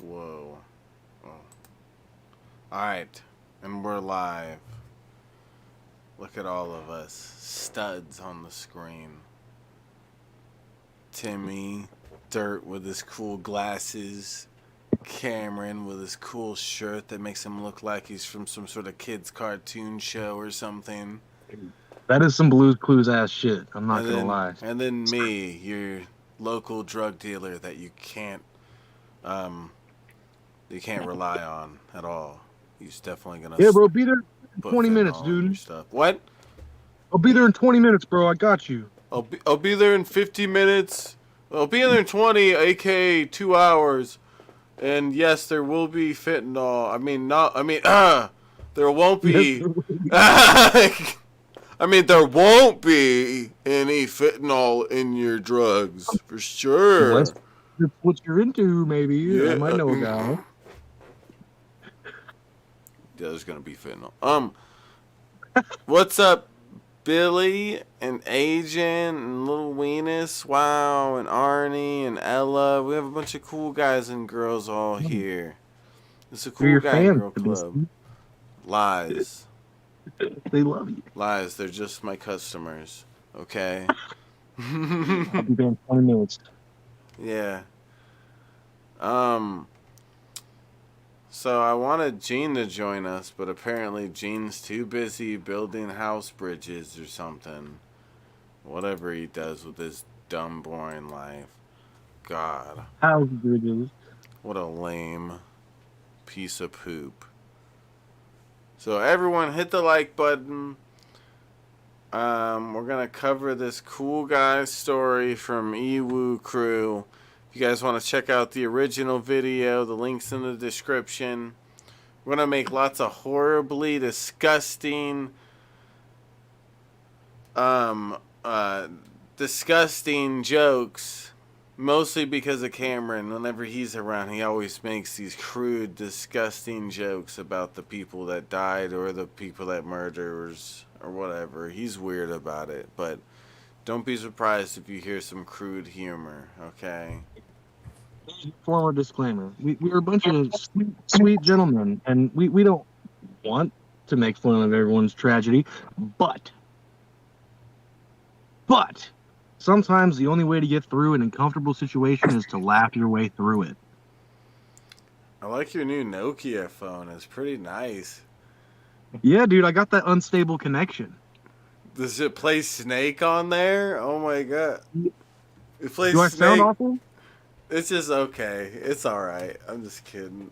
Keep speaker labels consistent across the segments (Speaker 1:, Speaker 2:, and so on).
Speaker 1: Whoa. Oh. Alright, and we're live. Look at all of us. Studs on the screen. Timmy, Dirt with his cool glasses. Cameron with his cool shirt that makes him look like he's from some sort of kid's cartoon show or something.
Speaker 2: That is some Blue's Clues ass shit. I'm not gonna lie.
Speaker 1: And then me, your local drug dealer that you can't rely on at all. He's definitely gonna.
Speaker 2: Yeah, bro, be there in 20 minutes, dude.
Speaker 1: Stuff. What?
Speaker 2: I'll be there in 20 minutes, bro. I got you.
Speaker 1: I'll be there in 50 minutes. I'll be there in 20, aka 2 hours. And yes, there will be fentanyl. There won't be. There won't be any fentanyl in your drugs for sure.
Speaker 2: Unless that's what you're into, maybe. Yeah, I might know a guy.
Speaker 1: Yeah, there's gonna be fentanyl. What's up, Billy and Agent and Little Weenus? Wow, and Arnie and Ella. We have a bunch of cool guys and girls all here. It's a cool guy and girl club. Lies.
Speaker 2: They love you.
Speaker 1: Lies. They're just my customers. Okay.
Speaker 2: I'll be there in 20 minutes.
Speaker 1: Yeah. So I wanted Gene to join us, but apparently Gene's too busy building house bridges or something. Whatever he does with his dumb, boring life. God.
Speaker 2: House bridges.
Speaker 1: What a lame piece of poop. So everyone hit the like button. We're going to cover this cool guy story from Ewu Crew. If you guys want to check out the original video, the link's in the description. We're going to make lots of horribly disgusting, disgusting jokes. Mostly because of Cameron. Whenever he's around, he always makes these crude, disgusting jokes about the people that died or the people that murderers or whatever. He's weird about it, but don't be surprised if you hear some crude humor, okay?
Speaker 2: Former disclaimer. We're a bunch of sweet gentlemen, and we don't want to make fun of everyone's tragedy, but sometimes the only way to get through an uncomfortable situation is to laugh your way through it.
Speaker 1: I like your new Nokia phone. It's pretty nice.
Speaker 2: Yeah, dude, I got that unstable connection.
Speaker 1: Does it play Snake on there? Oh my god. It plays
Speaker 2: Do I
Speaker 1: Snake.
Speaker 2: sound awful?
Speaker 1: It's just okay. It's alright. I'm just kidding.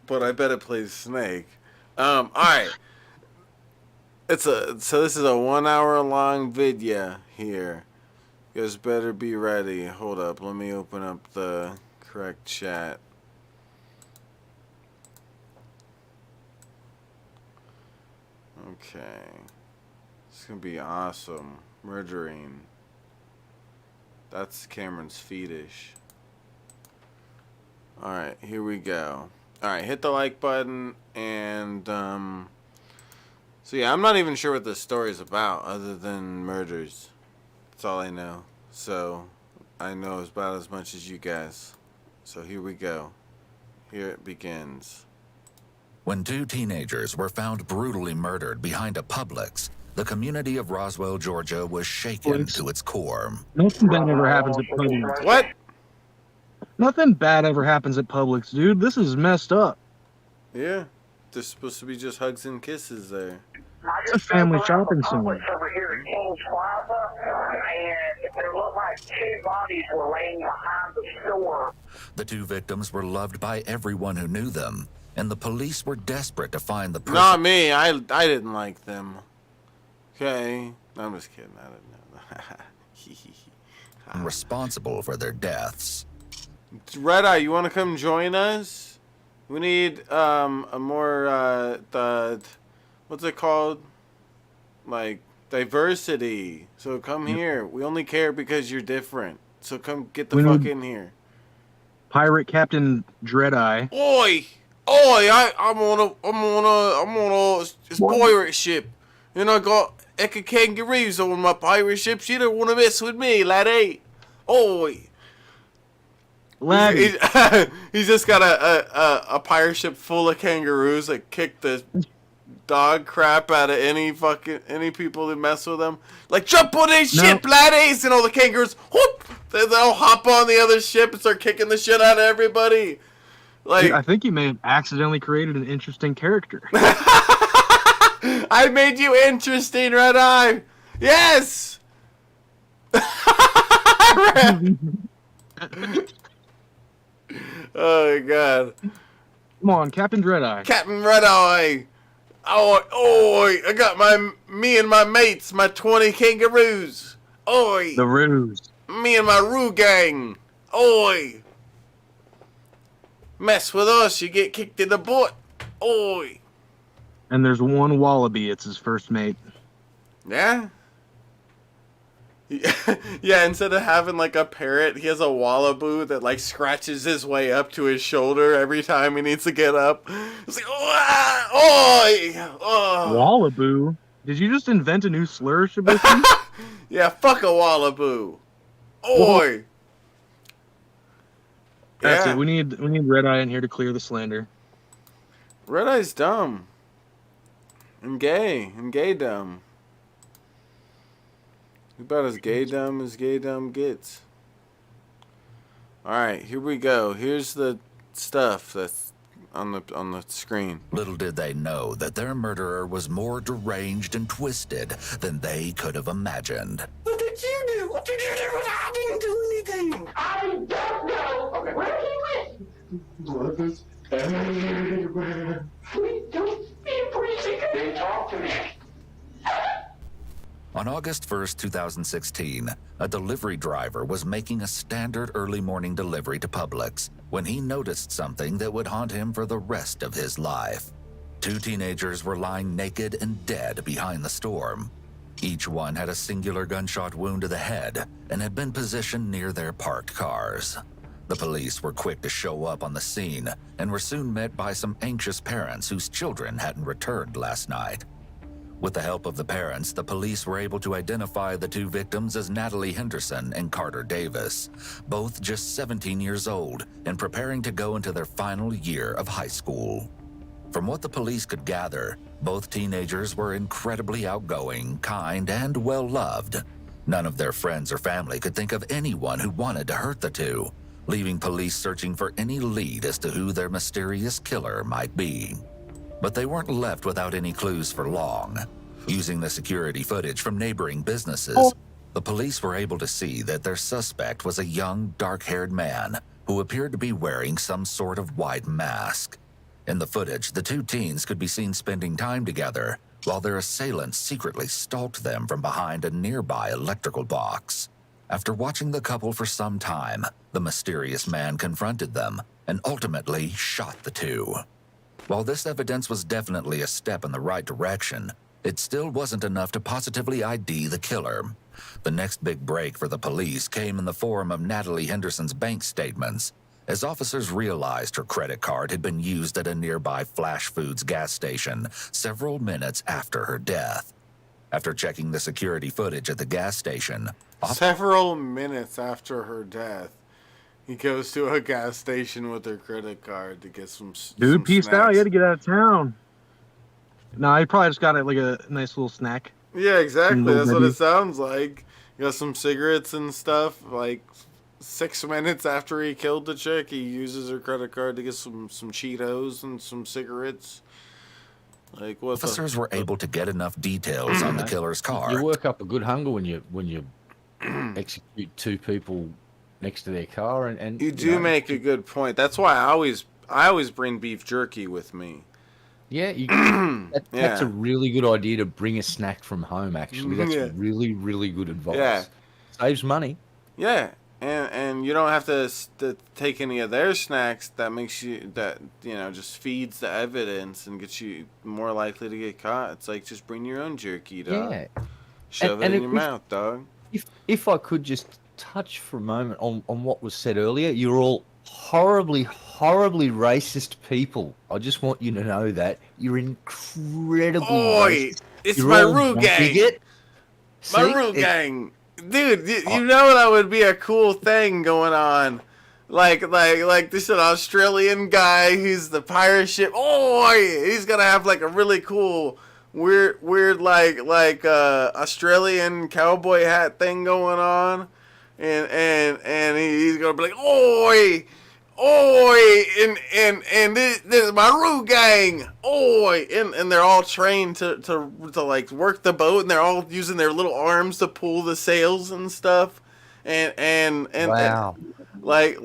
Speaker 1: But I bet it plays Snake. Alright. So this is a 1 hour long video here. You guys better be ready. Hold up. Let me open up the correct chat. Okay. It's gonna be awesome. Murdering. That's Cameron's fetish. Alright, here we go. Alright, hit the like button and so yeah, I'm not even sure what this story is about other than murders. That's all I know. So I know about as much as you guys. So here we go. Here it begins.
Speaker 3: When two teenagers were found brutally murdered behind a Publix, the community of Roswell, Georgia was shaken to its core.
Speaker 2: Nothing bad ever happens at Publix.
Speaker 1: What?
Speaker 2: Nothing bad ever happens at Publix, dude. This is messed up.
Speaker 1: Yeah. There's supposed to be just hugs and kisses there.
Speaker 2: It's a family shopping center.
Speaker 4: Over here at King's Plaza, and it looked like two bodies were laying behind the store.
Speaker 3: The two victims were loved by everyone who knew them, and the police were desperate to find the person.
Speaker 1: Not me. I didn't like them. Okay. No, I'm just kidding. I didn't know.
Speaker 3: Responsible for their deaths.
Speaker 1: Red Eye, you want to come join us? We need a more what's it called? Like diversity. So come here. We only care because you're different. So come get the fuck in here.
Speaker 2: Pirate Captain Dreadeye.
Speaker 1: Oi! I'm on a pirate ship. And I got eka kangaroos on my pirate ships. You don't want to mess with me, laddie. Oi.
Speaker 2: Laddie.
Speaker 1: He's just got a pirate ship full of kangaroos that kick the dog crap out of any people who mess with them. Like, jump on this ship, laddies! And all the kangaroos, whoop! They'll hop on the other ship and start kicking the shit out of everybody. Like,
Speaker 2: Dude, I think you may have accidentally created an interesting character.
Speaker 1: I made you interesting, Red Eye. Yes. Oh my god.
Speaker 2: Come on, Captain Dreadeye.
Speaker 1: Captain Red Eye. Oi, I got me and my mates, my 20 kangaroos. Oi.
Speaker 2: The Ruse.
Speaker 1: Me and my Roo gang. Oi. Mess with us, you get kicked in the butt. Oi.
Speaker 2: And there's one wallaby. It's his first mate.
Speaker 1: Yeah? Yeah, instead of having like a parrot, he has a wallaboo that like scratches his way up to his shoulder every time he needs to get up. It's like, oh.
Speaker 2: Wallaboo? Did you just invent a new slur, Shibuki?
Speaker 1: Yeah, fuck a wallaboo. Oi.
Speaker 2: That's
Speaker 1: Yeah.
Speaker 2: it. We need Red Eye in here to clear the slander.
Speaker 1: Red Eye's dumb. And gay dumb. About as gay dumb gets. Alright, here we go. Here's the stuff that's on the screen.
Speaker 3: Little did they know that their murderer was more deranged and twisted than they could have imagined.
Speaker 5: What did you do? What did you do? I didn't do anything. I don't know. Okay. Where he went?
Speaker 6: Blood is everywhere.
Speaker 5: Please don't be breathing. They talk to me.
Speaker 3: On August 1st, 2016, a delivery driver was making a standard early morning delivery to Publix when he noticed something that would haunt him for the rest of his life. Two teenagers were lying naked and dead behind the store. Each one had a singular gunshot wound to the head and had been positioned near their parked cars. The police were quick to show up on the scene and were soon met by some anxious parents whose children hadn't returned last night. With the help of the parents, the police were able to identify the two victims as Natalie Henderson and Carter Davis, both just 17 years old and preparing to go into their final year of high school. From what the police could gather, both teenagers were incredibly outgoing, kind, and well-loved. None of their friends or family could think of anyone who wanted to hurt the two, leaving police searching for any lead as to who their mysterious killer might be. But they weren't left without any clues for long. Using the security footage from neighboring businesses, the police were able to see that their suspect was a young, dark-haired man who appeared to be wearing some sort of white mask. In the footage, the two teens could be seen spending time together while their assailant secretly stalked them from behind a nearby electrical box. After watching the couple for some time, the mysterious man confronted them and ultimately shot the two. While this evidence was definitely a step in the right direction, it still wasn't enough to positively ID the killer. The next big break for the police came in the form of Natalie Henderson's bank statements, as officers realized her credit card had been used at a nearby Flash Foods gas station several minutes after her death. After checking the security footage at the gas station,
Speaker 1: Several minutes after her death, he goes to a gas station with her credit card to get some
Speaker 2: Dude, peaced
Speaker 1: snacks.
Speaker 2: out. You had to get out of town. No, he probably just got like a nice little snack.
Speaker 1: Yeah, exactly. That's what
Speaker 2: Nobody-
Speaker 1: it sounds like. You got some cigarettes and stuff. Like 6 minutes after he killed the chick, he uses her credit card to get some Cheetos and some cigarettes. Like what?
Speaker 3: officers were able to get enough details on the killer's car.
Speaker 7: You work up a good hunger when you execute two people next to their car, and
Speaker 1: You do make a good point. That's why I always bring beef jerky with me.
Speaker 7: Yeah, that's
Speaker 1: Yeah.
Speaker 7: a really good idea to bring a snack from home. Actually, that's
Speaker 1: Yeah.
Speaker 7: really, really good advice.
Speaker 1: Yeah.
Speaker 7: Saves money.
Speaker 1: Yeah, and you don't have to take any of their snacks. That makes you just feeds the evidence and gets you more likely to get caught. It's like just bring your own jerky, dog.
Speaker 7: Yeah.
Speaker 1: Shove
Speaker 7: And
Speaker 1: it in
Speaker 7: if
Speaker 1: your mouth, dog.
Speaker 7: If I could just touch for a moment on what was said earlier, you're all horribly, horribly racist people. I just want you to know that you're incredibly
Speaker 1: Oi!
Speaker 7: racist.
Speaker 1: It's
Speaker 7: You're
Speaker 1: my
Speaker 7: all
Speaker 1: Roo gang.
Speaker 7: dig it?
Speaker 1: My
Speaker 7: See?
Speaker 1: Roo
Speaker 7: It-
Speaker 1: gang. Dude, you know that would be a cool thing going on. Like this an Australian guy who's the pirate ship. Oh, he's gonna have like a really cool, weird Australian cowboy hat thing going on, and he's gonna be like, oi, and this is my Roo gang, oi, and they're all trained to like work the boat, and they're all using their little arms to pull the sails and stuff, and
Speaker 7: Wow.
Speaker 1: like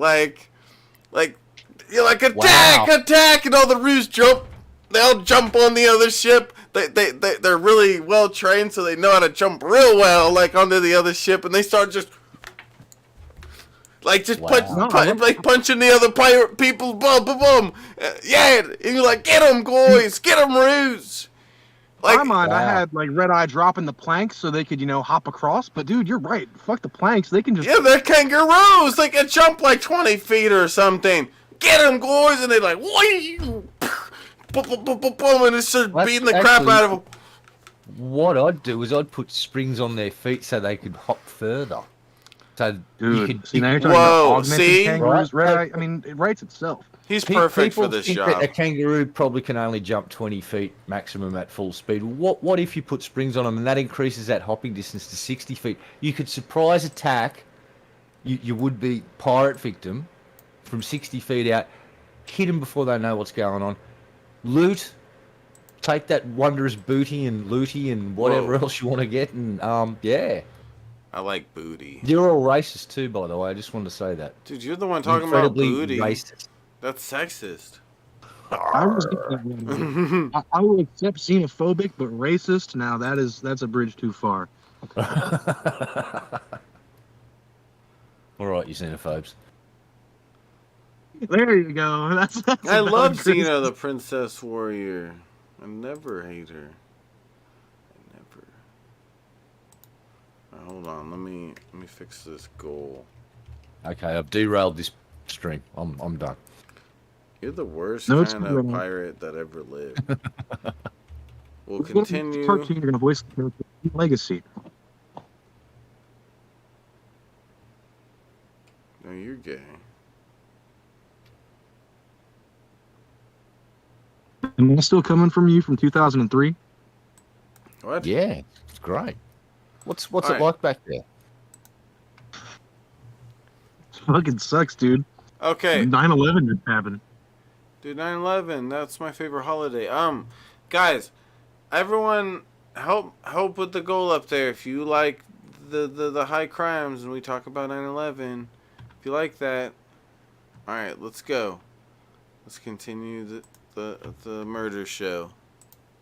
Speaker 1: you're like attack, and all the Roos jump. They all jump on the other ship. They're really well trained, so they know how to jump real well, like onto the other ship, and they start just punching the other pirate people, boom, boom, boom. Yeah, and you're like, get them, boys, get them, Roos.
Speaker 2: In my mind, I had like Red Eye dropping the planks so they could, hop across. But dude, you're right. Fuck the planks. They can just.
Speaker 1: Yeah, they're kangaroos. They can jump like 20 feet or something. Get them, boys, and they're like, boom, boom, boom, boom, boom, and it's just beating the crap out of them.
Speaker 7: What I'd do is I'd put springs on their feet so they could hop further. So
Speaker 2: Dude, see, now you're talking about augmented kangaroos.
Speaker 7: Right?
Speaker 2: Red Eye, I mean, it writes itself.
Speaker 1: He's perfect for this
Speaker 7: job. That a kangaroo probably can only jump 20 feet maximum at full speed. What if you put springs on them and that increases that hopping distance to 60 feet? You could surprise attack you would be pirate victim from 60 feet out, hit them before they know what's going on, loot, take that wondrous booty and looty and whatever else you want to get, and yeah.
Speaker 1: I like booty.
Speaker 7: You're all racist too, by the way. I just wanted to say that.
Speaker 1: Dude, you're the one talking about booty.
Speaker 7: Racist.
Speaker 1: That's sexist.
Speaker 2: I will accept xenophobic, but racist. Now that's a bridge too far.
Speaker 7: All right, you xenophobes.
Speaker 2: There you go. That's
Speaker 1: I love Xena, the Princess Warrior. I never hate her. Hold on, let me fix this goal.
Speaker 7: Okay, I've derailed this stream. I'm done.
Speaker 1: You're the worst kind of pirate that ever lived. We'll continue.
Speaker 2: Cartoon, you're gonna voice the character Legacy.
Speaker 1: No, you're gay.
Speaker 2: And that's still coming from you from 2003.
Speaker 1: What?
Speaker 7: Yeah, it's great. What's it
Speaker 1: right.
Speaker 7: like back there?
Speaker 2: Fucking sucks, dude.
Speaker 1: Okay.
Speaker 2: 9/11 just happened.
Speaker 1: Dude, 9/11, that's my favorite holiday. Guys, everyone help with the goal up there. If you like the high crimes and we talk about 9/11, if you like that, all right, let's go. Let's continue the murder show.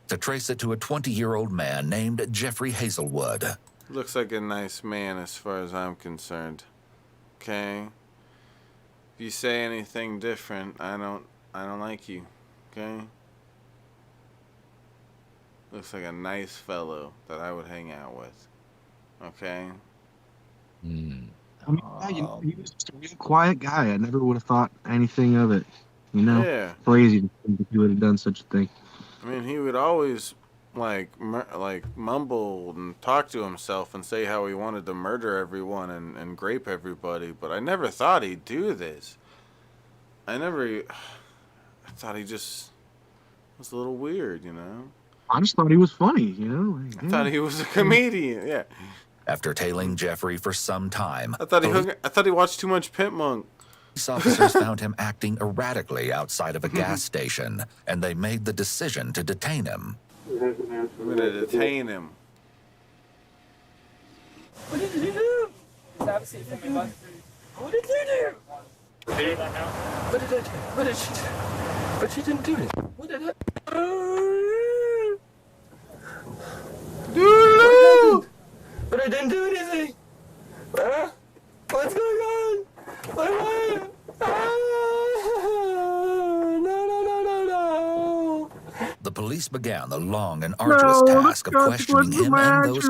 Speaker 3: To trace it to a 20-year-old man named Jeffrey Hazelwood.
Speaker 1: Looks like a nice man as far as I'm concerned. Okay? If you say anything different, I don't like you. Okay? Looks like a nice fellow that I would hang out with. Okay?
Speaker 2: I mean, he was just a real quiet guy. I never would have thought anything of it.
Speaker 1: Yeah.
Speaker 2: Crazy if he would have done such a thing.
Speaker 1: I mean, he would always like mumble and talk to himself and say how he wanted to murder everyone and grape everybody, but I never thought he'd do this. I thought he just was a little weird,
Speaker 2: I just thought he was funny,
Speaker 1: I thought he was a comedian, yeah.
Speaker 3: After tailing Jeffrey for some time,
Speaker 1: I thought he watched too much Pimp Monk.
Speaker 3: police officers found him acting erratically outside of a gas station, and they made the decision to detain him.
Speaker 1: We're gonna detain him.
Speaker 5: What did you do? Have a seat for me, bud. What did you do? What did I do? What did she do? But she didn't do it. What did I
Speaker 1: do?
Speaker 5: But I didn't do anything. What's going on? No.
Speaker 3: The police began the long and arduous task of questioning him and those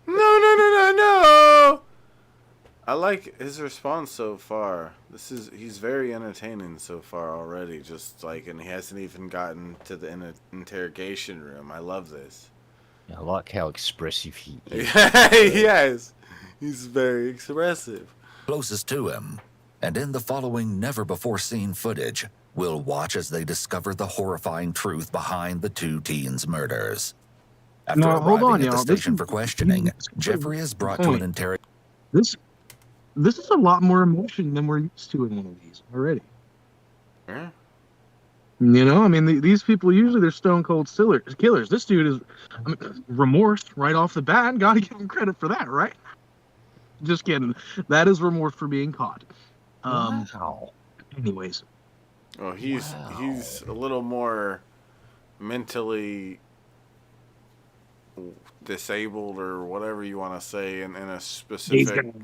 Speaker 1: No. I like his response so far. He's very entertaining so far already. And he hasn't even gotten to the interrogation room. I love this.
Speaker 7: I like how expressive he is.
Speaker 1: Yes, he's very expressive.
Speaker 3: Closest to him, and in the following never-before-seen footage, we'll watch as they discover the horrifying truth behind the two teens' murders. After
Speaker 2: Now, hold
Speaker 3: arriving
Speaker 2: on,
Speaker 3: at the
Speaker 2: y'all.
Speaker 3: station for questioning, Jeffrey is brought to an
Speaker 2: Point.
Speaker 3: interrogation.
Speaker 2: This is a lot more emotion than we're used to in one of these already.
Speaker 1: Yeah.
Speaker 2: You know, I mean, these people usually they're stone cold killers. This dude is, I mean, remorse right off the bat. Got to give him credit for that, right? Just kidding. That is remorse for being caught.
Speaker 7: Wow.
Speaker 2: Anyways,
Speaker 1: Well, he's a little more mentally disabled or whatever you want to say in a specific.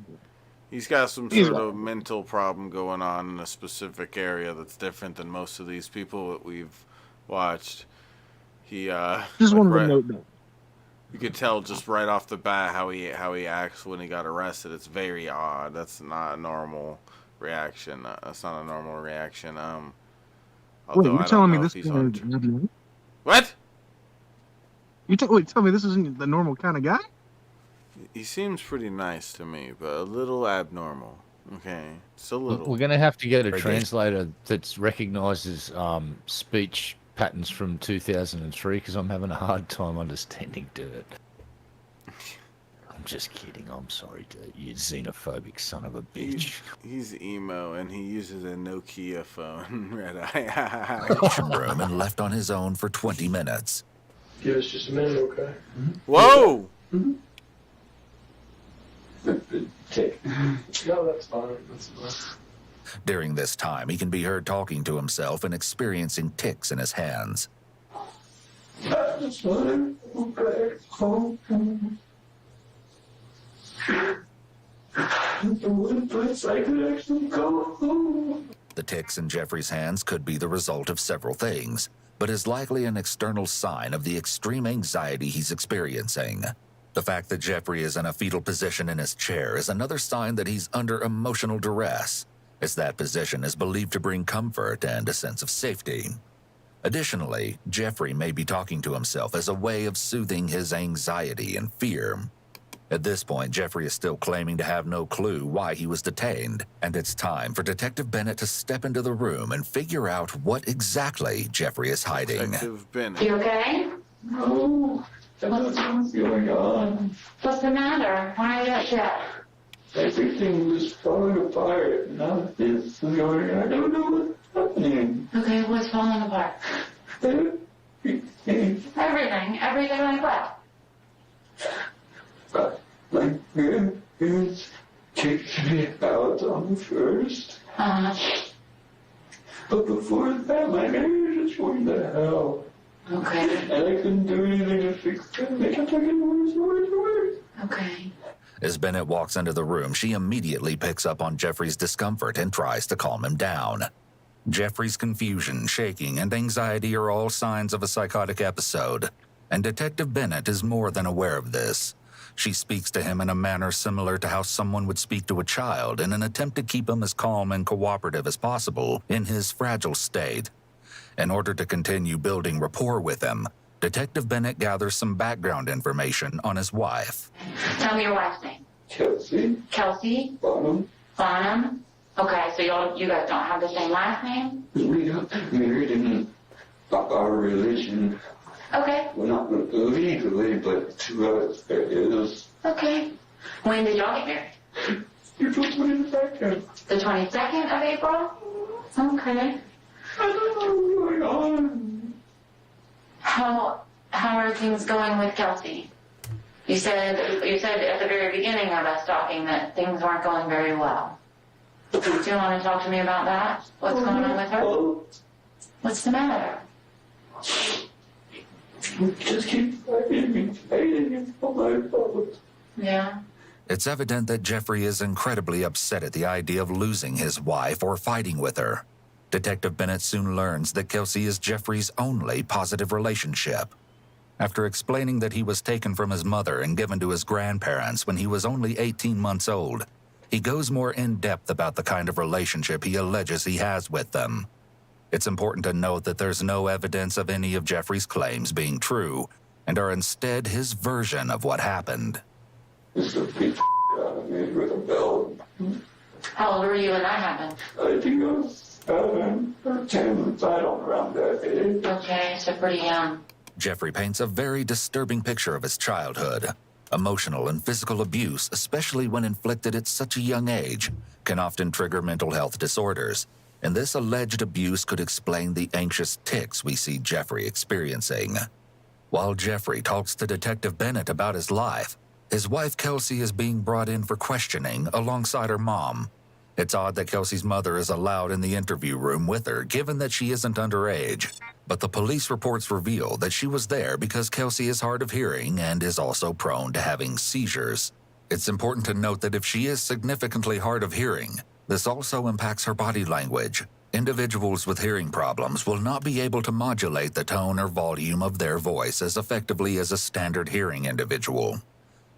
Speaker 1: He's got some sort of mental problem going on in a specific area that's different than most of these people that we've watched. He
Speaker 2: just wanted to note that.
Speaker 1: you could tell just right off the bat how he acts when he got arrested. It's very odd. That's not a normal reaction. That's not a normal reaction.
Speaker 2: Wait,
Speaker 1: Although
Speaker 2: you're
Speaker 1: I
Speaker 2: telling
Speaker 1: don't
Speaker 2: me
Speaker 1: know if
Speaker 2: this
Speaker 1: he's
Speaker 2: guy
Speaker 1: on.
Speaker 2: is abnormal?
Speaker 1: What?
Speaker 2: Tell me this isn't the normal kind of guy?
Speaker 1: He seems pretty nice to me, but a little abnormal. Okay, just a little.
Speaker 7: We're going to have to get a
Speaker 3: Very good.
Speaker 7: translator that recognises speech patterns from 2003 because I'm having a hard time understanding Dirt. I'm just kidding. I'm sorry, Dirt. You xenophobic son of a bitch.
Speaker 1: He's emo and he uses a Nokia phone. Red
Speaker 3: room and left on his own for 20 minutes.
Speaker 6: Give us just a minute, okay?
Speaker 1: Whoa!
Speaker 6: Tick. No, that's fine. That's fine.
Speaker 3: During this time, he can be heard talking to himself and experiencing tics in his hands.
Speaker 6: That's fine. Okay. The one place I could actually go home.
Speaker 3: The tics in Jeffrey's hands could be the result of several things, but is likely an external sign of the extreme anxiety he's experiencing. The fact that Jeffrey is in a fetal position in his chair is another sign that he's under emotional duress, as that position is believed to bring comfort and a sense of safety. Additionally, Jeffrey may be talking to himself as a way of soothing his anxiety and fear. At this point, Jeffrey is still claiming to have no clue why he was detained, and it's time for Detective Bennett to step into the room and figure out what exactly Jeffrey is hiding.
Speaker 1: Detective Bennett.
Speaker 8: You okay?
Speaker 6: No. What's going on?
Speaker 8: What's the matter? Why are you upset?
Speaker 6: Everything was falling apart. Now this is going on. I don't know what's happening.
Speaker 8: Okay, what's falling apart?
Speaker 6: Everything.
Speaker 8: Everything like what?
Speaker 6: My parents kicked me out on the first. But before that, my marriage was going to hell.
Speaker 8: Okay.
Speaker 6: And I couldn't do anything to fix it. They kept getting worse and worse and worse.
Speaker 8: Okay.
Speaker 3: As Bennett walks into the room, she immediately picks up on Jeffrey's discomfort and tries to calm him down. Jeffrey's confusion, shaking, and anxiety are all signs of a psychotic episode, and Detective Bennett is more than aware of this. She speaks to him in a manner similar to how someone would speak to a child in an attempt to keep him as calm and cooperative as possible in his fragile state. In order to continue building rapport with him, Detective Bennett gathers some background information on his wife.
Speaker 8: Tell me your wife's name.
Speaker 6: Kelsey.
Speaker 8: Kelsey?
Speaker 6: Bonham.
Speaker 8: Bonham? Okay, so you guys don't have the same last name?
Speaker 6: We got married in our religion.
Speaker 8: Okay.
Speaker 6: Well, not legally, but to us, it is.
Speaker 8: Okay. When did y'all get married?
Speaker 6: April 22nd.
Speaker 8: The 22nd of April? Okay.
Speaker 6: I don't know what's going on.
Speaker 8: How are things going with Kelsey? You said at the very beginning of us talking that things weren't going very well. Do you want to talk to me about that? What's going on with her? What's the matter?
Speaker 6: Just keep fighting for my fault.
Speaker 8: Yeah.
Speaker 3: It's evident that Jeffrey is incredibly upset at the idea of losing his wife or fighting with her. Detective Bennett soon learns that Kelsey is Jeffrey's only positive relationship. After explaining that he was taken from his mother and given to his grandparents when he was only 18 months old, he goes more in-depth about the kind of relationship he alleges he has with them. It's important to note that there's no evidence of any of Jeffrey's claims being true, and are instead his version of what happened.
Speaker 6: Just to beat the out of me with a belt.
Speaker 8: How old were you when that happened?
Speaker 6: I think I was 7 or 10, I don't around that age.
Speaker 8: Okay, so pretty young.
Speaker 3: Jeffrey paints a very disturbing picture of his childhood. Emotional and physical abuse, especially when inflicted at such a young age, can often trigger mental health disorders, and this alleged abuse could explain the anxious tics we see Jeffrey experiencing. While Jeffrey talks to Detective Bennett about his life, his wife Kelsey is being brought in for questioning alongside her mom. It's odd that Kelsey's mother is allowed in the interview room with her, given that she isn't underage. But the police reports reveal that she was there because Kelsey is hard of hearing and is also prone to having seizures. It's important to note that if she is significantly hard of hearing, this also impacts her body language. Individuals with hearing problems will not be able to modulate the tone or volume of their voice as effectively as a standard hearing individual.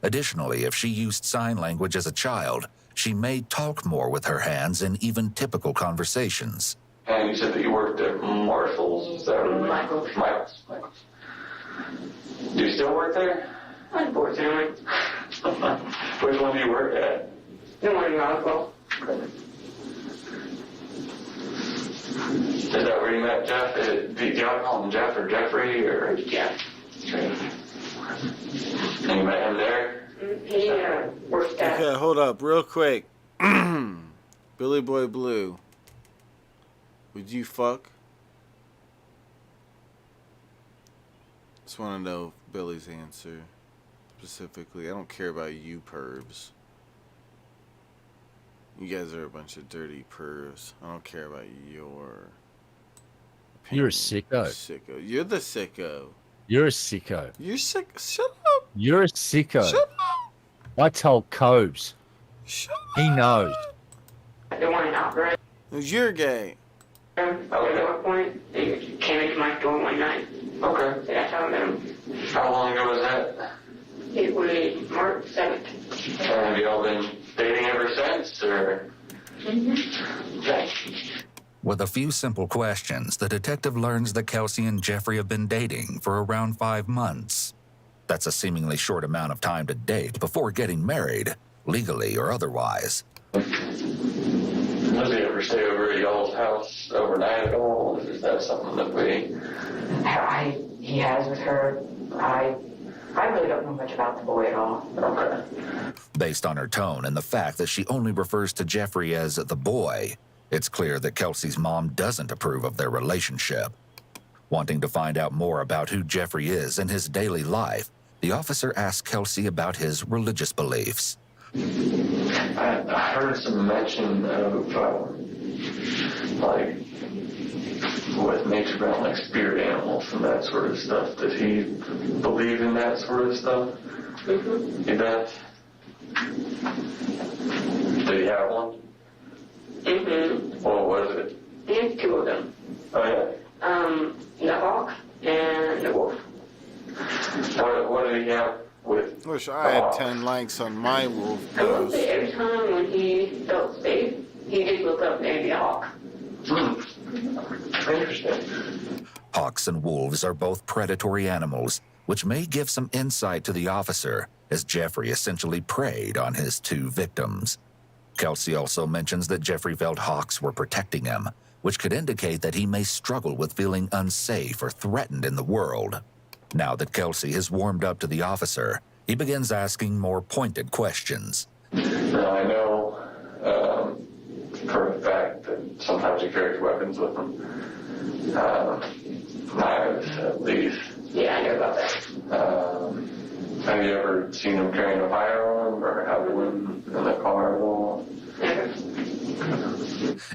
Speaker 3: Additionally, if she used sign language as a child, she may talk more with her hands in even typical conversations.
Speaker 6: And you said that you worked at Marshall's, is that right? Michael's. Do you still work there?
Speaker 4: Unfortunately.
Speaker 6: Which one do you work at?
Speaker 4: The one in Roswell.
Speaker 6: Is that where you met Jeff? Do y'all call him Jeff or Jeffrey or?
Speaker 4: Jeff.
Speaker 6: And you met him there?
Speaker 4: He worked at...
Speaker 1: Okay, hold up, real quick. Billy Boy Blue. Would you fuck? Just want to know Billy's answer. Specifically, I don't care about you pervs. You guys are a bunch of dirty pervs. I don't care about your opinion.
Speaker 7: You're a sicko.
Speaker 1: Sicko. You're the sicko.
Speaker 7: You're a sicko.
Speaker 1: You're sick. Shut up.
Speaker 7: You're a sicko.
Speaker 1: Shut up.
Speaker 7: I told Cobes.
Speaker 1: Shut
Speaker 7: He knows.
Speaker 4: The one in Albury.
Speaker 1: up. You're gay.
Speaker 4: At North Point, he came into my store one night.
Speaker 6: Okay.
Speaker 4: So that's how I met him.
Speaker 6: How long ago was that?
Speaker 4: It was March 7th.
Speaker 6: Have you all been dating ever since, or?
Speaker 4: Okay.
Speaker 3: With a few simple questions, the detective learns that Kelsey and Jeffrey have been dating for around 5 months. That's a seemingly short amount of time to date before getting married, legally or otherwise.
Speaker 6: Does he ever stay over at y'all's house overnight at all? Is that something that we...
Speaker 8: He has with her. I really don't know much about the boy at all.
Speaker 6: Okay.
Speaker 3: Based on her tone and the fact that she only refers to Jeffrey as the boy, it's clear that Kelsey's mom doesn't approve of their relationship. Wanting to find out more about who Jeffrey is in his daily life, the officer asks Kelsey about his religious beliefs.
Speaker 6: I heard some mention of, with nature around, like spirit animals and that sort of stuff. Does he believe in that sort of stuff?
Speaker 4: Mm-hmm.
Speaker 6: He does? Did he have one?
Speaker 4: Mm-hmm.
Speaker 6: What was it?
Speaker 4: He has 2 of them.
Speaker 6: Oh, yeah.
Speaker 4: The hawk and the wolf.
Speaker 6: What did he have with?
Speaker 1: Wish I had 10 likes on my wolf
Speaker 4: I will
Speaker 1: post.
Speaker 4: say every time when he felt safe, he did look up maybe a hawk.
Speaker 6: Interesting.
Speaker 3: Hawks and wolves are both predatory animals, which may give some insight to the officer, as Jeffrey essentially preyed on his 2 victims. Kelsey also mentions that Jeffrey felt hawks were protecting him, which could indicate that he may struggle with feeling unsafe or threatened in the world. Now that Kelsey has warmed up to the officer, he begins asking more pointed questions.
Speaker 6: Now, I know for a fact that sometimes he carries weapons with him. Knives, at least.
Speaker 4: Yeah, I know about that.
Speaker 6: Have you ever seen him carrying a firearm or have one in the car at all?
Speaker 4: Never.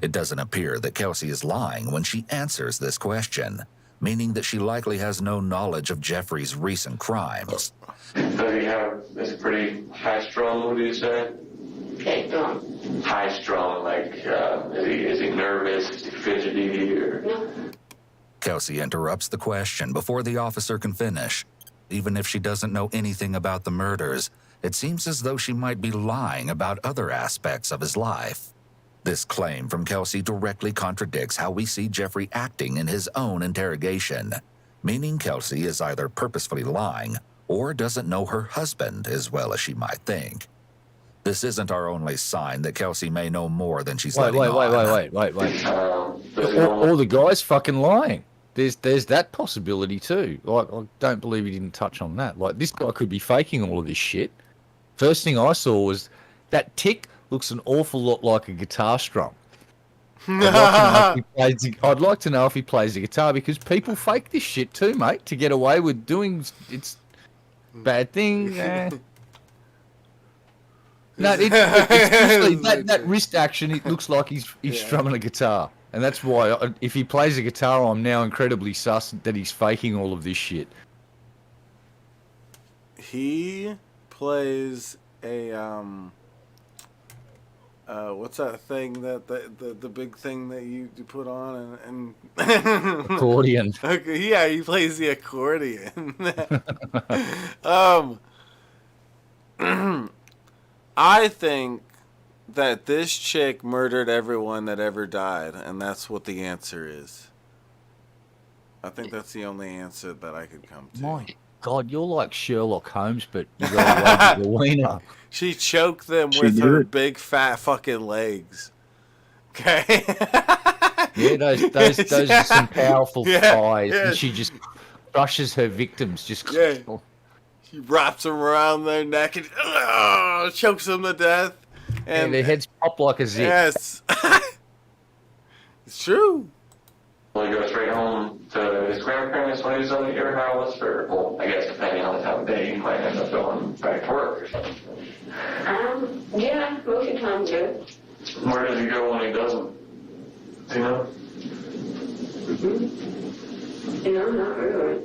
Speaker 3: It doesn't appear that Kelsey is lying when she answers this question, meaning that she likely has no knowledge of Jeffrey's recent crimes.
Speaker 6: Is he pretty high-strung, would you say?
Speaker 4: Okay, go
Speaker 6: High-strung, like, is he nervous, is he fidgety, or?
Speaker 4: No.
Speaker 3: Kelsey interrupts the question before the officer can finish. Even if she doesn't know anything about the murders, it seems as though she might be lying about other aspects of his life. This claim from Kelsey directly contradicts how we see Jeffrey acting in his own interrogation. meaning Kelsey is either purposefully lying or doesn't know her husband as well as she might think. This isn't our only sign that Kelsey may know more than she's letting on.
Speaker 7: Wait. Or the guy's fucking lying. There's that possibility too. Like, I don't believe he didn't touch on that. Like, this guy could be faking all of this shit. First thing I saw was that tick looks an awful lot like a guitar strum. I'd like to know if he plays the guitar, because people fake this shit too, mate, to get away with doing it's bad thing. No, it's usually that wrist action. It looks like he's strumming a guitar, and that's why if he plays a guitar, I'm now incredibly sus that he's faking all of this shit.
Speaker 1: He plays a what's that thing that the big thing that you put on and
Speaker 7: Accordion.
Speaker 1: Okay, yeah, he plays the accordion. I think that this chick murdered everyone that ever died, and that's what the answer is. I think that's the only answer that I could come to.
Speaker 7: My God, you're like Sherlock Holmes, but you got a wiener.
Speaker 1: She choked them with her big fat fucking legs. Okay.
Speaker 7: Yeah, those are some powerful thighs, and she just crushes her victims.
Speaker 1: She wraps them around their neck and chokes them to death. And
Speaker 7: their heads pop like a zip.
Speaker 1: Yes. It's true.
Speaker 6: Will he go straight home to his grandparents when he's at your house? Or, well, I guess depending on the time of day, he might end up going back to work or something.
Speaker 8: Yeah, most of the time, too.
Speaker 6: Where does he go when he doesn't? Do you know?
Speaker 8: No, not really.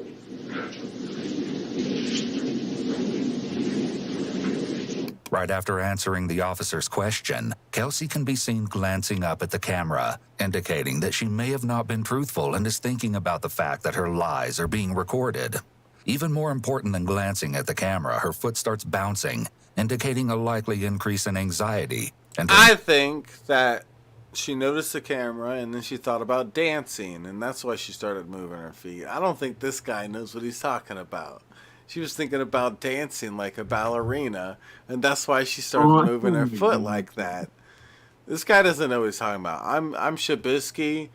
Speaker 3: Right after answering the officer's question, Kelsey can be seen glancing up at the camera, indicating that she may have not been truthful and is thinking about the fact that her lies are being recorded. Even more important than glancing at the camera, her foot starts bouncing, indicating a likely increase in anxiety. And
Speaker 1: I think that she noticed the camera and then she thought about dancing, and that's why she started moving her feet. I don't think this guy knows what he's talking about. She was thinking about dancing like a ballerina, and that's why she started moving her foot like that. This guy doesn't know what he's talking about. I'm Shabisky,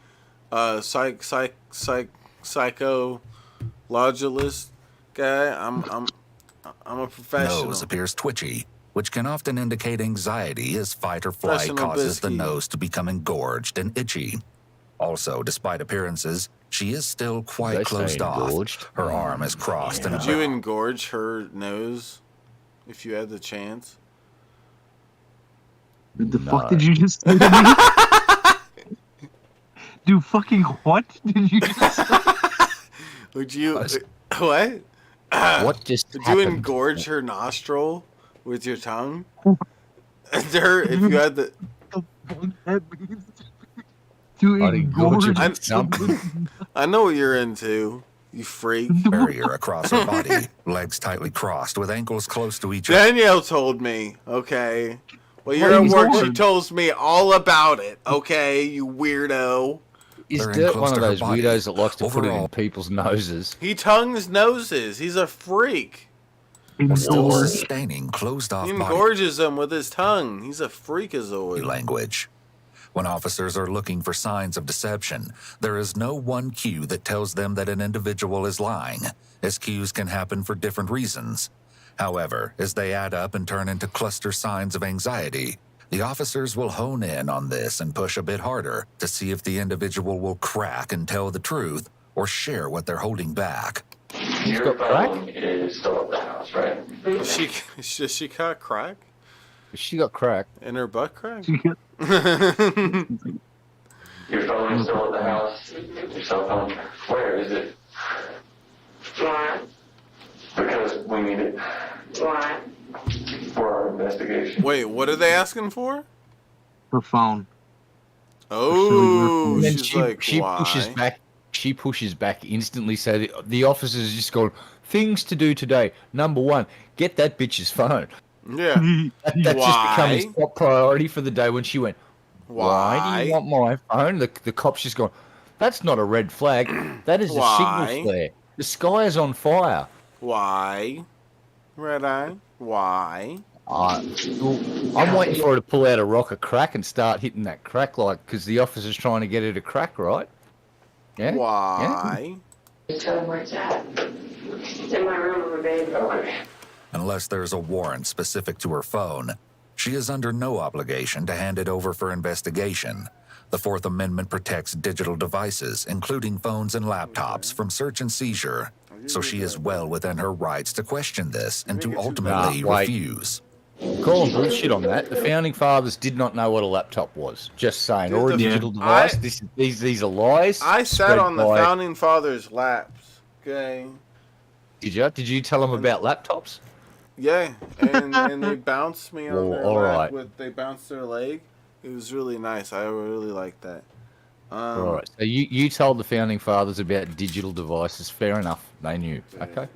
Speaker 1: psychologist guy. I'm a professional.
Speaker 3: Nose appears twitchy, which can often indicate anxiety as fight or flight causes the nose to become engorged and itchy. Also, despite appearances, she is still quite closed off. Her arm is crossed.
Speaker 1: Would you engorge her nose if you had the chance?
Speaker 2: The fuck did you just say to me? Dude, fucking what did you just say?
Speaker 1: Would you... What?
Speaker 7: What just
Speaker 1: Would
Speaker 7: happened?
Speaker 1: you engorge her nostril with your tongue? If you had the...
Speaker 2: That means to engorge.
Speaker 1: I know what you're into, you freak.
Speaker 3: Barrier across her body, legs tightly crossed with ankles close to each other.
Speaker 1: Danielle told me, okay? Well, you're at work, she tells me all about it, okay, you weirdo.
Speaker 7: Is Dirt one of those weirdos that likes to put it in people's noses?
Speaker 1: He tongues noses. He's a freak.
Speaker 3: Still sustaining closed off
Speaker 1: He
Speaker 3: body
Speaker 1: engorges them with his tongue. He's a freakazoid.
Speaker 3: language. When officers are looking for signs of deception, there is no one cue that tells them that an individual is lying, as cues can happen for different reasons. However, as they add up and turn into cluster signs of anxiety, the officers will hone in on this and push a bit harder to see if the individual will crack and tell the truth or share what they're holding back.
Speaker 6: Your phone is still at the house, right?
Speaker 1: She got crack?
Speaker 7: She got crack.
Speaker 1: In her butt crack?
Speaker 6: Your phone is still at the house. Your cell phone. Where is it?
Speaker 8: Why?
Speaker 6: Because we need it
Speaker 8: Why?
Speaker 6: for our investigation.
Speaker 1: Wait, what are they asking for?
Speaker 2: Her phone.
Speaker 1: Oh,
Speaker 7: And then
Speaker 1: she's like, why?
Speaker 7: She pushes back instantly. So the officers just go, things to do today. Number one, get that bitch's phone.
Speaker 1: Yeah.
Speaker 7: That just become his top priority for the day. When she went, why do you want my phone? The cop's just gone, that's not a red flag. That is a signal flare. The sky is on fire.
Speaker 1: Why? Red Eye? Why?
Speaker 7: Well, I'm waiting for her to pull out a rock of crack and start hitting that crack like, because the officer's trying to get her to crack, right? Yeah?
Speaker 1: Why?
Speaker 8: Just tell him where it's at. It's in my room, babe.
Speaker 6: Okay.
Speaker 3: Unless there's a warrant specific to her phone, she is under no obligation to hand it over for investigation. The Fourth Amendment protects digital devices, including phones and laptops, from search and seizure, so she is well within her rights to question this and to ultimately refuse.
Speaker 7: Calling bullshit on that. The founding fathers did not know what a laptop was. Just saying, or a digital device. These are lies.
Speaker 1: I sat on the founding fathers' laps. Okay.
Speaker 7: Did you? Did you tell them about laptops?
Speaker 1: Yeah, and they bounced me on their lap they bounced their leg. It was really nice. I really liked that.
Speaker 7: All right. So you told the founding fathers about digital devices. Fair enough. They knew. Okay.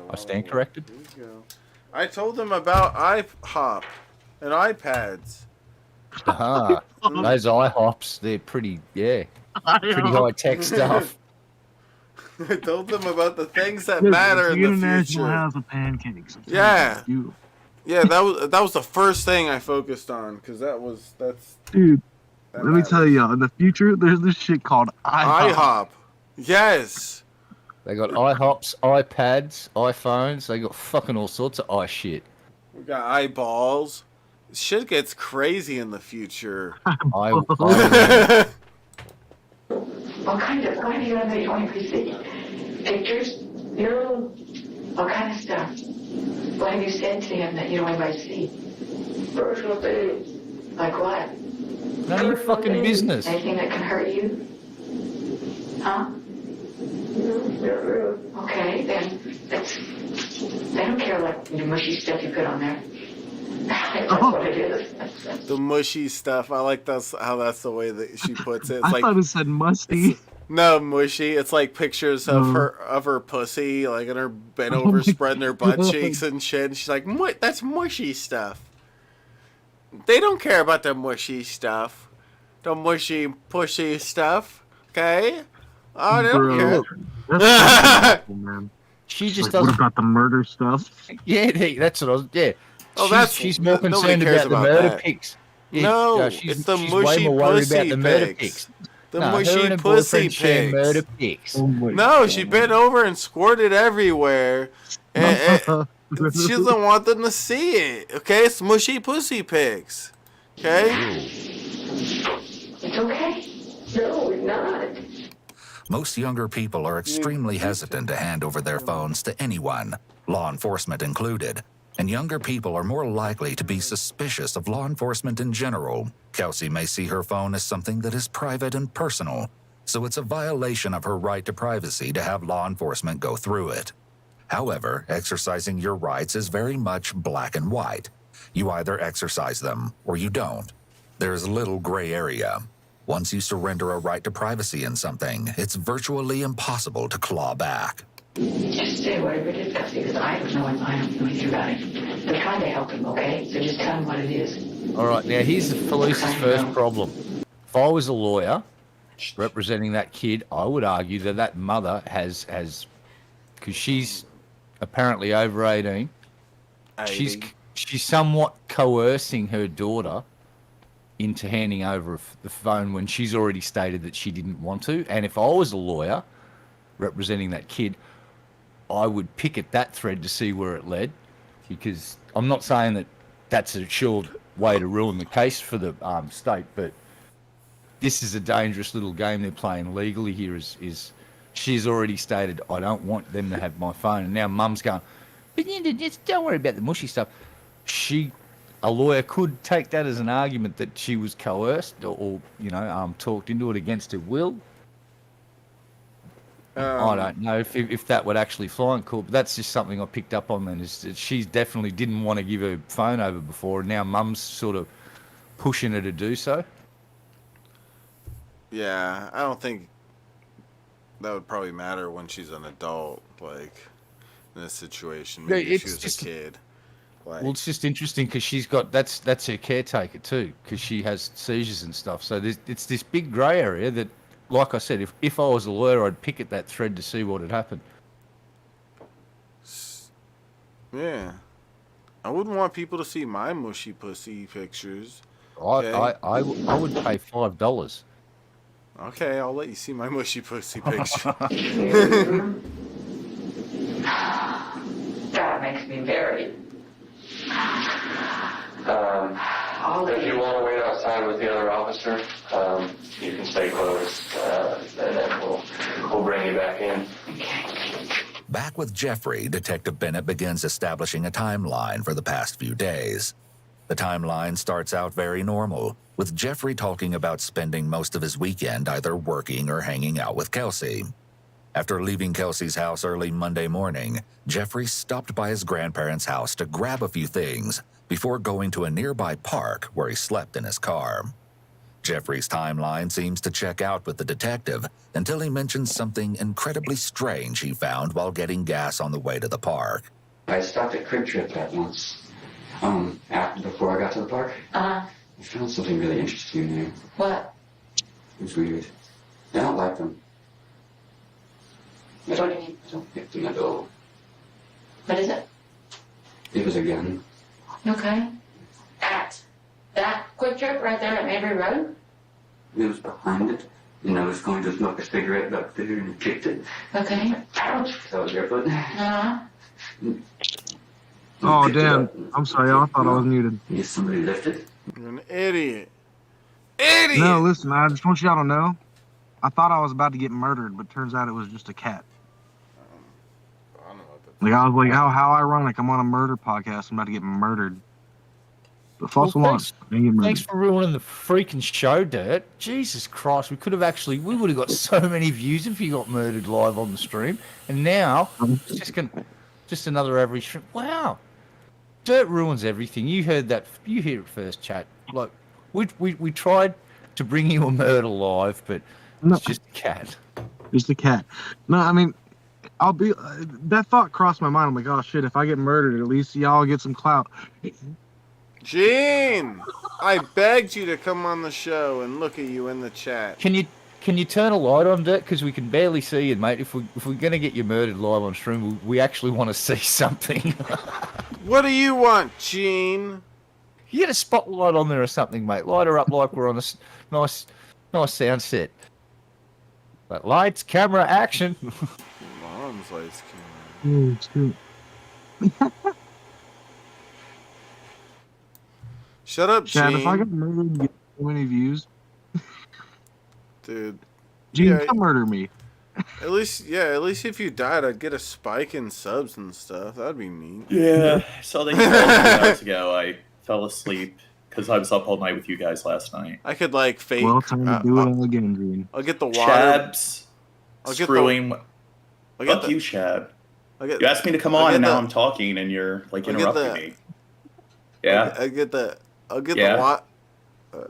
Speaker 7: I stand corrected.
Speaker 1: There you go. I told them about IHOP and iPads.
Speaker 7: Those IHOPs, they're pretty high tech stuff.
Speaker 1: I told them about the things that matter in the
Speaker 2: International
Speaker 1: future.
Speaker 2: House of Pancakes.
Speaker 1: Yeah. Yeah, that was the first thing I focused on because that's.
Speaker 2: Dude, let me tell you, in the future, there's this shit called
Speaker 1: IHOP. Yes.
Speaker 7: They got IHOPs, iPads, iPhones. They got fucking all sorts of shit.
Speaker 1: We got eyeballs. Shit gets crazy in the future.
Speaker 8: What kind of that you want to see? Pictures? What kind of stuff? What have you said to him that you don't want to see? Personal things. Like what?
Speaker 7: None of your fucking business.
Speaker 8: Anything that can hurt you? Huh? Okay, then they don't care like the mushy stuff you put on there. That's what it is.
Speaker 1: The mushy stuff. I like how that's the way that she puts it. It's
Speaker 2: I thought it said musty.
Speaker 1: No, mushy. It's like pictures of her pussy, like and her bent over, spreading her butt cheeks and shit. And she's like, "That's mushy stuff." They don't care about the mushy stuff, the mushy pushy stuff. Okay. Oh, they don't care.
Speaker 2: That's man.
Speaker 7: She just
Speaker 2: What
Speaker 7: doesn't.
Speaker 2: about the murder stuff?
Speaker 7: Yeah, that's what I was. Yeah.
Speaker 1: Oh,
Speaker 7: she's more concerned about the murder pics. Yeah,
Speaker 1: no,
Speaker 7: she's
Speaker 1: it's the
Speaker 7: way
Speaker 1: mushy
Speaker 7: more worried
Speaker 1: pussy
Speaker 7: about the murder
Speaker 1: pics.
Speaker 7: pics.
Speaker 1: The
Speaker 7: her
Speaker 1: mushy
Speaker 7: and her
Speaker 1: pussy
Speaker 7: boyfriend share
Speaker 1: pics.
Speaker 7: murder pics.
Speaker 1: No, she bent over and squirted everywhere. And she doesn't want them to see it. Okay, it's mushy pussy pics. Okay.
Speaker 8: It's okay. No, it's not.
Speaker 3: Most younger people are extremely hesitant to hand over their phones to anyone, law enforcement included. And younger people are more likely to be suspicious of law enforcement in general. Kelsey may see her phone as something that is private and personal, so it's a violation of her right to privacy to have law enforcement go through it. However, exercising your rights is very much black and white. You either exercise them or you don't. There's little gray area. Once you surrender a right to privacy in something, it's virtually impossible to claw back.
Speaker 8: Just say whatever it is, Kelsey, because I don't know anything about it. They're trying to help him, okay? So just tell him what it is.
Speaker 7: All right, now here's the police's first problem. If I was a lawyer representing that kid, I would argue that mother has, because she's apparently over 18, she's somewhat coercing her daughter into handing over the phone when she's already stated that she didn't want to. And if I was a lawyer representing that kid, I would pick at that thread to see where it led, because I'm not saying that that's a sure way to ruin the case for the state, but this is a dangerous little game they're playing legally here. Is she's already stated, I don't want them to have my phone, and now mum's going, but just don't worry about the mushy stuff. A lawyer could take that as an argument that she was coerced or talked into it against her will. I don't know if that would actually fly in court, but that's just something I picked up on then, is that she definitely didn't want to give her phone over before, and now mum's sort of pushing her to do so.
Speaker 1: Yeah, I don't think that would probably matter when she's an adult, like, in this situation. Maybe if she was a kid. Like,
Speaker 7: well, it's just interesting because she's got, that's her caretaker too, because she has seizures and stuff. So it's this big grey area that, like I said, if I was a lawyer, I'd pick at that thread to see what had happened.
Speaker 1: Yeah. I wouldn't want people to see my mushy pussy pictures.
Speaker 7: I would pay $5.
Speaker 1: Okay, I'll let you see my mushy pussy picture.
Speaker 8: That makes me very...
Speaker 6: If you want to wait outside with the other officer, you can stay close, and then we'll bring you back in.
Speaker 3: Back with Jeffrey, Detective Bennett begins establishing a timeline for the past few days. The timeline starts out very normal, with Jeffrey talking about spending most of his weekend either working or hanging out with Kelsey. After leaving Kelsey's house early Monday morning, Jeffrey stopped by his grandparents' house to grab a few things before going to a nearby park where he slept in his car. Jeffrey's timeline seems to check out with the detective until he mentions something incredibly strange he found while getting gas on the way to the park.
Speaker 9: I stopped at Quick Trip that once. Before I got to the park. I found something really interesting there.
Speaker 8: What?
Speaker 9: It was weird. I don't like them.
Speaker 8: What do you mean?
Speaker 9: I don't pick them at all.
Speaker 8: What is it?
Speaker 9: It was a gun.
Speaker 8: Okay. At that Quick Trip right there at Mabry Road?
Speaker 9: It was behind it, and I was going to smoke a cigarette back there and kicked it.
Speaker 8: Okay.
Speaker 9: Ouch! That was barefoot.
Speaker 8: Uh-huh.
Speaker 2: Oh, damn. I'm sorry, I thought I was muted.
Speaker 9: Yes, somebody lifted.
Speaker 1: You're an idiot. Idiot!
Speaker 2: No, listen, I just want y'all to know. I thought I was about to get murdered, but turns out it was just a cat.
Speaker 1: I don't know what
Speaker 2: Like, I was like, how ironic. I'm on a murder podcast. I'm about to get murdered. But false alarm.
Speaker 7: Thanks for ruining the freaking show, Dirt. Jesus Christ, we would have got so many views if you got murdered live on the stream. And now, it's just another average stream. Wow. Dirt ruins everything. You heard that. You hear it first, chat. Like, we tried to bring you a murder live, but it's just a cat.
Speaker 2: Just a cat. No, I mean, I'll be. That thought crossed my mind. I'm like, oh shit! If I get murdered, at least y'all get some clout.
Speaker 1: Gene, I begged you to come on the show and look at you in the chat.
Speaker 7: Can you turn a light on, Dirt? Because we can barely see you, mate. If we're gonna get you murdered live on stream, we actually want to see something.
Speaker 1: What do you want, Gene?
Speaker 7: You get a spotlight on there or something, mate. Light her up like we're on a nice sound set. But lights, camera, action.
Speaker 1: Mom's lights, camera.
Speaker 2: It's good.
Speaker 1: Shut up,
Speaker 2: Chad,
Speaker 1: Gene.
Speaker 2: if I get murdered, you get so many views.
Speaker 1: Dude.
Speaker 2: Gene,
Speaker 1: Yeah.
Speaker 2: come murder me.
Speaker 1: At least if you died, I'd get a spike in subs and stuff. That'd be neat.
Speaker 10: Yeah, I saw that you called 2 hours ago. I fell asleep because I was up all night with you guys last night.
Speaker 1: I could like fake.
Speaker 2: Well, time to do it all again, Gene.
Speaker 1: I'll get the water.
Speaker 10: Shabs,
Speaker 1: I'll get
Speaker 10: screwing.
Speaker 1: I'll get
Speaker 10: Fuck
Speaker 1: the,
Speaker 10: you, Shab.
Speaker 1: I'll get,
Speaker 10: You asked me to come
Speaker 1: I'll
Speaker 10: on,
Speaker 1: get
Speaker 10: and now
Speaker 1: the-
Speaker 10: I'm talking, and you're like
Speaker 1: I'll get
Speaker 10: interrupting
Speaker 1: the-
Speaker 10: me. Yeah,
Speaker 1: I'll get the
Speaker 10: Yeah.
Speaker 1: water.
Speaker 10: you
Speaker 1: I'll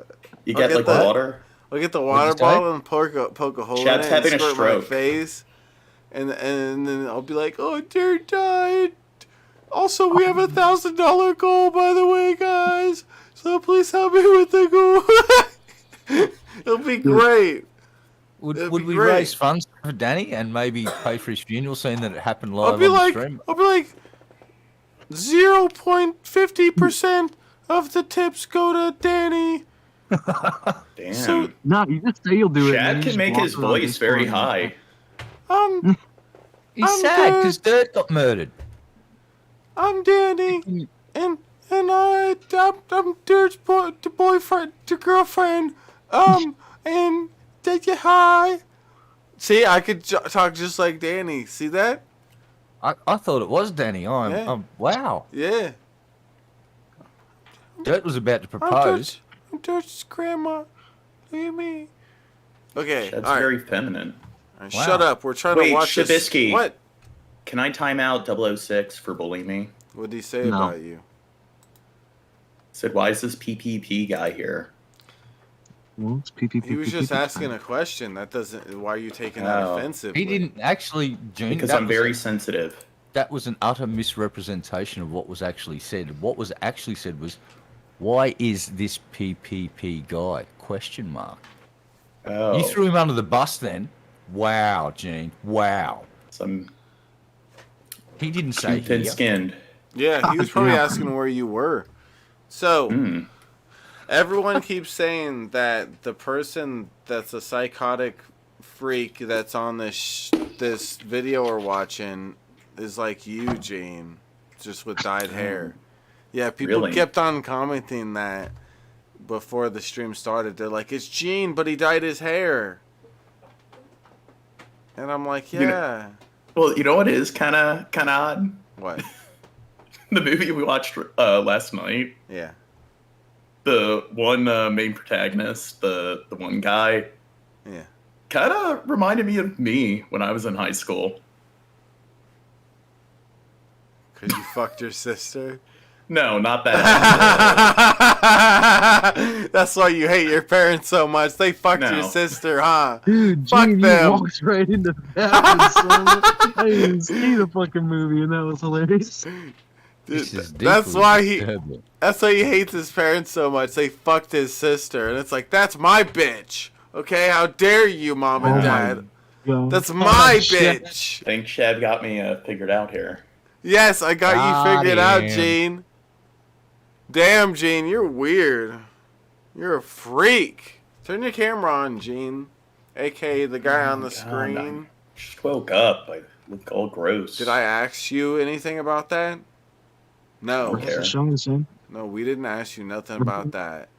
Speaker 10: get
Speaker 1: get
Speaker 10: like
Speaker 1: the-
Speaker 10: the water.
Speaker 1: I'll get the
Speaker 7: What'd
Speaker 1: water
Speaker 7: you say?
Speaker 1: bottle and poke a hole
Speaker 10: Shab's
Speaker 1: in it and
Speaker 10: having a
Speaker 1: squirt my
Speaker 10: stroke.
Speaker 1: face, and then I'll be like, "Oh, dear, died." Also, we have $1,000 goal, by the way, guys. So please help me with the goal. It'll be great.
Speaker 7: Would
Speaker 1: That'd
Speaker 7: we
Speaker 1: be great.
Speaker 7: raise funds for Danny and maybe pay for his funeral, seeing that it happened
Speaker 1: I'll
Speaker 7: live
Speaker 1: be
Speaker 7: on the
Speaker 1: like,
Speaker 7: stream?
Speaker 1: 0.50% of the tips go to Danny.
Speaker 10: Damn.
Speaker 1: So-
Speaker 2: No, you just say you'll do it. and then
Speaker 10: Shab
Speaker 2: you
Speaker 10: can
Speaker 2: just
Speaker 10: make
Speaker 2: walk
Speaker 10: his
Speaker 2: around
Speaker 10: voice
Speaker 2: Discord
Speaker 10: very
Speaker 2: and-
Speaker 10: high.
Speaker 7: He's
Speaker 1: I'm
Speaker 7: sad
Speaker 1: dead.
Speaker 7: because Dirt got murdered.
Speaker 1: I'm Danny, and I'm Dirt's boyfriend, to girlfriend, and take you high. See, I could talk just like Danny. See that?
Speaker 7: I thought it was Danny.
Speaker 1: Yeah.
Speaker 7: Wow.
Speaker 1: Yeah.
Speaker 7: Dirt was about to
Speaker 1: I'm
Speaker 7: propose.
Speaker 1: Dirt's grandma. Look at me. Okay,
Speaker 10: That's
Speaker 1: all right.
Speaker 10: very feminine.
Speaker 1: All right,
Speaker 7: Wow.
Speaker 1: shut up. We're trying
Speaker 10: Wait,
Speaker 1: to watch this.
Speaker 10: Shabisky.
Speaker 1: What?
Speaker 10: Can I time out 006 for bullying me?
Speaker 1: What did he say
Speaker 2: No.
Speaker 1: about you?
Speaker 10: Said, why is this PPP guy here?
Speaker 2: Well, it's PPP.
Speaker 1: He was just asking a question. That doesn't. Why are you taking that
Speaker 10: Oh.
Speaker 1: offensively?
Speaker 7: He didn't actually, Gene.
Speaker 10: Because
Speaker 7: that
Speaker 10: I'm
Speaker 7: was
Speaker 10: very
Speaker 7: a-
Speaker 10: sensitive.
Speaker 7: That was an utter misrepresentation of what was actually said. What was actually said was, "Why is this PPP guy?" Question mark.
Speaker 10: Oh,
Speaker 7: You threw him under the bus then. Wow, Gene. Wow.
Speaker 10: some
Speaker 7: He didn't say
Speaker 10: too
Speaker 7: here.
Speaker 10: thin-skinned.
Speaker 1: Yeah, he was probably asking where you were. So, everyone keeps saying that the person that's a psychotic freak that's on this video we're watching is like you, Gene, just with dyed hair. Yeah, people kept on commenting that before the stream started. They're like, it's Gene, but he dyed his hair. And I'm like, yeah.
Speaker 10: Well, you know what is kind of odd?
Speaker 1: What?
Speaker 10: The movie we watched last night.
Speaker 1: Yeah.
Speaker 10: The one main protagonist, the one guy.
Speaker 1: Yeah.
Speaker 10: Kind of reminded me of me when I was in high school.
Speaker 1: Because you fucked your sister?
Speaker 10: No, not that.
Speaker 1: That's why you hate your parents so much. They fucked your sister, huh?
Speaker 2: Dude,
Speaker 1: fuck
Speaker 2: Gene,
Speaker 1: them.
Speaker 2: you walked right into that. I didn't see the fucking movie, and that was hilarious.
Speaker 1: Dude, that's why he hates his parents so much. They fucked his sister, and it's like, that's my bitch. Okay, how dare you, mom and dad? That's my bitch.
Speaker 10: I think Shad got me figured out here.
Speaker 1: Yes, I got you figured out, Gene. Damn, Gene, you're weird. You're a freak. Turn your camera on, Gene. A.K.A. the guy on the screen.
Speaker 10: I just woke up. I look all gross.
Speaker 1: Did I ask you anything about that? No. No, we didn't ask you nothing about that.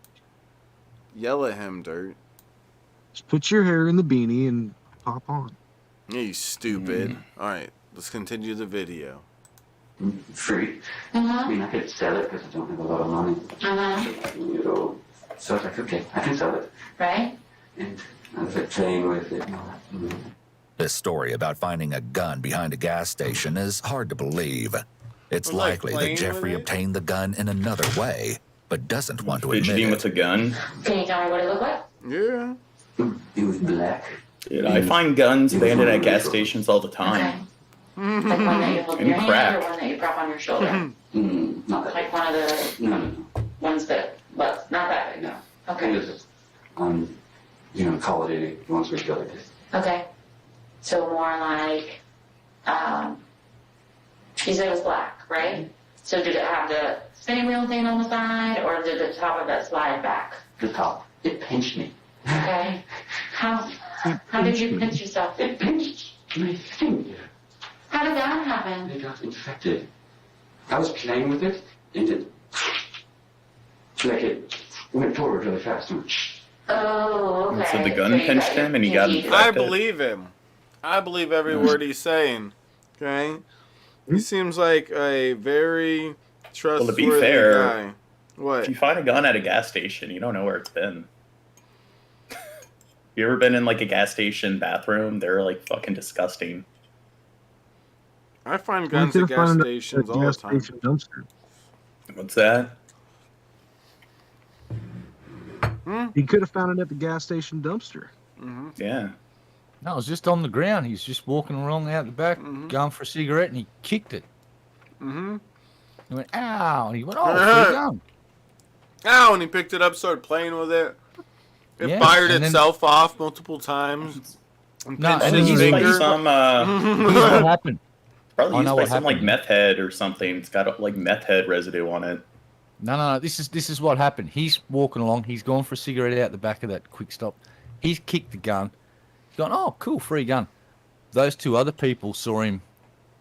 Speaker 1: Yell at him, Dirt.
Speaker 2: Just put your hair in the beanie and pop on.
Speaker 1: Yeah, you stupid. Alright, let's continue the video.
Speaker 9: Free. I mean, I could sell it because I don't have a lot of money. You know, so it's like, okay, I can sell it.
Speaker 8: Right?
Speaker 9: And I was like playing with it and all that.
Speaker 3: This story about finding a gun behind a gas station is hard to believe. It's likely that Jeffrey obtained the gun in another way, but doesn't want to admit
Speaker 10: Fidgeting
Speaker 3: it.
Speaker 10: with a gun?
Speaker 8: Can you tell me what it looked like?
Speaker 1: Yeah.
Speaker 9: It was black.
Speaker 10: Dude, I find guns abandoned at gas stations all the time.
Speaker 8: Like one that you hold in your hand or one that you prop on your shoulder?
Speaker 9: Not that.
Speaker 8: Like one of the ones that, but not that big.
Speaker 9: No.
Speaker 8: Okay.
Speaker 9: It was Call of Duty. The ones we go like this.
Speaker 8: Okay. So more like, you said it was black, right? So did it have the spinning wheel thing on the side, or did the top of that slide back?
Speaker 9: The top. It pinched me.
Speaker 8: Okay. How did you pinch yourself?
Speaker 9: It pinched my finger.
Speaker 8: How did that happen?
Speaker 9: It got infected. I was playing with it, and it went forward really fast.
Speaker 8: Oh, okay.
Speaker 10: So the gun pinched him, and he got infected.
Speaker 1: I believe him. I believe every word he's saying. Okay? He seems like a very trustworthy
Speaker 10: to be fair,
Speaker 1: guy. What?
Speaker 10: If you find a gun at a gas station, you don't know where it's been. You ever been in like a gas station bathroom? They're like fucking disgusting.
Speaker 1: I find guns at gas stations all the time.
Speaker 2: Dumpster.
Speaker 10: What's that?
Speaker 2: He could have found it at the gas station dumpster.
Speaker 10: Yeah.
Speaker 7: No, it was just on the ground. He's just walking along out the back, going for a cigarette, and he kicked it. He went, ow, and he went, oh, free gun.
Speaker 1: Ow, and he picked it up, started playing with it. It fired itself off multiple times. And pinched his finger.
Speaker 10: Some,
Speaker 7: what happened?
Speaker 10: Probably used by some like meth head or something. It's got like meth head residue on it.
Speaker 7: No. This is what happened. He's walking along. He's gone for a cigarette out the back of that quick stop. He's kicked the gun. He's gone, oh, cool, free gun. Those two other people saw him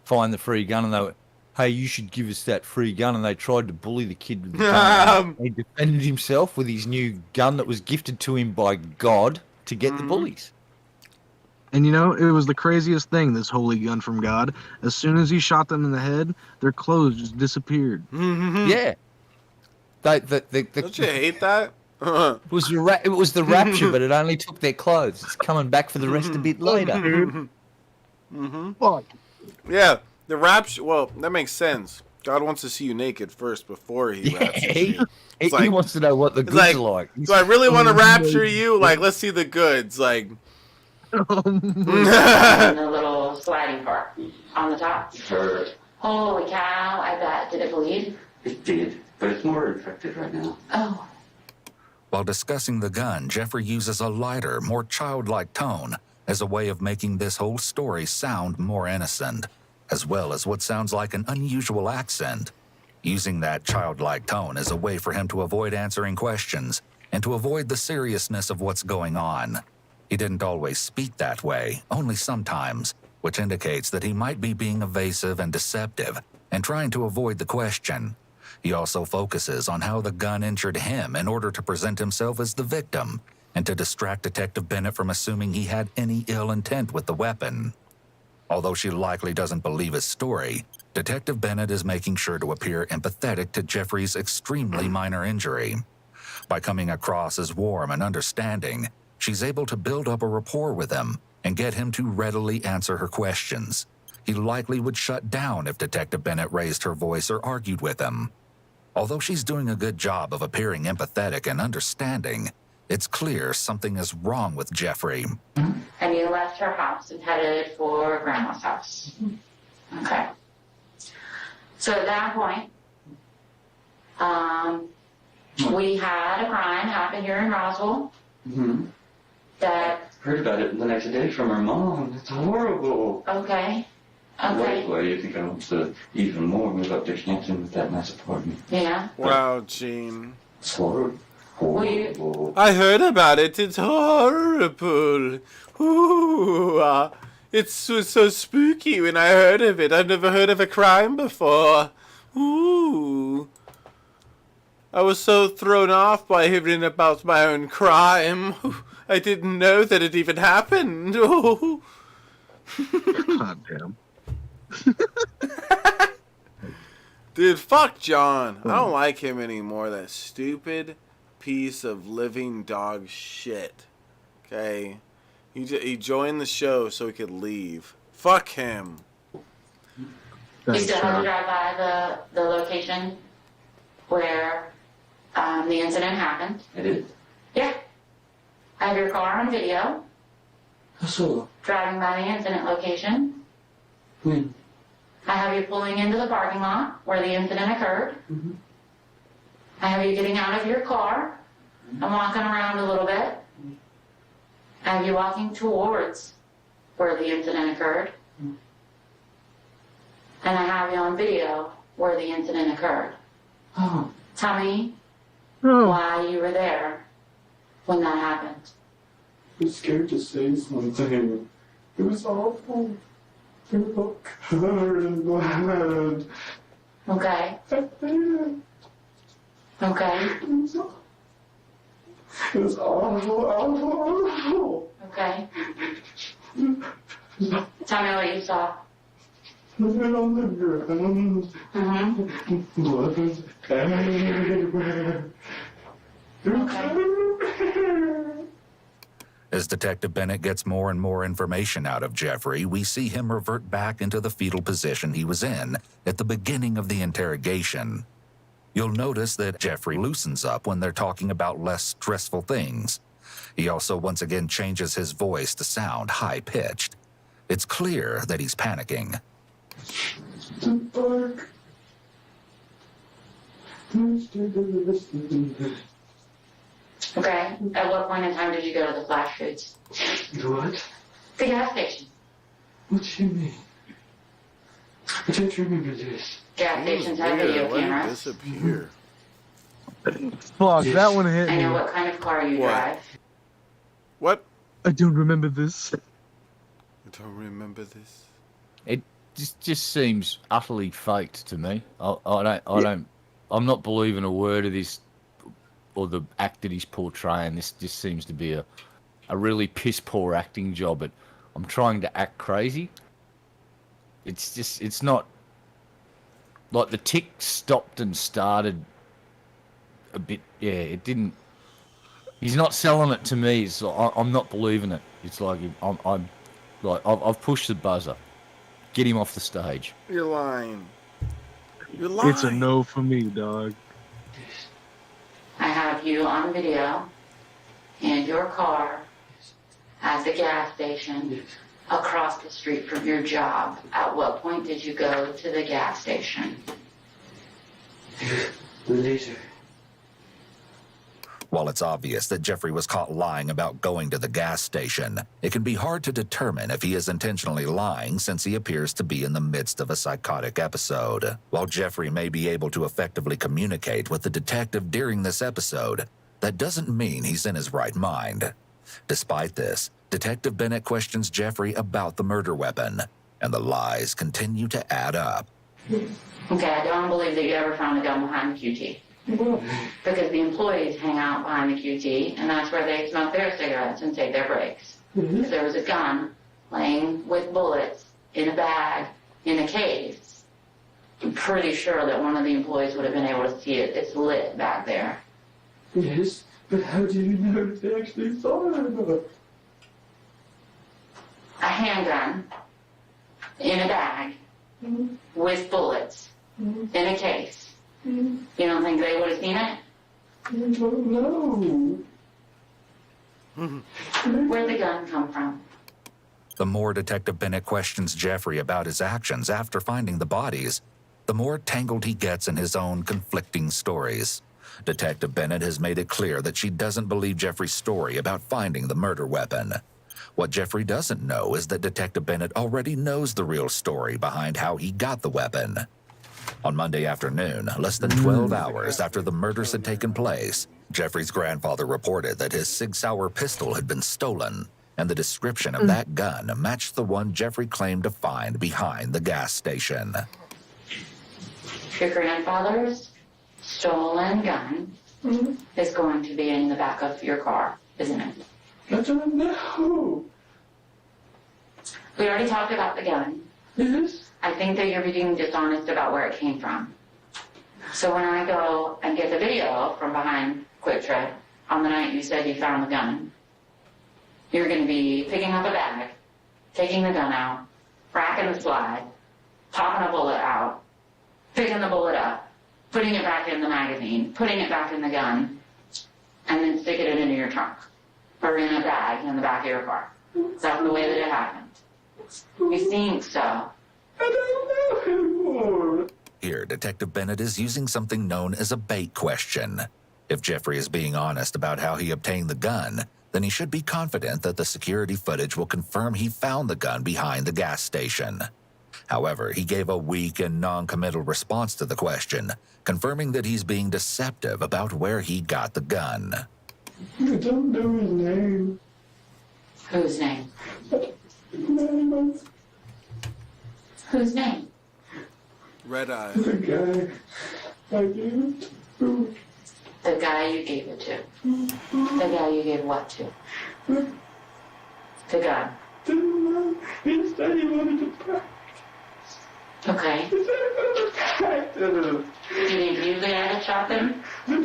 Speaker 7: find the free gun, and they went, hey, you should give us that free gun. And they tried to bully the kid with the gun. He defended himself with his new gun that was gifted to him by God to get the bullies.
Speaker 2: And it was the craziest thing, this holy gun from God. As soon as he shot them in the head, their clothes just disappeared.
Speaker 7: Yeah.
Speaker 1: Don't you hate that?
Speaker 7: It was the rapture, but it only took their clothes. It's coming back for the rest a bit later.
Speaker 1: Yeah, the rapture. Well, that makes sense. God wants to see you naked first before he raptures you.
Speaker 7: He wants to know what the goods are like.
Speaker 1: Do I really want to rapture you? Like, let's see the goods. Like,
Speaker 8: the little sliding part on the top. Holy cow! I bet. Did it bleed?
Speaker 9: It did, but it's more infected right now.
Speaker 8: Oh.
Speaker 3: While discussing the gun, Jeffrey uses a lighter, more childlike tone as a way of making this whole story sound more innocent, as well as what sounds like an unusual accent using that childlike tone as a way for him to avoid answering questions and to avoid the seriousness of what's going on. He didn't always speak that way, only sometimes, which indicates that he might be being evasive and deceptive and trying to avoid the question. He also focuses on how the gun injured him in order to present himself as the victim and to distract Detective Bennett from assuming he had any ill intent with the weapon. Although she likely doesn't believe his story, Detective Bennett is making sure to appear empathetic to Jeffrey's extremely minor injury. By coming across as warm and understanding, she's able to build up a rapport with him and get him to readily answer her questions. He likely would shut down if Detective Bennett raised her voice or argued with him. Although she's doing a good job of appearing empathetic and understanding, it's clear something is wrong with Jeffrey.
Speaker 8: And you left her house and headed for Grandma's house. Okay. So at that point, we had a crime happen here in Roswell.
Speaker 9: Mm-hmm.
Speaker 8: That.
Speaker 9: Heard about it the next day from her mom. It's horrible.
Speaker 8: Okay. Okay.
Speaker 9: Why do you think I want to even more move up to Canton with that nice apartment?
Speaker 8: Yeah.
Speaker 1: Wow, Gene.
Speaker 9: It's horrible.
Speaker 1: I heard about it. It's horrible. Ooh, it was so spooky when I heard of it. I've never heard of a crime before. Ooh. I was so thrown off by hearing about my own crime. I didn't know that it even happened. Oh.
Speaker 2: God damn.
Speaker 1: Dude, fuck John. I don't like him anymore. That stupid piece of living dog shit. Okay? He joined the show so he could leave. Fuck him.
Speaker 8: You still have to drive by the location where the incident happened.
Speaker 9: I did?
Speaker 8: Yeah. I have your car on video.
Speaker 9: So?
Speaker 8: Driving by the incident location.
Speaker 9: When?
Speaker 8: I have you pulling into the parking lot where the incident occurred.
Speaker 9: Mm-hmm.
Speaker 8: I have you getting out of your car and walking around a little bit. I have you walking towards where the incident occurred.
Speaker 9: Mm-hmm.
Speaker 8: And I have you on video where the incident occurred.
Speaker 9: Oh.
Speaker 8: Tell me why you were there when that happened.
Speaker 6: I'm scared to say something. It was awful. It was all covered in blood.
Speaker 8: Okay. Okay.
Speaker 6: It was awful.
Speaker 8: Okay. Tell me what you saw.
Speaker 6: Blood on the ground.
Speaker 8: Mm-hmm.
Speaker 6: Blood everywhere.
Speaker 8: Okay.
Speaker 3: As Detective Bennett gets more and more information out of Jeffrey, we see him revert back into the fetal position he was in at the beginning of the interrogation. You'll notice that Jeffrey loosens up when they're talking about less stressful things. He also once again changes his voice to sound high-pitched. It's clear that he's panicking.
Speaker 8: Okay. At what point in time did you go to the Flash Foods?
Speaker 9: What?
Speaker 8: The gas station.
Speaker 9: What do you mean? I don't remember this.
Speaker 8: Gas stations have video
Speaker 1: Why did it
Speaker 8: cameras.
Speaker 1: disappear?
Speaker 2: Fuck, that one hit
Speaker 8: I
Speaker 2: me.
Speaker 8: know what kind of car you
Speaker 1: What?
Speaker 8: drive.
Speaker 1: What?
Speaker 2: I don't remember this.
Speaker 1: I don't remember this.
Speaker 7: It just seems utterly faked to me. I'm not believing a word of this or the act that he's portraying. This just seems to be a really piss poor acting job at I'm trying to act crazy. It's not like the tick stopped and started a bit. Yeah, it didn't. He's not selling it to me. It's like, I'm not believing it. It's like I've pushed the buzzer. Get him off the stage.
Speaker 1: You're lying. You're lying.
Speaker 2: It's a no for me, dog.
Speaker 8: I have you on video in your car at the gas station across the street from your job. At what point did you go to the gas station?
Speaker 9: The laser.
Speaker 3: While it's obvious that Jeffrey was caught lying about going to the gas station, it can be hard to determine if he is intentionally lying since he appears to be in the midst of a psychotic episode. While Jeffrey may be able to effectively communicate with the detective during this episode, that doesn't mean he's in his right mind. Despite this, Detective Bennett questions Jeffrey about the murder weapon, and the lies continue to add up.
Speaker 8: Okay, I don't believe that you ever found a gun behind the QT. Because the employees hang out behind the QT, and that's where they smoke their cigarettes and take their breaks. If there was a gun laying with bullets in a bag in a case, I'm pretty sure that one of the employees would have been able to see it. It's lit back there.
Speaker 9: Yes, but how do you know if they actually saw it?
Speaker 8: A handgun in a bag with bullets in a case. You don't think they would have seen it?
Speaker 9: I don't know.
Speaker 8: Where'd the gun come from?
Speaker 3: The more Detective Bennett questions Jeffrey about his actions after finding the bodies, the more tangled he gets in his own conflicting stories. Detective Bennett has made it clear that she doesn't believe Jeffrey's story about finding the murder weapon. What Jeffrey doesn't know is that Detective Bennett already knows the real story behind how he got the weapon. On Monday afternoon, less than 12 hours after the murders had taken place, Jeffrey's grandfather reported that his Sig Sauer pistol had been stolen, and the description of that gun matched the one Jeffrey claimed to find behind the gas station.
Speaker 8: Your grandfather's stolen gun is going to be in the back of your car, isn't it?
Speaker 9: I don't know.
Speaker 8: We already talked about the gun.
Speaker 9: Yes?
Speaker 8: I think that you're being dishonest about where it came from. So when I go and get the video from behind Quick Trip on the night you said you found the gun, you're going to be picking up a bag, taking the gun out, cracking the slide, popping a bullet out, picking the bullet up, putting it back in the magazine, putting it back in the gun, and then sticking it into your trunk or in a bag in the back of your car. That's the way that it happened. You think so?
Speaker 9: I don't know anymore.
Speaker 3: Here, Detective Bennett is using something known as a bait question. If Jeffrey is being honest about how he obtained the gun, then he should be confident that the security footage will confirm he found the gun behind the gas station. However, he gave a weak and non-committal response to the question, confirming that he's being deceptive about where he got the gun.
Speaker 9: I don't know his name.
Speaker 8: Whose name?
Speaker 9: Name
Speaker 8: Whose name?
Speaker 1: Red Eye.
Speaker 9: the guy I gave it to.
Speaker 8: The guy you gave it to. The guy you gave what to? The gun.
Speaker 9: Didn't know. He said he wanted to practice.
Speaker 8: Okay.
Speaker 9: He said he wanted to practice.
Speaker 8: Did he use it as a shotgun?
Speaker 9: No.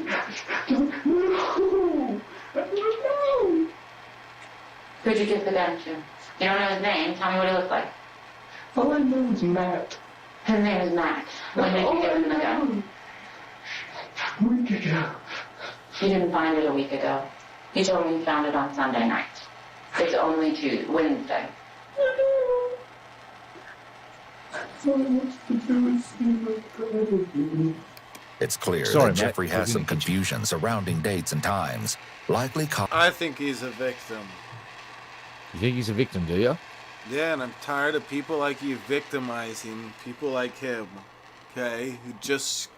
Speaker 9: I don't know.
Speaker 8: Who'd you give the gun to? You don't know his name. Tell me what he looks like.
Speaker 9: All I know is Matt.
Speaker 8: His name is Matt. When did you give him the gun?
Speaker 9: A week ago.
Speaker 8: You didn't find it a week ago. You told me you found it on Sunday night. It's only Wednesday.
Speaker 9: All he wants to do is see my brother.
Speaker 3: It's clear
Speaker 7: Sorry,
Speaker 3: that
Speaker 7: Matt.
Speaker 3: Jeffrey has some confusion surrounding dates and times, likely
Speaker 1: I think he's a victim.
Speaker 7: You think he's a victim, do you?
Speaker 1: Yeah, and I'm tired of people like you victimizing people like him, okay, who just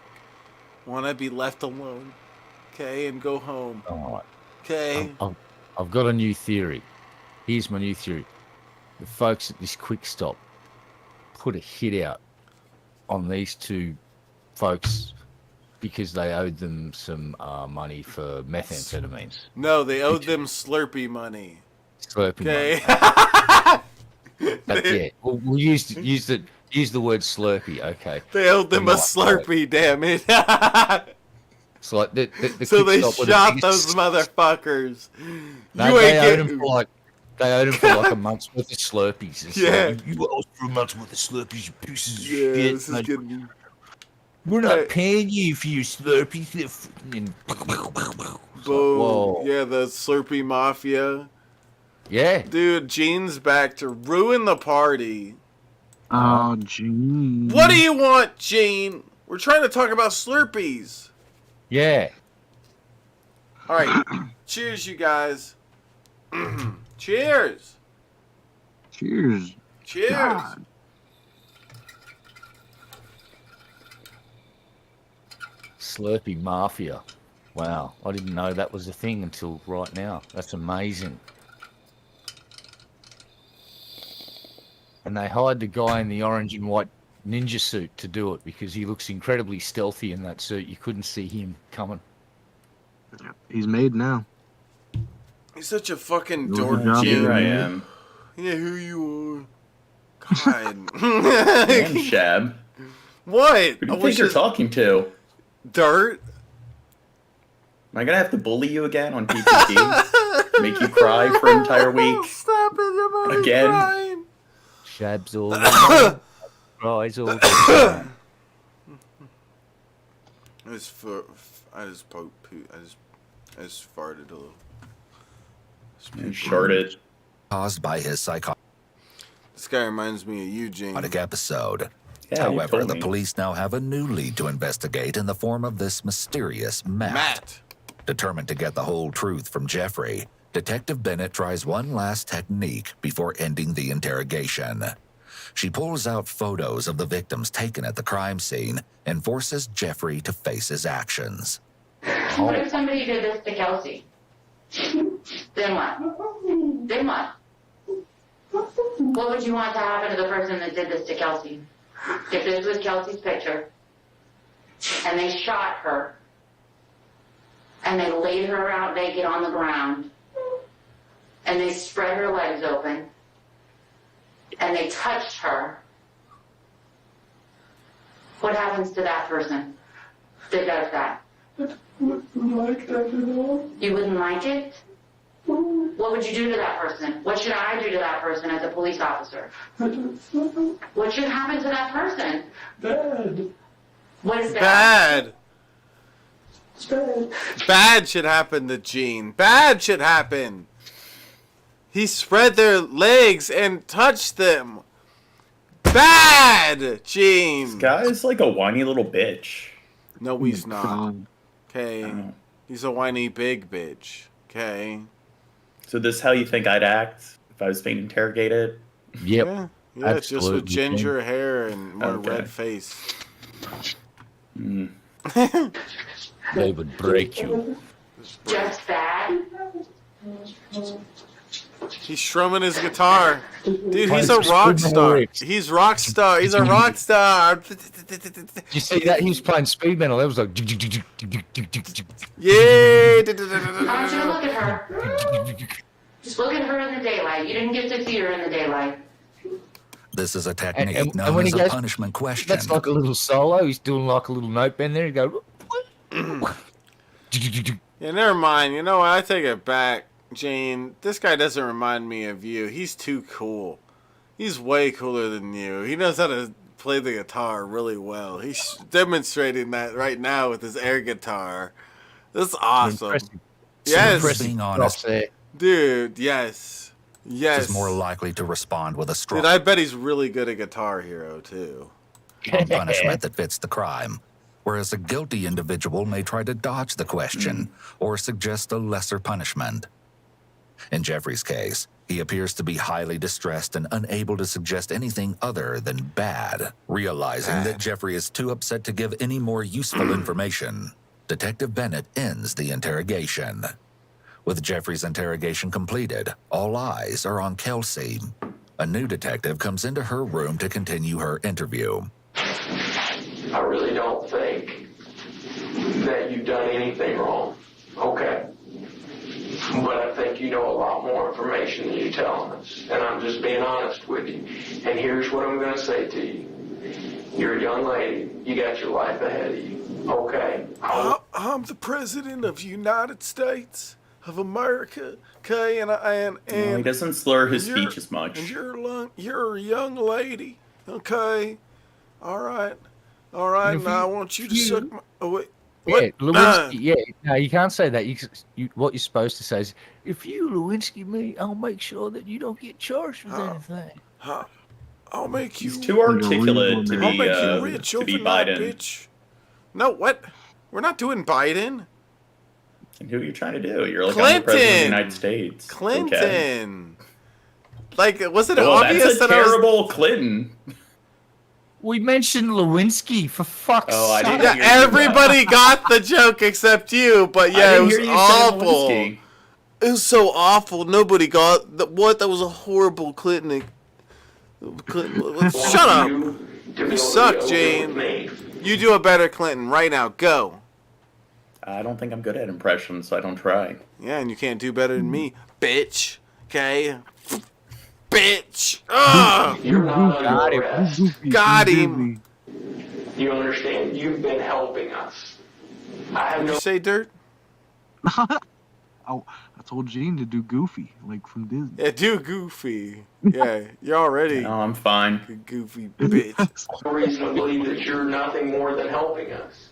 Speaker 1: want to be left alone, okay, and go home,
Speaker 7: All right.
Speaker 1: okay?
Speaker 7: I've got a new theory. Here's my new theory. The folks at this Quick Stop put a hit out on these two folks because they owed them some money for methamphetamines.
Speaker 1: No, they owed them Slurpee money,
Speaker 7: Slurpee
Speaker 1: okay?
Speaker 7: money. But yeah, we'll use the word Slurpee, okay.
Speaker 1: They owed them a Slurpee, damn it.
Speaker 7: It's like the
Speaker 1: So
Speaker 7: Quick
Speaker 1: they
Speaker 7: Stop were the
Speaker 1: shot
Speaker 7: biggest-
Speaker 1: those motherfuckers.
Speaker 7: No,
Speaker 1: You
Speaker 7: they
Speaker 1: ain't
Speaker 7: owed them
Speaker 1: getting...
Speaker 7: for like a month's worth of Slurpees. It's
Speaker 1: Yeah.
Speaker 7: like, you owe us for a month's worth of Slurpees, you pieces of
Speaker 1: Yeah,
Speaker 7: shit.
Speaker 1: this is
Speaker 7: Like,
Speaker 1: getting...
Speaker 7: we're not
Speaker 1: Hey.
Speaker 7: paying you for your Slurpees. And
Speaker 1: Boom.
Speaker 7: whoa.
Speaker 1: Yeah, the Slurpee Mafia.
Speaker 7: Yeah.
Speaker 1: Dude, Gene's back to ruin the party.
Speaker 2: Oh, gee.
Speaker 1: What do you want, Gene? We're trying to talk about Slurpees.
Speaker 7: Yeah.
Speaker 1: All right. Cheers, you guys. Cheers.
Speaker 2: Cheers.
Speaker 1: Cheers.
Speaker 2: God.
Speaker 7: Slurpee Mafia. Wow, I didn't know that was a thing until right now. That's amazing. And they hired the guy in the orange and white ninja suit to do it because he looks incredibly stealthy in that suit. You couldn't see him coming.
Speaker 2: He's made now.
Speaker 1: He's such a fucking
Speaker 2: Good
Speaker 1: dork,
Speaker 2: job,
Speaker 1: Jim.
Speaker 10: Here I am.
Speaker 1: Yeah, who you are. God.
Speaker 10: And Shab.
Speaker 1: What?
Speaker 10: Who do you think you're talking to?
Speaker 1: Dirt?
Speaker 10: Am I gonna have to bully you again on PPT? Make you cry for an entire week?
Speaker 1: Stop it, I'm already
Speaker 10: Again?
Speaker 1: crying.
Speaker 7: Shabs all the time. Cries all the time.
Speaker 1: I just farted a little.
Speaker 10: And sharded.
Speaker 3: Caused by his psychotic
Speaker 1: This guy reminds me of you, James.
Speaker 3: episode.
Speaker 10: Yeah, you
Speaker 3: However,
Speaker 10: told
Speaker 3: the
Speaker 10: me.
Speaker 3: police now have a new lead to investigate in the form of this mysterious Matt. Determined to get the whole truth from Jeffrey, Detective Bennett tries one last technique before ending the interrogation. She pulls out photos of the victims taken at the crime scene and forces Jeffrey to face his actions.
Speaker 8: What if somebody did this to Kelsey? Then what? Then what? What would you want to happen to the person that did this to Kelsey? If this was Kelsey's picture, and they shot her, and they laid her out naked on the ground, and they spread her legs open, and they touched her, what happens to that person that does that?
Speaker 6: I wouldn't like that at all.
Speaker 8: You wouldn't like it? What would you do to that person? What should I do to that person as a police officer? What should happen to that person?
Speaker 6: Bad.
Speaker 8: What is bad?
Speaker 1: Bad. Bad should happen to Gene. Bad should happen. He spread their legs and touched them. Bad, Gene.
Speaker 10: This guy's like a whiny little bitch.
Speaker 1: No, he's not. Okay.
Speaker 10: Oh.
Speaker 1: He's a whiny big bitch. Okay.
Speaker 10: So this is how you think I'd act if I was being interrogated?
Speaker 7: Yep.
Speaker 1: Yeah, just with
Speaker 7: Absolutely.
Speaker 1: ginger hair and more
Speaker 10: Okay.
Speaker 1: red face.
Speaker 10: Mm.
Speaker 7: They would break you.
Speaker 8: Just bad?
Speaker 1: He's strumming his guitar. Dude, he's a
Speaker 7: Just
Speaker 1: rock
Speaker 7: screaming
Speaker 1: star.
Speaker 7: lyrics.
Speaker 1: He's rock star. He's a rock star.
Speaker 7: Did you see that? He was playing speed metal. That was like.
Speaker 1: Yeah.
Speaker 8: I want you to look at her. Just look at her in the daylight. You didn't get to see her in the daylight.
Speaker 3: This is a technique
Speaker 7: And
Speaker 3: known
Speaker 7: when
Speaker 3: as
Speaker 7: he
Speaker 3: a
Speaker 7: goes,
Speaker 3: punishment question.
Speaker 7: That's like a little solo. He's doing like a little note bend there. He go.
Speaker 1: Yeah, never mind. You know what? I take it back, Jane. This guy doesn't remind me of you. He's too cool. He's way cooler than you. He knows how to play the guitar really well. He's demonstrating that right now with his air guitar. That's awesome.
Speaker 7: Impressive.
Speaker 1: Yes,
Speaker 3: Being honest
Speaker 1: dude. Yes, yes.
Speaker 3: is more likely to respond with a strong
Speaker 1: Dude, I bet he's really good at Guitar Hero too.
Speaker 3: punishment that fits the crime, whereas a guilty individual may try to dodge the question or suggest a lesser punishment. In Jeffrey's case, he appears to be highly distressed and unable to suggest anything other than bad. Realizing that Jeffrey is too upset to give any more useful information, Detective Bennett ends the interrogation. With Jeffrey's interrogation completed, all eyes are on Kelsey. A new detective comes into her room to continue her interview.
Speaker 6: I really don't think that you've done anything wrong. Okay. But I think you know a lot more information than you're telling us. And I'm just being honest with you. And here's what I'm going to say to you. You're a young lady. You got your life ahead of you. Okay.
Speaker 1: I'm the president of the United States of America. Okay, and
Speaker 10: He doesn't slur his
Speaker 1: you're-
Speaker 10: speech as much.
Speaker 1: And you're a young lady. Okay. All right. Now I want you to suck my. Oh wait. What?
Speaker 7: Yeah, Lewinsky. Yeah, no, you can't say that. What you're supposed to say is, if you Lewinsky me, I'll make sure that you don't get charged with anything.
Speaker 1: I'll make you.
Speaker 10: He's too articulate to
Speaker 1: I'll make you
Speaker 10: be
Speaker 1: rich overnight,
Speaker 10: Biden.
Speaker 1: bitch. No, what? We're not doing Biden.
Speaker 10: And who are you trying to do? You're like, I'm the president of the United States.
Speaker 1: Clinton. Okay. Like, was it
Speaker 10: well,
Speaker 1: obvious
Speaker 10: that's a terrible Clinton?
Speaker 7: We mentioned Lewinsky, for fuck's sake.
Speaker 1: Yeah, everybody got the joke except you, but yeah, it was awful. It was so awful. Nobody got what? That was a horrible Clinton. Shut up. You suck, Jane. You do a better Clinton right now. Go.
Speaker 10: I don't think I'm good at impressions, so I don't try.
Speaker 1: Yeah, and you can't do better than me, bitch. Okay? Bitch. Ugh.
Speaker 6: You're not under arrest.
Speaker 1: Got him.
Speaker 6: You understand? You've been helping us.
Speaker 1: Did you say dirt?
Speaker 2: Oh, I told Gene to do Goofy, like from Disney.
Speaker 1: Yeah, do Goofy. Yeah, you're already.
Speaker 10: No, I'm fine.
Speaker 1: Goofy bitch.
Speaker 6: No reason to believe that you're nothing more than helping us.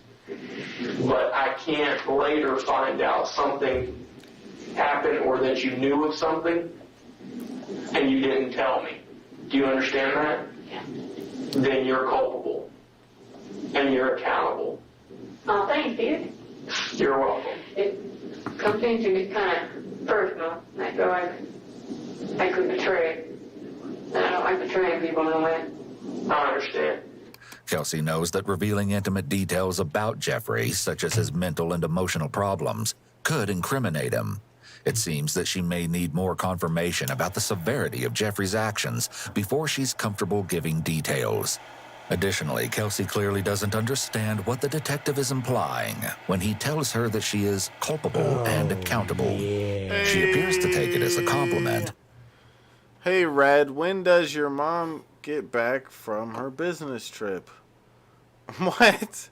Speaker 6: But I can't later find out something happened or that you knew of something and you didn't tell me. Do you understand that?
Speaker 8: Yeah.
Speaker 6: Then you're culpable. And you're accountable.
Speaker 8: Oh, thanks, dude.
Speaker 6: You're welcome.
Speaker 8: It comes into me kind of personal. I feel like I could betray. And I don't like betraying people in a way.
Speaker 6: I understand.
Speaker 3: Kelsey knows that revealing intimate details about Jeffrey, such as his mental and emotional problems, could incriminate him. It seems that she may need more confirmation about the severity of Jeffrey's actions before she's comfortable giving details. Additionally, Kelsey clearly doesn't understand what the detective is implying when he tells her that she is culpable and accountable. She appears to take it as a compliment.
Speaker 1: Hey, Red, when does your mom get back from her business trip? What?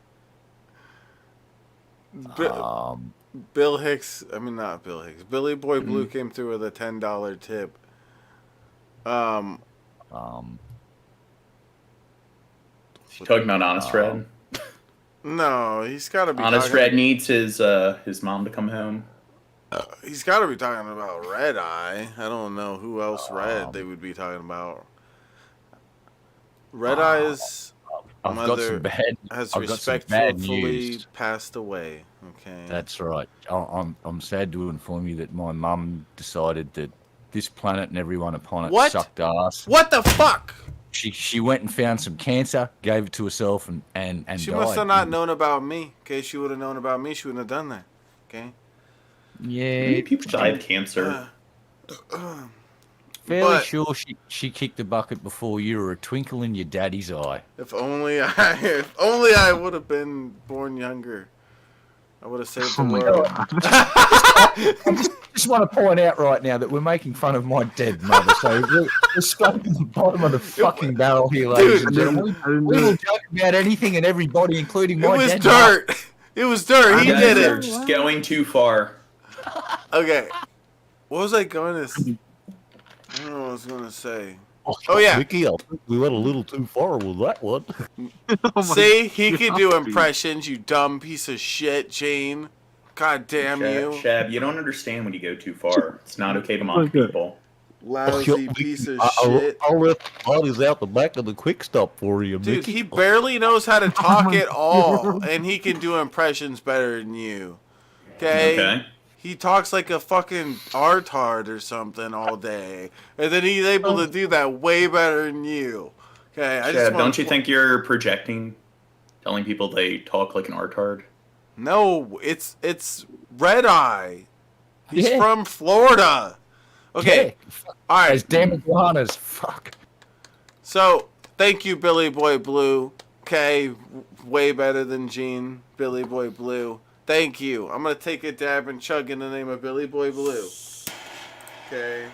Speaker 1: Bill Hicks, I mean, not Bill Hicks. Billy Boy Blue came through with a $10 tip.
Speaker 10: You talking about Honest Red?
Speaker 1: No, he's got to be.
Speaker 10: Honest Red needs his mom to come home.
Speaker 1: He's got to be talking about Red Eye. I don't know who else Red they would be talking about. Red Eye's mother has respectfully passed away. Okay,
Speaker 7: that's right. I'm sad to inform you that my mum decided that this planet and everyone upon it sucked ass.
Speaker 1: What the fuck?
Speaker 7: She went and found some cancer, gave it to herself, and
Speaker 1: she
Speaker 7: died.
Speaker 1: must have not known about me. Okay, she would have known about me. She wouldn't have done that. Okay.
Speaker 7: Yeah.
Speaker 10: Many people die of cancer.
Speaker 7: Fairly sure she kicked the bucket before you were a twinkle in your daddy's eye.
Speaker 1: If only I would have been born younger. I would have saved the world.
Speaker 7: I just want to point out right now that we're making fun of my dead mother. So we're scraping the bottom of the fucking barrel here, ladies and gentlemen. We will joke about anything and everybody, including my dead
Speaker 1: dirt. Mother. It was dirt. He did it.
Speaker 10: You're just going too far.
Speaker 1: Okay. What was I going to... I don't know what I was going to say. Oh, yeah.
Speaker 7: Mickey, I think we went a little too far with that one.
Speaker 1: See, he could do impressions, you dumb piece of shit, Jane. God damn you.
Speaker 10: Shab, you don't understand when you go too far. It's not okay to mock people.
Speaker 1: Lousy piece of shit.
Speaker 7: I'll let the bodies out the back of the quick stop for you, Mickey.
Speaker 1: Dude, he barely knows how to talk at all, and he can do impressions better than you. Okay? He talks like a fucking artard or something all day. And then he's able to do that way better than you. Okay,
Speaker 10: don't you think you're projecting? Telling people they talk like an artard?
Speaker 1: No, it's Red Eye. He's from Florida. Okay.
Speaker 7: Yeah. All right. As damn Johannes. Fuck.
Speaker 1: So, thank you, Billy Boy Blue. Okay, way better than Gene. Billy Boy Blue. Thank you. I'm going to take a dab and chug in the name of Billy Boy Blue. Okay.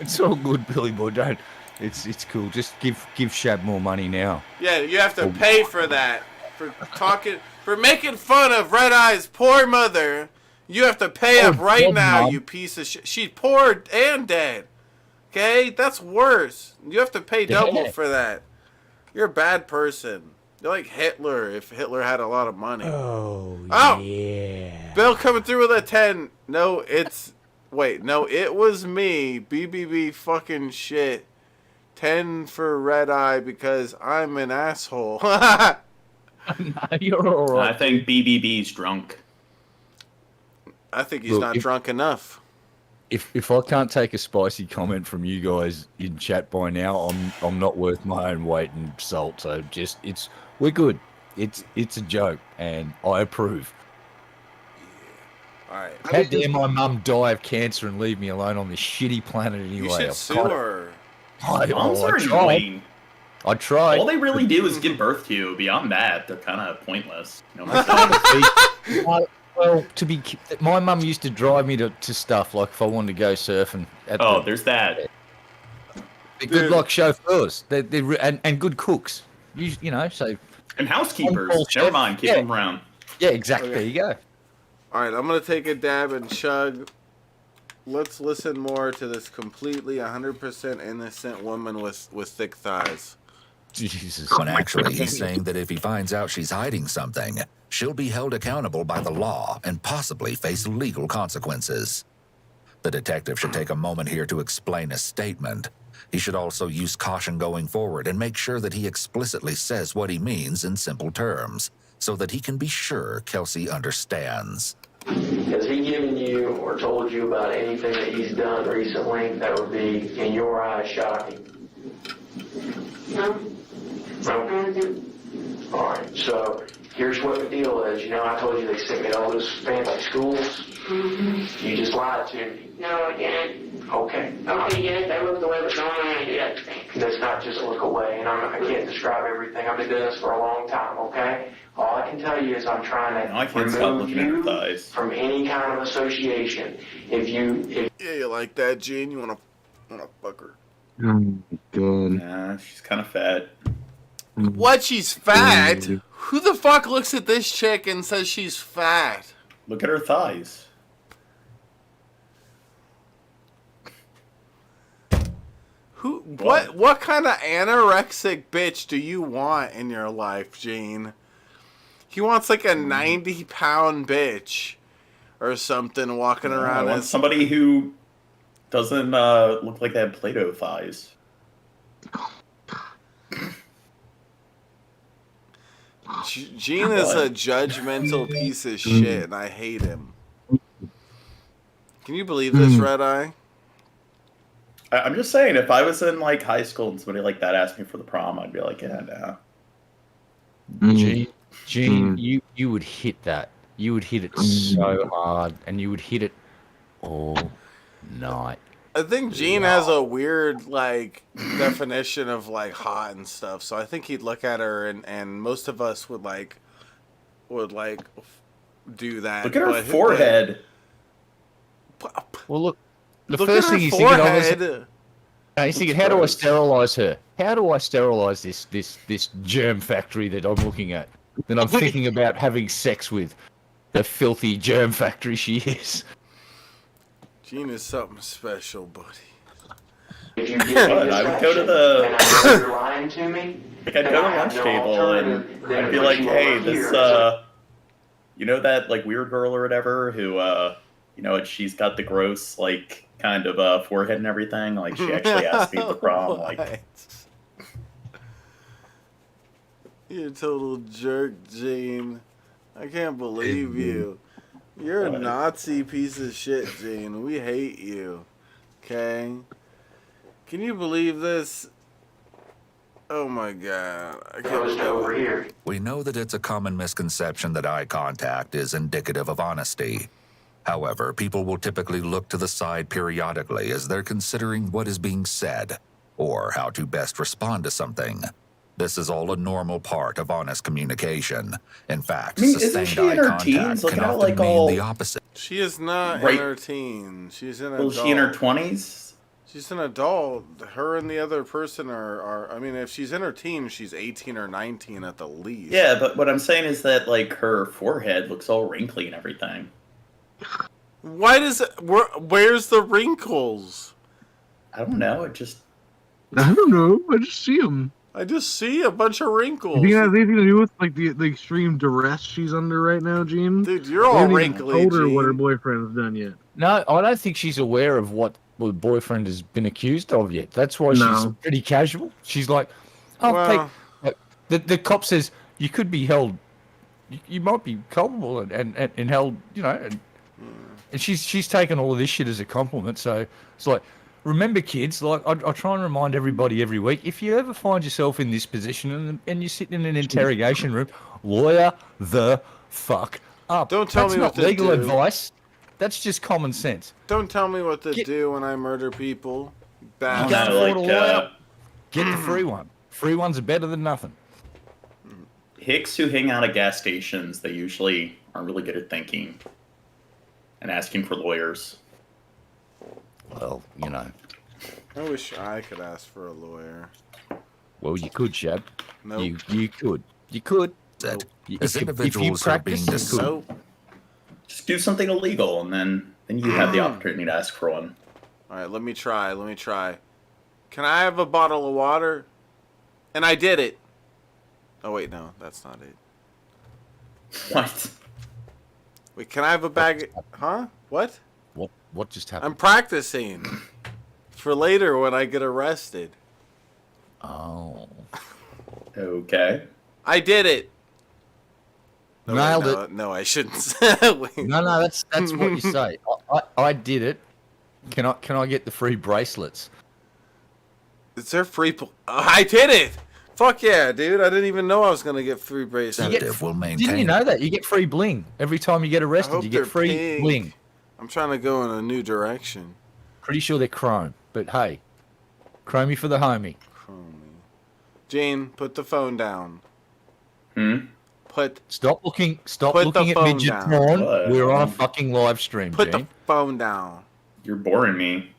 Speaker 7: It's all good, Billy Boy. Don't. It's cool. Just give Shab more money now.
Speaker 1: Yeah, you have to pay for that. For making fun of Red Eye's poor mother. You have to pay up right now, Mom. You piece of shit. She's poor and dead. Okay? That's worse. You have to pay double for that. You're a bad person. You're like Hitler if Hitler had a lot of money.
Speaker 7: Oh, yeah.
Speaker 1: Bill coming through with a 10. No, it was me. BBB fucking shit. 10 for Red Eye because I'm an asshole.
Speaker 7: You're all right.
Speaker 10: I think BBB's drunk.
Speaker 1: I think he's not drunk enough.
Speaker 7: If I can't take a spicy comment from you guys in chat by now, I'm not worth my own weight in salt. So we're good. It's a joke, and I approve.
Speaker 1: All right.
Speaker 7: How dare my mum die of cancer and leave me alone on this shitty planet anyway?
Speaker 1: You should sue her.
Speaker 10: Moms are annoying.
Speaker 7: I tried.
Speaker 10: All they really do is give birth to you. Beyond that, they're kind of pointless. You know what I'm saying?
Speaker 7: My mum used to drive me to stuff, like if I wanted to go surfing.
Speaker 10: There's that.
Speaker 7: They're good like chauffeurs. They're and good cooks. You know, so.
Speaker 10: And housekeepers. Never mind, keep them around.
Speaker 7: Yeah, exactly.
Speaker 1: Okay.
Speaker 7: There you go.
Speaker 1: All right, I'm going to take a dab and chug. Let's listen more to this completely 100% innocent woman with thick thighs.
Speaker 7: Jesus.
Speaker 3: When actually he's saying that if he finds out she's hiding something, she'll be held accountable by the law and possibly face legal consequences. The detective should take a moment here to explain his statement. He should also use caution going forward and make sure that he explicitly says what he means in simple terms, so that he can be sure Kelsey understands.
Speaker 6: Has he given you or told you about anything that he's done recently that would be, in your eyes, shocking?
Speaker 8: No.
Speaker 6: No? All right, so here's what the deal is. You know, I told you they sent me to all those fancy schools.
Speaker 8: Mm-hmm.
Speaker 6: You just lied to me.
Speaker 8: No, I didn't.
Speaker 6: Okay.
Speaker 8: Okay, yes, I looked away, but no, I'm going to do everything.
Speaker 6: That's not just look away, and I can't describe everything. I've been doing this for a long time, okay? All I can tell you is I'm trying to
Speaker 10: I can't stop
Speaker 6: remove
Speaker 10: looking at her
Speaker 6: you
Speaker 10: thighs.
Speaker 6: from any kind of association.
Speaker 1: Yeah, you like that, Gene? You wanna fuck her?
Speaker 2: Oh my god.
Speaker 10: Nah, she's kind of fat.
Speaker 1: What? She's fat? Who the fuck looks at this chick and says she's fat?
Speaker 10: Look at her thighs.
Speaker 1: What kind of anorexic bitch do you want in your life, Gene? He wants like a 90-pound bitch or something walking around.
Speaker 10: I want somebody who doesn't look like they have Play-Doh thighs.
Speaker 1: Gene is a judgmental piece of shit, and I hate him. Can you believe this, Red Eye?
Speaker 10: I'm just saying, if I was in like high school and somebody like that asked me for the prom, I'd be like, yeah, nah.
Speaker 7: Gene, you would hit that. You would hit it so hard, and you would hit it all night.
Speaker 1: I think Gene has a weird like definition of like hot and stuff. So I think he'd look at her, and most of us would do that.
Speaker 10: Look at her forehead.
Speaker 7: Well, look. The
Speaker 1: Look
Speaker 7: first
Speaker 1: at her
Speaker 7: thing he's thinking of
Speaker 1: forehead.
Speaker 7: he's thinking, how do I sterilize her? How do I sterilize this germ factory that I'm looking at? That I'm thinking about having sex with. The filthy germ factory she is.
Speaker 1: Gene is something special, buddy.
Speaker 6: If you give me
Speaker 10: I would go to the.
Speaker 6: and I know you're lying to me,
Speaker 10: Like I'd go to lunch table and I'd be like, hey, this you know that like weird girl or whatever who you know she's got the gross like kind of forehead and everything. Like she actually asked me at the prom. Like
Speaker 1: you're a total jerk, Gene. I can't believe you. You're a Nazi piece of shit, Gene. We hate you. Okay? Can you believe this? Oh my god. I can't believe
Speaker 6: over here.
Speaker 3: We know that it's a common misconception that eye contact is indicative of honesty. However, people will typically look to the side periodically as they're considering what is being said or how to best respond to something. This is all a normal part of honest communication. In fact,
Speaker 10: I mean, isn't
Speaker 3: sustained
Speaker 10: she in
Speaker 3: eye
Speaker 10: her
Speaker 3: contact
Speaker 10: teens? Look
Speaker 3: can
Speaker 10: at how,
Speaker 3: often
Speaker 10: like,
Speaker 3: mean
Speaker 10: all-
Speaker 3: the opposite.
Speaker 1: She is not
Speaker 10: Right.
Speaker 1: in her teens. She's an
Speaker 10: was
Speaker 1: adult.
Speaker 10: she in her 20s?
Speaker 1: She's an adult. Her and the other person are I mean, if she's in her teens, she's 18 or 19 at the least.
Speaker 10: Yeah, but what I'm saying is that like her forehead looks all wrinkly and everything.
Speaker 1: Why does it... Where's the wrinkles?
Speaker 10: I don't know. It just
Speaker 2: I don't know. I just see them.
Speaker 1: I just see a bunch of wrinkles.
Speaker 2: Do you think it has anything to do with like the extreme duress she's under right now, Gene?
Speaker 1: Dude, you're all wrinkly,
Speaker 2: told her what her
Speaker 1: Gene.
Speaker 2: boyfriend's done yet.
Speaker 7: No, I don't think she's aware of what the boyfriend has been accused of yet. That's why she's
Speaker 2: No.
Speaker 7: pretty casual. She's like, oh,
Speaker 1: Well-
Speaker 7: the cop says you could be held, you might be culpable and held, you know. And And she's taken all of this shit as a compliment. So it's like, remember, kids, like I try and remind everybody every week, if you ever find yourself in this position and you're sitting in an interrogation room, lawyer the fuck up.
Speaker 1: Don't tell
Speaker 7: That's
Speaker 1: me
Speaker 7: not
Speaker 1: what to
Speaker 7: legal
Speaker 1: do.
Speaker 7: advice. That's just common sense.
Speaker 1: Don't tell me what to do when I murder people.
Speaker 7: You
Speaker 1: Bad.
Speaker 7: can't afford a lawyer. Get the free one. Free ones are better than nothing.
Speaker 10: Hicks who hang out at gas stations, they usually aren't really good at thinking and asking for lawyers.
Speaker 7: Well, you know.
Speaker 1: I wish I could ask for a lawyer.
Speaker 7: Well, you could, Shab.
Speaker 1: Nope.
Speaker 7: You could. You could.
Speaker 3: That
Speaker 7: If
Speaker 3: as
Speaker 7: you
Speaker 3: individuals are being
Speaker 7: practice, you could.
Speaker 1: Nope.
Speaker 10: Just do something illegal, and then you have the opportunity to ask for one.
Speaker 1: All right, let me try. Can I have a bottle of water? And I did it. Oh, wait, no, that's not it.
Speaker 10: What?
Speaker 1: Wait, can I have a bag? Huh? What?
Speaker 7: What just happened?
Speaker 1: I'm practicing for later when I get arrested.
Speaker 7: Oh.
Speaker 10: Okay.
Speaker 1: I did it. No,
Speaker 7: Nailed
Speaker 1: wait, no,
Speaker 7: it.
Speaker 1: No, I shouldn't. Wait.
Speaker 7: No, that's what you say. I did it. Can I get the free bracelets?
Speaker 1: Is there free? I did it. Fuck yeah, dude! I didn't even know I was gonna get free bracelets.
Speaker 7: Didn't you know that? You get free bling every time you get
Speaker 1: I
Speaker 7: arrested.
Speaker 1: hope
Speaker 7: You
Speaker 1: they're
Speaker 7: get free
Speaker 1: pink.
Speaker 7: bling.
Speaker 1: I'm trying to go in a new direction.
Speaker 7: Pretty sure they're chrome, but hey, chromey for the homie.
Speaker 1: Jane, put the phone down.
Speaker 7: Stop looking
Speaker 1: Put the
Speaker 7: at
Speaker 1: phone
Speaker 7: midget
Speaker 1: down.
Speaker 7: porn.
Speaker 10: What?
Speaker 7: We're on a fucking live stream,
Speaker 1: Put
Speaker 7: Gene.
Speaker 1: the phone down.
Speaker 10: You're boring me.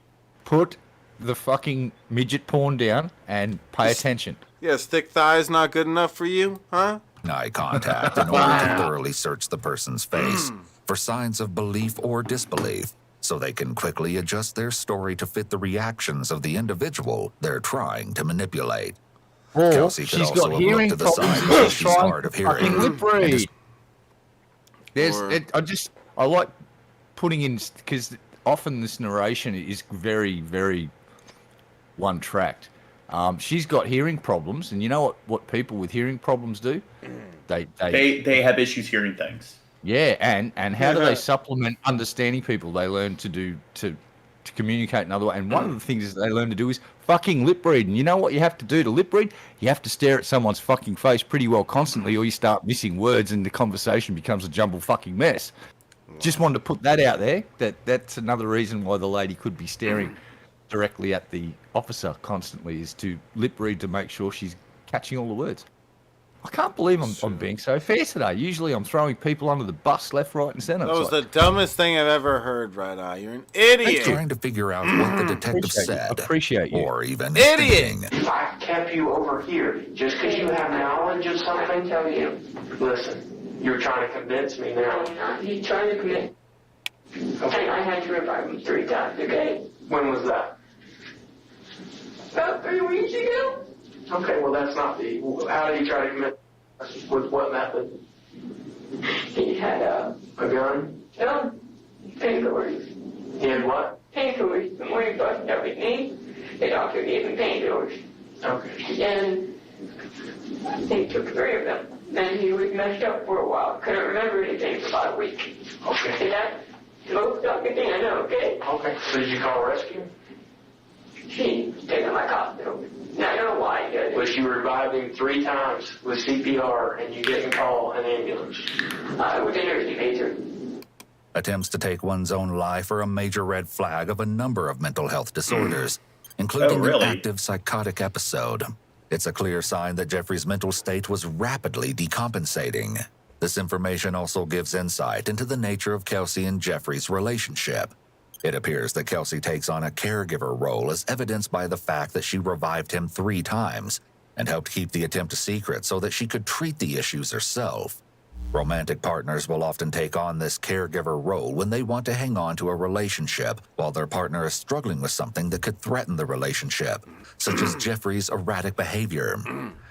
Speaker 7: Put the fucking midget porn down and pay attention.
Speaker 1: Yes, thick thighs not good enough for you, huh?
Speaker 3: Eye contact in order to thoroughly search the person's face for signs of belief or disbelief, so they can quickly adjust their story to fit the reactions of the individual they're trying to manipulate.
Speaker 7: Or
Speaker 3: Kelsey could
Speaker 7: she's
Speaker 3: also
Speaker 7: got
Speaker 3: have
Speaker 7: hearing
Speaker 3: looked to the
Speaker 7: problems.
Speaker 3: side because
Speaker 7: She's
Speaker 3: she's
Speaker 7: trying
Speaker 3: hard of
Speaker 7: to fucking
Speaker 3: hearing.
Speaker 7: lip read.
Speaker 1: Or-
Speaker 7: I like putting in, because often this narration is very, very one-tracked. She's got hearing problems, and you know what people with hearing problems do?
Speaker 10: They have issues hearing things.
Speaker 7: Yeah, and how do they supplement understanding people? They learn to communicate another way. And one of the things that they learn to do is fucking lip read. And you know what you have to do to lip read? You have to stare at someone's fucking face pretty well constantly, or you start missing words and the conversation becomes a jumbled fucking mess. Just wanted to put that out there. That's another reason why the lady could be staring directly at the officer constantly, is to lip read to make sure she's catching all the words. I can't believe I'm being so fair today. Usually I'm throwing people under the bus left, right, and centre.
Speaker 1: That was the dumbest thing I've ever heard, Red Eye. You're an idiot.
Speaker 3: Trying to figure out what the detective said.
Speaker 7: Appreciate you.
Speaker 3: Or even
Speaker 1: Idiot.
Speaker 3: thinking.
Speaker 6: I kept you over here just because you have knowledge of something. Tell you. Listen, you're trying to convince me now.
Speaker 8: He's trying to commit.
Speaker 6: Okay.
Speaker 8: I had to revive him 3 times, okay?
Speaker 6: When was that?
Speaker 8: About 3 weeks ago.
Speaker 6: Okay, well that's not the. How did he try to commit? With what method?
Speaker 8: He had
Speaker 6: A gun?
Speaker 8: painkillers.
Speaker 6: He had what?
Speaker 8: Painkillers. The morning busted up his knee, the doctor gave him painkillers.
Speaker 6: Okay.
Speaker 8: And he took 3 of them. Then he was messed up for a while. Couldn't remember anything for about a week.
Speaker 6: Okay.
Speaker 8: And that's the most shocking thing I know, okay?
Speaker 6: Okay. So did you call rescue?
Speaker 8: He taken him to the hospital. Now, I don't know why he did it.
Speaker 6: Was you revived him 3 times with CPR and you didn't call an ambulance?
Speaker 8: With a nursing major.
Speaker 3: Attempts to take one's own life are a major red flag of a number of mental health disorders, including
Speaker 10: really?
Speaker 3: an active psychotic episode. It's a clear sign that Jeffrey's mental state was rapidly decompensating. This information also gives insight into the nature of Kelsey and Jeffrey's relationship. It appears that Kelsey takes on a caregiver role, as evidenced by the fact that she revived him 3 times and helped keep the attempt a secret so that she could treat the issues herself. Romantic partners will often take on this caregiver role when they want to hang on to a relationship while their partner is struggling with something that could threaten the relationship, such as Jeffrey's erratic behavior.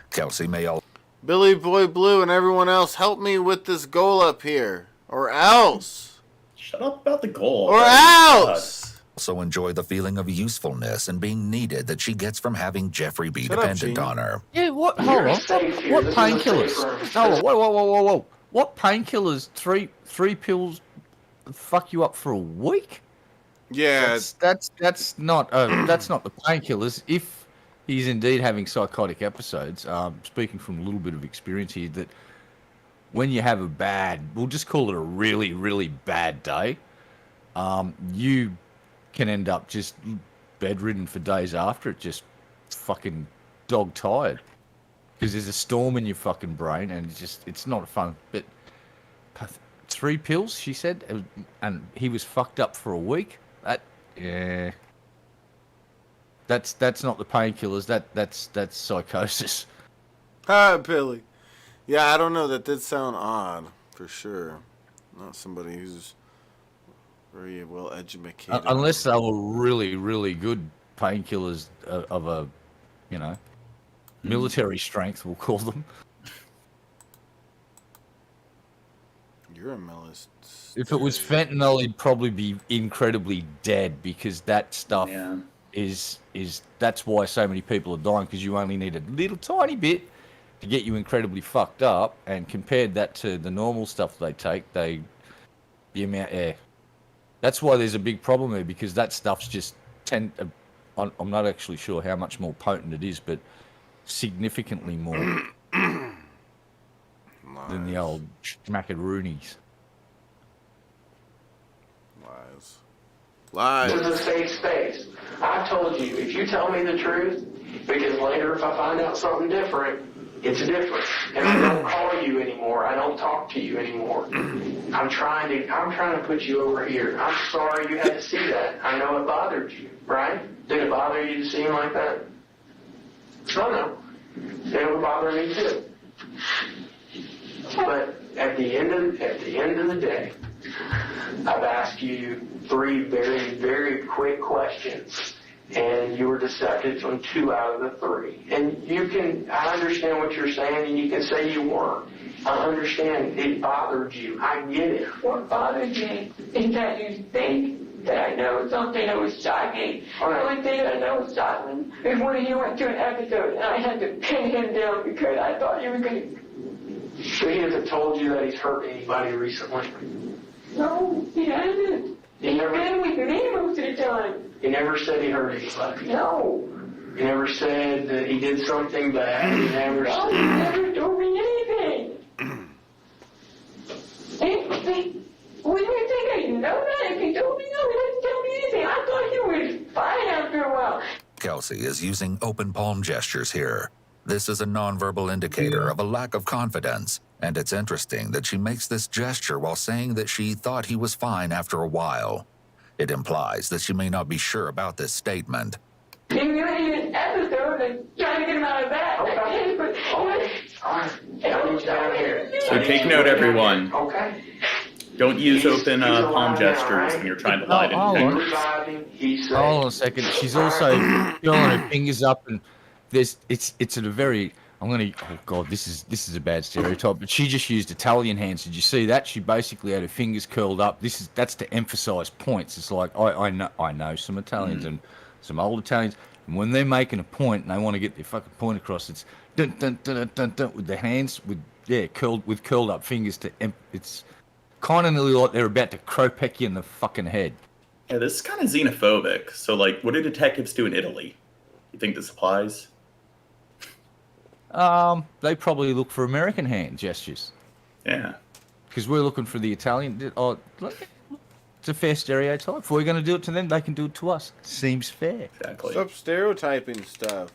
Speaker 3: Kelsey may also
Speaker 1: Billy Boy Blue and everyone else, help me with this goal up here. Or else.
Speaker 10: Shut up about the goal.
Speaker 1: Or else.
Speaker 3: also enjoy the feeling of usefulness and being needed that she gets from having Jeffrey be
Speaker 1: Shut up,
Speaker 3: dependent
Speaker 1: Gene.
Speaker 3: on her.
Speaker 7: Yeah, what? Hold on. What painkillers? Oh, whoa. What painkillers? Three pills fuck you up for a week.
Speaker 1: Yeah,
Speaker 7: That's not the painkillers. If he's indeed having psychotic episodes, speaking from a little bit of experience here, that when you have a bad, we'll just call it a really, really bad day, you can end up just bedridden for days after it, just fucking dog tired. Because there's a storm in your fucking brain, and it's not fun. But 3 pills, she said, and he was fucked up for a week. Yeah, that's not the painkillers. That's psychosis.
Speaker 1: Hi, Billy. Yeah, I don't know. That did sound odd for sure. Not somebody who's very well educated.
Speaker 7: Unless they were really, really good painkillers of a, military strength, we'll call them.
Speaker 1: You're a military.
Speaker 7: If it was fentanyl, he'd probably be incredibly dead, because that stuff is that's why so many people are dying, because you only need a little tiny bit to get you incredibly fucked up, and compared that to the normal stuff they take, the amount, that's why there's a big problem there, because that stuff's just I'm not actually sure how much more potent it is, but significantly more than the old macaroonies.
Speaker 1: Lies.
Speaker 6: This is a safe space. I told you, if you tell me the truth, because later if I find out something different, it's different. And I don't call you anymore. I don't talk to you anymore. I'm trying to put you over here. I'm sorry you had to see that. I know it bothered you, right? Did it bother you to see him like that? I know. It would bother me too. But at the end of the day, I've asked you 3 very, very quick questions, and you were deceptive on 2 out of the 3. And I understand what you're saying, and you can say you weren't. I understand it bothered you. I get it.
Speaker 11: What bothered me is that you think that I know something that was shocking.
Speaker 6: All right.
Speaker 11: The only thing I know was shocking is when you went to an episode, and I had to pin him down because I thought you were going to...
Speaker 6: So he hasn't told you that he's hurt anybody recently?
Speaker 11: No, he hasn't. He's been with me most of the time.
Speaker 6: He never said he hurt anybody?
Speaker 11: No.
Speaker 6: He never said that he did something bad? He never
Speaker 11: No,
Speaker 6: said...
Speaker 11: he never told me anything. What do you think? I know that? If he told me no, he didn't tell me anything. I thought you were fine after a while.
Speaker 3: Kelsey is using open palm gestures here. This is a nonverbal indicator of a lack of confidence, and it's interesting that she makes this gesture while saying that she thought he was fine after a while. It implies that she may not be sure about this statement.
Speaker 11: You're in an episode and trying to get him out of that.
Speaker 6: Okay.
Speaker 11: But
Speaker 6: down here.
Speaker 10: So take note, everyone.
Speaker 6: Okay.
Speaker 10: Don't use open palm gestures when you're trying to lie to detectives.
Speaker 7: Hold on a second. She's also curling her fingers up, and it's at a very... oh God, this is a bad stereotype, but she just used Italian hands. Did you see that? She basically had her fingers curled up. That's to emphasize points. It's like I know some Italians and some old Italians, and when they're making a point and they want to get their fucking point across, it's dun dun dun dun dun with their hands curled up fingers it's kind of nearly like they're about to crow-peck you in the fucking head.
Speaker 10: Yeah, this is kind of xenophobic. So, like, what do detectives do in Italy? You think this applies?
Speaker 7: They probably look for American hand gestures.
Speaker 10: Yeah.
Speaker 7: Because we're looking for the Italian. Oh, look, it's a fair stereotype. If we're going to do it to them, they can do it to us. Seems fair.
Speaker 10: Exactly.
Speaker 1: Stop stereotyping stuff.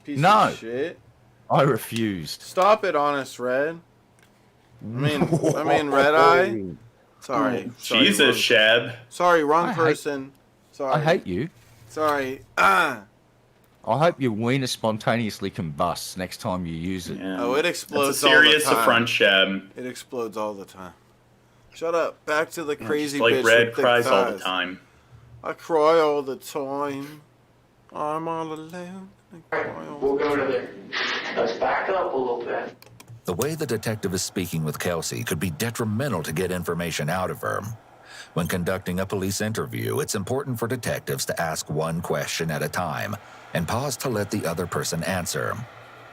Speaker 1: Piece of shit.
Speaker 7: I refused.
Speaker 1: Stop it, Honest Red. I mean Red Eye. Sorry.
Speaker 10: Jesus, Shab.
Speaker 1: Sorry, wrong person. Sorry.
Speaker 7: I hate you.
Speaker 1: Sorry.
Speaker 7: I hope your wiener spontaneously combusts next time you use it.
Speaker 10: Yeah.
Speaker 1: Oh, it explodes
Speaker 10: That's a serious
Speaker 1: all the time.
Speaker 10: affront, Shab.
Speaker 1: It explodes all the time. Shut up. Back to the crazy
Speaker 10: just like
Speaker 1: bitch
Speaker 10: Red
Speaker 1: with thick
Speaker 10: cries all the
Speaker 1: thighs.
Speaker 10: time.
Speaker 1: I cry all the time. I'm all alone.
Speaker 6: We'll go to there. Let's back up a little bit.
Speaker 3: The way the detective is speaking with Kelsey could be detrimental to get information out of her. When conducting a police interview, it's important for detectives to ask one question at a time and pause to let the other person answer.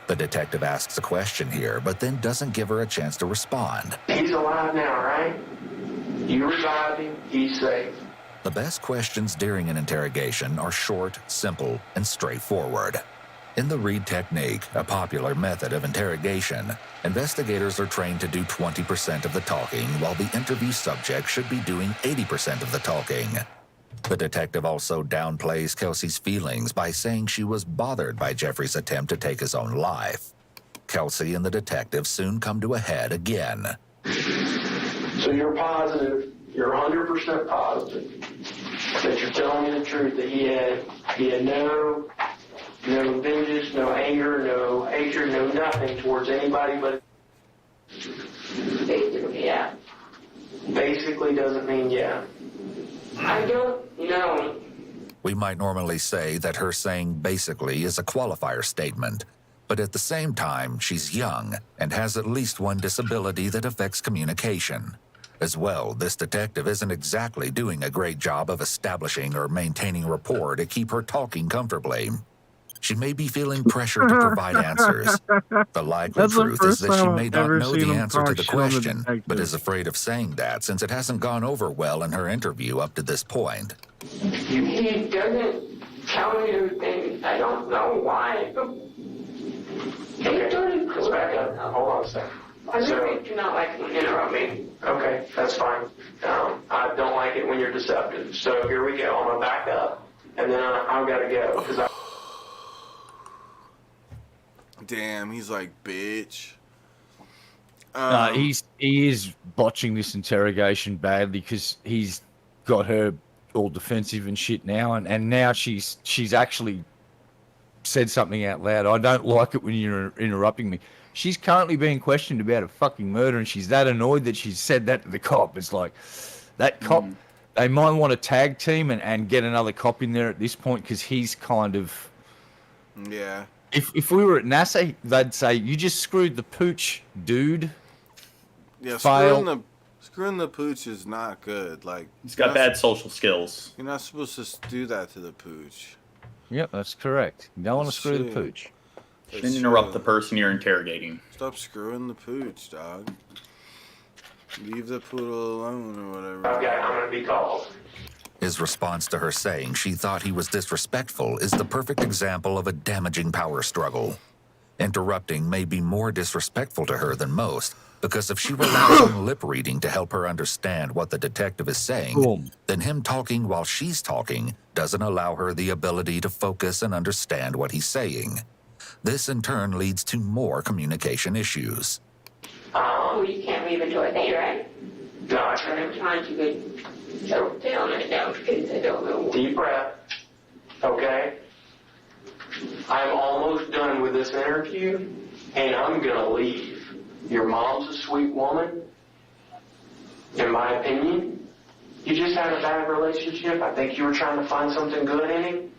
Speaker 3: The detective asks a question here, but then doesn't give her a chance to respond.
Speaker 6: He's alive now, right? You revive him, he's safe.
Speaker 3: The best questions during an interrogation are short, simple, and straightforward. In the Reed technique, a popular method of interrogation, investigators are trained to do 20% of the talking, while the interview subject should be doing 80% of the talking. The detective also downplays Kelsey's feelings by saying she was bothered by Jeffrey's attempt to take his own life. Kelsey and the detective soon come to a head again.
Speaker 6: So you're positive, you're 100% positive that you're telling me the truth, that he had no vengeance, no anger, no hatred, no nothing towards anybody but...
Speaker 11: Basically, yeah.
Speaker 6: Basically doesn't mean yeah.
Speaker 11: I don't know.
Speaker 3: We might normally say that her saying basically is a qualifier statement, but at the same time, she's young and has at least one disability that affects communication. As well, this detective isn't exactly doing a great job of establishing or maintaining rapport to keep her talking comfortably. She may be feeling pressure to provide answers. The likely truth is that she may not know the answer to the question, but is afraid of saying that since it hasn't gone over well in her interview up to this point.
Speaker 11: He doesn't tell me everything. I don't know why.
Speaker 6: Okay, let's back up. Hold on a second.
Speaker 11: I really do not like when you interrupt me.
Speaker 6: Okay, that's fine. I don't like it when you're deceptive. So here we go. I'm going to back up, and then I've got to go. Because
Speaker 1: Damn, he's like, bitch.
Speaker 7: He is botching this interrogation badly because he's got her all defensive and shit now, and now she's actually said something out loud. I don't like it when you're interrupting me. She's currently being questioned about a fucking murder, and she's that annoyed that she's said that to the cop. It's like, that cop, they might want to tag team and get another cop in there at this point, because he's kind of...
Speaker 1: Yeah.
Speaker 7: If we were at NASA, they'd say, you just screwed the pooch, dude.
Speaker 1: Yeah,
Speaker 7: Fail.
Speaker 1: screwing the pooch is not good. Like,
Speaker 10: he's got bad social skills.
Speaker 1: You're not supposed to do that to the pooch.
Speaker 7: Yep, that's correct. You don't want to screw the pooch.
Speaker 10: Shouldn't interrupt the person you're interrogating.
Speaker 1: Stop screwing the pooch, dog. Leave the poodle alone or whatever.
Speaker 6: I'm going to be called.
Speaker 3: His response to her saying she thought he was disrespectful is the perfect example of a damaging power struggle. Interrupting may be more disrespectful to her than most, because if she relies on lip reading to help her understand what the detective is saying, then him talking while she's talking doesn't allow her the ability to focus and understand what he's saying. This in turn leads to more communication issues.
Speaker 11: You can't leave until I say, right?
Speaker 6: No,
Speaker 11: I'm trying to get settled down right now because I don't know.
Speaker 6: Deep breath. Okay? I'm almost done with this interview, and I'm going to leave. Your mom's a sweet woman, in my opinion. You just had a bad relationship. I think you were trying to find something good in him.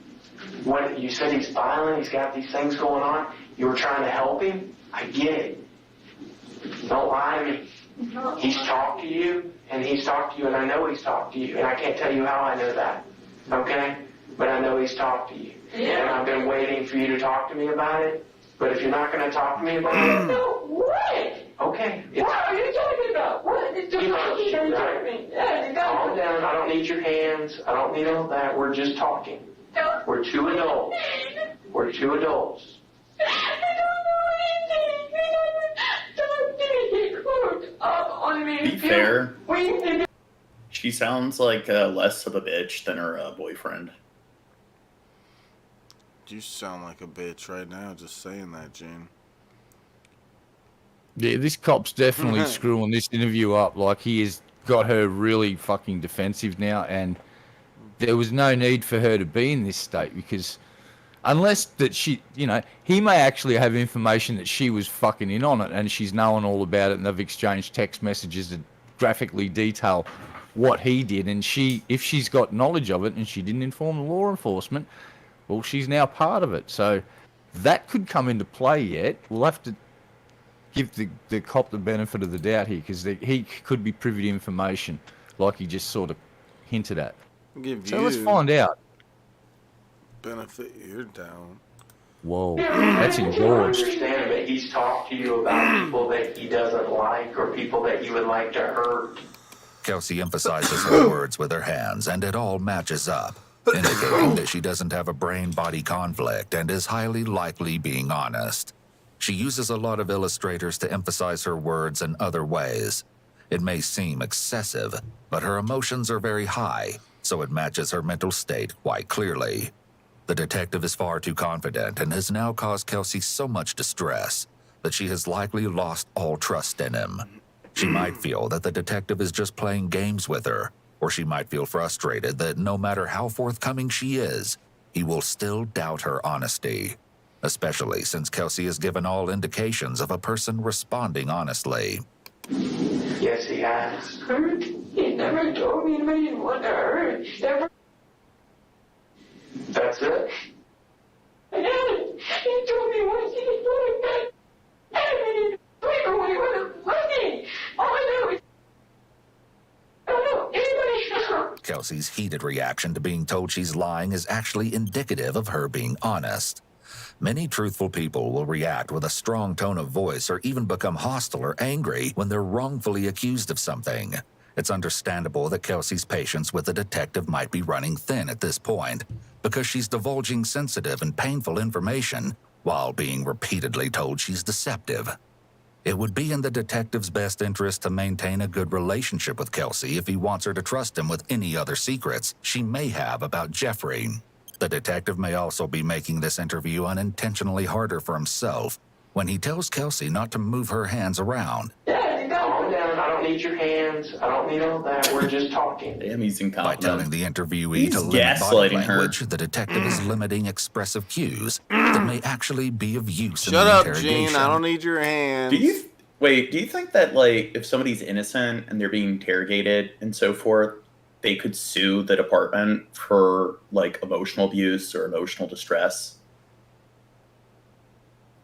Speaker 6: What you said, he's violent, he's got these things going on. You were trying to help him. I get it. Don't lie to me. He's talked to you, and I know he's talked to you, and I can't tell you how I know that. Okay? But I know he's talked to you.
Speaker 11: Yeah.
Speaker 6: And I've been waiting for you to talk to me about it. But if you're not going to talk to me about it...
Speaker 11: No, what?
Speaker 6: Okay.
Speaker 11: What are you talking about? What?
Speaker 6: Calm down. I don't need your hands. I don't need all that. We're just talking.
Speaker 11: No.
Speaker 6: We're two adults. We're two adults.
Speaker 11: I don't need to hooked up on me.
Speaker 10: Be fair. She sounds like less of a bitch than her boyfriend.
Speaker 1: You sound like a bitch right now just saying that, Gene.
Speaker 7: Yeah, this cop's definitely screwing this interview up. Like, he has got her really fucking defensive now, and there was no need for her to be in this state, because unless that she, he may actually have information that she was fucking in on it and she's known all about it, and they've exchanged text messages that graphically detail what he did, and if she's got knowledge of it and she didn't inform the law enforcement, well, she's now part of it. So that could come into play yet. We'll have to give the cop the benefit of the doubt here, because he could be privy to information like he just sort of hinted at. So let's find out.
Speaker 1: Benefit, you're down.
Speaker 7: Whoa, that's engorged.
Speaker 6: I understand that he's talked to you about people that he doesn't like or people that you would like to hurt.
Speaker 3: Kelsey emphasizes her words with her hands, and it all matches up, indicating that she doesn't have a brain-body conflict and is highly likely being honest. She uses a lot of illustrators to emphasize her words in other ways. It may seem excessive, but her emotions are very high, so it matches her mental state quite clearly. The detective is far too confident and has now caused Kelsey so much distress that she has likely lost all trust in him. She might feel that the detective is just playing games with her, or she might feel frustrated that no matter how forthcoming she is, he will still doubt her honesty, especially since Kelsey has given all indications of a person responding honestly.
Speaker 6: Yes, he has.
Speaker 11: Hurt? He never told me he didn't want to hurt. Never.
Speaker 6: That's it?
Speaker 11: He told me once he was going back. And he when he wasn't looking. All I know is I don't know anybody else.
Speaker 3: Kelsey's heated reaction to being told she's lying is actually indicative of her being honest. Many truthful people will react with a strong tone of voice or even become hostile or angry when they're wrongfully accused of something. It's understandable that Kelsey's patience with the detective might be running thin at this point, because she's divulging sensitive and painful information while being repeatedly told she's deceptive. It would be in the detective's best interest to maintain a good relationship with Kelsey if he wants her to trust him with any other secrets she may have about Jeffrey. The detective may also be making this interview unintentionally harder for himself when he tells Kelsey not to move her hands around.
Speaker 6: Calm down. I don't need your hands. I don't need all that. We're just talking.
Speaker 10: Damn, he's
Speaker 3: By
Speaker 10: incompetent.
Speaker 3: telling the interviewee
Speaker 10: He's
Speaker 3: to limit body
Speaker 10: gaslighting her.
Speaker 3: language, the detective is limiting expressive cues that may actually be of use in
Speaker 1: Shut
Speaker 3: the
Speaker 1: up,
Speaker 3: interrogation.
Speaker 1: Gene. I don't need your hands.
Speaker 10: Do you think that, like, if somebody's innocent and they're being interrogated and so forth, they could sue the department for, like, emotional abuse or emotional distress?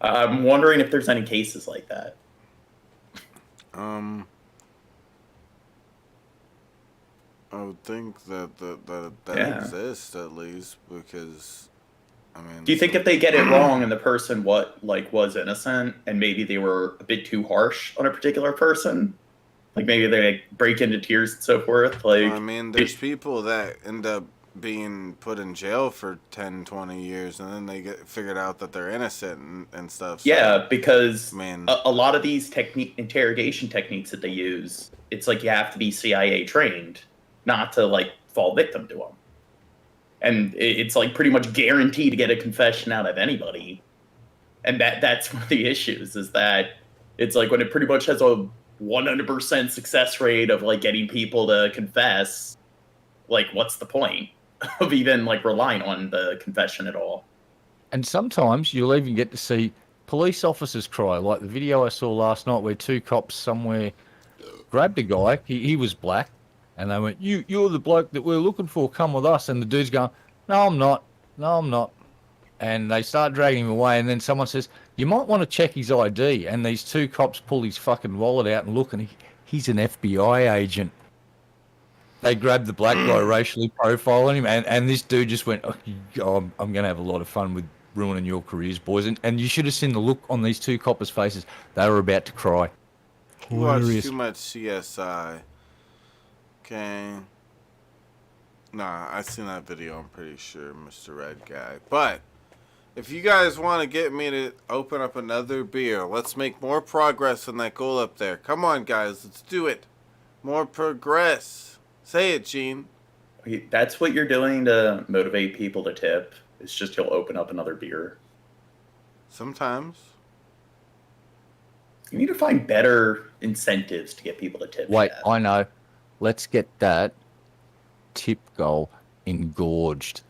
Speaker 10: I'm wondering if there's any cases like that.
Speaker 1: I would think that
Speaker 10: Yeah.
Speaker 1: exists at least, because I mean.
Speaker 10: Do you think if they get it wrong and the person was innocent and maybe they were a bit too harsh on a particular person, like maybe they break into tears and so forth? Like,
Speaker 1: I mean, there's people that end up being put in jail for 10, 20 years, and then they get figured out that they're innocent and stuff. So,
Speaker 10: yeah, because
Speaker 1: man,
Speaker 10: a lot of these interrogation techniques that they use, it's like you have to be CIA trained not to, like, fall victim to them. And it's like pretty much guaranteed to get a confession out of anybody. And that's one of the issues, is that it's like when it pretty much has a 100% success rate of, like, getting people to confess, like, what's the point of even, like, relying on the confession at all?
Speaker 7: And sometimes you'll even get to see police officers cry, like the video I saw last night where two cops somewhere grabbed a guy. He was black, and they went, "You're the bloke that we're looking for. Come with us." And the dude's going, "No, I'm not. No, I'm not." And they start dragging him away, and then someone says, "You might want to check his ID." And these two cops pull his fucking wallet out and look, and he's an FBI agent. They grabbed the black guy, racially profiling him, and this dude just went, "Oh, I'm going to have a lot of fun with ruining your careers, boys." And you should have seen the look on these two coppers' faces. They were about to cry.
Speaker 1: you watch
Speaker 7: Hilarious.
Speaker 1: too much CSI. Okay. Nah, I seen that video, I'm pretty sure, Mr. Red Guy. But if you guys want to get me to open up another beer, let's make more progress on that goal up there. Come on, guys, let's do it. More progress. Say it, Gene.
Speaker 10: That's what you're doing to motivate people to tip. It's just you'll open up another beer.
Speaker 1: Sometimes.
Speaker 10: You need to find better incentives to get people to tip.
Speaker 7: Wait,
Speaker 10: Chad.
Speaker 7: I know. Let's get that tip goal engorged.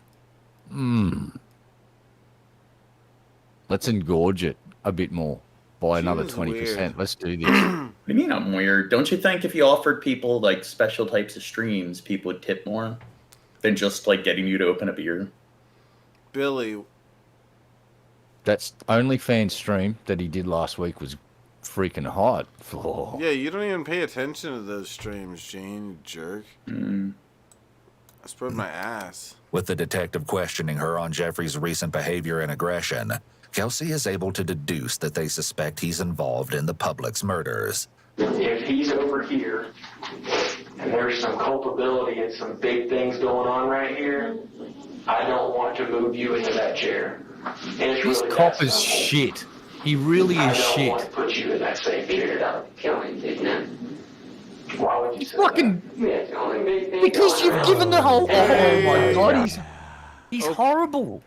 Speaker 7: Let's engorge it a bit more by another
Speaker 1: Seems
Speaker 7: 20%.
Speaker 1: weird.
Speaker 7: Let's do this.
Speaker 10: What do you mean I'm weird? Don't you think if you offered people, like, special types of streams, people would tip more than just, like, getting you to open a beer?
Speaker 1: Billy,
Speaker 7: That's OnlyFans stream that he did last week was freaking hot. Oh.
Speaker 1: yeah, you don't even pay attention to those streams, Gene, you jerk. I spread my ass.
Speaker 3: With the detective questioning her on Jeffrey's recent behavior and aggression, Kelsey is able to deduce that they suspect he's involved in the public's murders.
Speaker 6: If he's over here and there's some culpability and some big things going on right here, I don't want to move you into that chair. And it's
Speaker 7: This
Speaker 6: really
Speaker 7: cop
Speaker 6: that
Speaker 7: is
Speaker 6: simple.
Speaker 7: shit. He really
Speaker 6: I
Speaker 7: is
Speaker 6: don't
Speaker 7: shit.
Speaker 6: want to put you in that same chair. Why would you say
Speaker 7: Fucking
Speaker 6: that?
Speaker 7: because you've given the whole. Oh my god, he's horrible.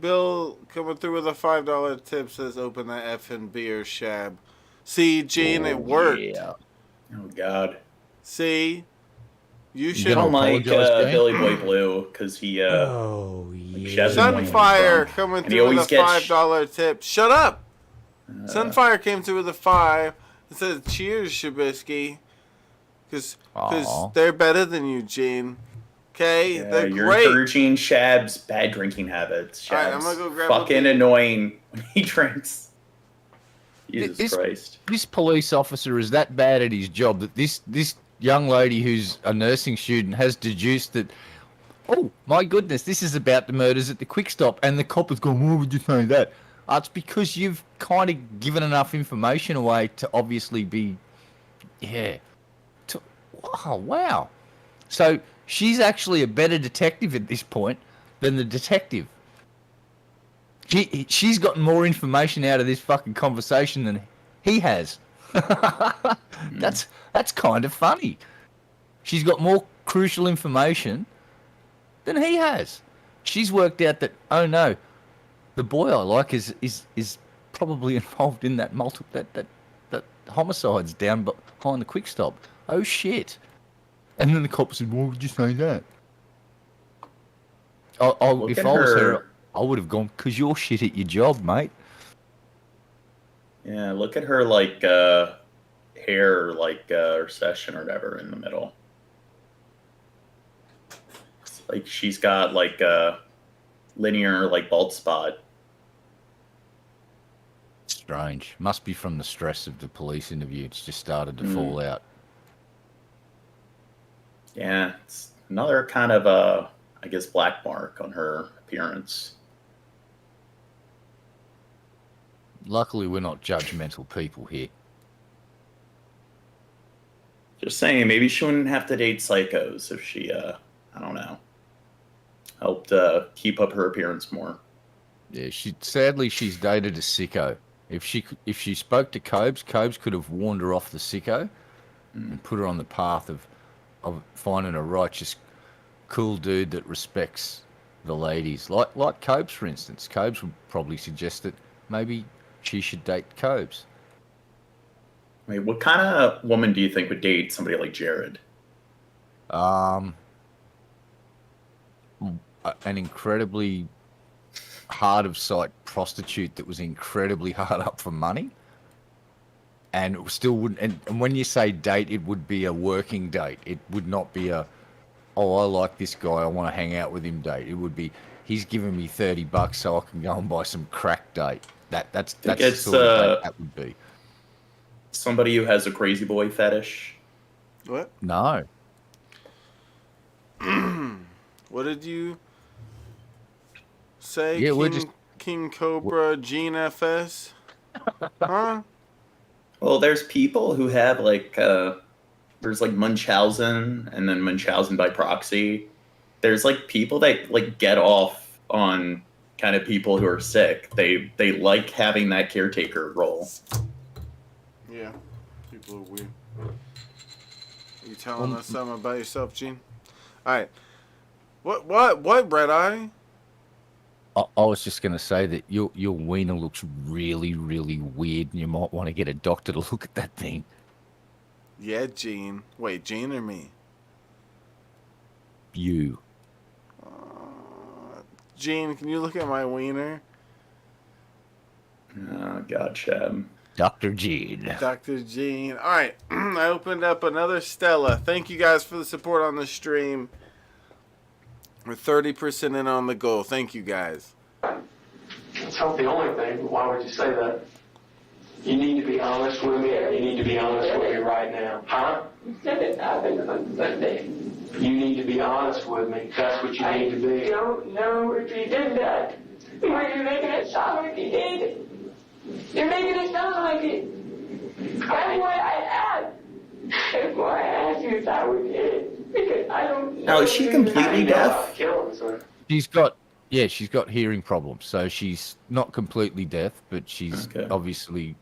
Speaker 1: Bill coming through with a $5 tip says, "Open that effing beer, Shab." See, Gene, it worked.
Speaker 7: Yeah.
Speaker 10: Oh God.
Speaker 1: See, you
Speaker 10: I
Speaker 1: should.
Speaker 10: don't like
Speaker 7: apologize, Jane?
Speaker 10: Billy Boy Blue because he.
Speaker 7: Oh yeah.
Speaker 1: Sunfire coming
Speaker 10: And he
Speaker 1: through with
Speaker 10: always
Speaker 1: a
Speaker 10: gets
Speaker 1: $5 tip. Shut up. Sunfire came through with a 5. It says, "Cheers, Shabisky," because
Speaker 7: Aw.
Speaker 1: they're better than you, Gene. Okay, they're
Speaker 10: you're
Speaker 1: great.
Speaker 10: encouraging Shab's bad drinking habits. Shab's
Speaker 1: Alright, I'm gonna go grab a
Speaker 10: fucking
Speaker 1: beer.
Speaker 10: annoying when he drinks. Jesus
Speaker 7: This-
Speaker 10: Christ.
Speaker 7: This police officer is that bad at his job that this young lady who's a nursing student has deduced that, oh my goodness, this is about the murders at the Quick Stop, and the cop has gone, why would you say that? It's because you've kind of given enough information away to obviously be, oh wow. So she's actually a better detective at this point than the detective. She's gotten more information out of this fucking conversation than he has. That's kind of funny. She's got more crucial information than he has. She's worked out that, oh no, the boy I like is probably involved in that that homicides down behind the Quick Stop. Oh shit. And then the cop said, why would you say that? If I was her, I would have gone, because you're shit at your job, mate.
Speaker 10: Yeah, look at her hair, her session or whatever in the middle. It's like she's got a linear bald spot.
Speaker 7: Strange. Must be from the stress of the police interview. It's just started to fall out.
Speaker 10: Yeah, it's another kind of I guess black mark on her appearance.
Speaker 7: Luckily, we're not judgmental people here.
Speaker 10: Just saying, maybe she wouldn't have to date psychos if she, I don't know, helped keep up her appearance more.
Speaker 7: Yeah, sadly she's dated a sicko. If she spoke to Cobes could have warned her off the sicko and put her on the path of finding a righteous, cool dude that respects the ladies. Like Cobes, for instance. Cobes would probably suggest that maybe she should date Cobes.
Speaker 10: I mean, what kind of woman do you think would date somebody like Jared?
Speaker 7: An incredibly hard of sight prostitute that was incredibly hard up for money, and it still wouldn't. And when you say date, it would be a working date. It would not be a, oh, I like this guy, I want to hang out with him date. It would be, he's giving me $30 so I can go and buy some crack date. That's the sort of date that would be.
Speaker 10: Somebody who has a crazy boy fetish.
Speaker 1: What?
Speaker 7: No.
Speaker 1: What did you say?
Speaker 7: Yeah,
Speaker 1: King Cobra, Gene FS? Huh?
Speaker 10: Well, there's people who have there's Munchausen and then Munchausen by proxy. There's people that get off on kind of people who are sick. They like having that caretaker role.
Speaker 1: Yeah, people are weird. You telling us something about yourself, Gene? All right. What, Red Eye?
Speaker 7: I was just going to say that your wiener looks really, really weird, and you might want to get a doctor to look at that thing.
Speaker 1: Yeah, Gene. Wait, Gene or me?
Speaker 7: You.
Speaker 1: Gene, can you look at my wiener?
Speaker 10: Oh, God, Chad.
Speaker 7: Dr. Gene.
Speaker 1: Dr. Gene. All right. I opened up another Stella. Thank you guys for the support on the stream. We're 30% in on the goal. Thank you guys.
Speaker 6: It's not the only thing, but why would you say that? You need to be honest with me, and you need to be honest with me right now. Huh?
Speaker 11: You said it happened on Sunday.
Speaker 6: You need to be honest with me. That's what you need to be.
Speaker 11: I don't know if he did that. Were you making it sound like he did? You're making it sound like it. That's why I asked. That's why I asked you if I was it. Because I don't know.
Speaker 10: Now, is she completely deaf?
Speaker 7: She's got hearing problems, so she's not completely deaf, but she's obviously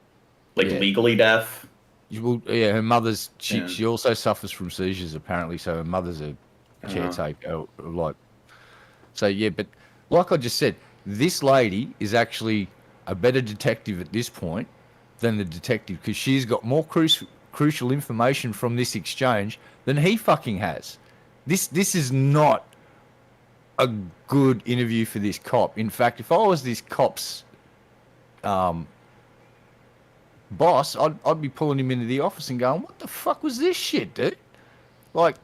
Speaker 10: legally deaf.
Speaker 7: Well, yeah, her mother's. She also suffers from seizures apparently, so her mother's a caretaker. So yeah, but like I just said, this lady is actually a better detective at this point than the detective because she's got more crucial information from this exchange than he fucking has. This is not a good interview for this cop. In fact, if I was this cop's boss, I'd be pulling him into the office and going, "What the fuck was this shit, dude? Like,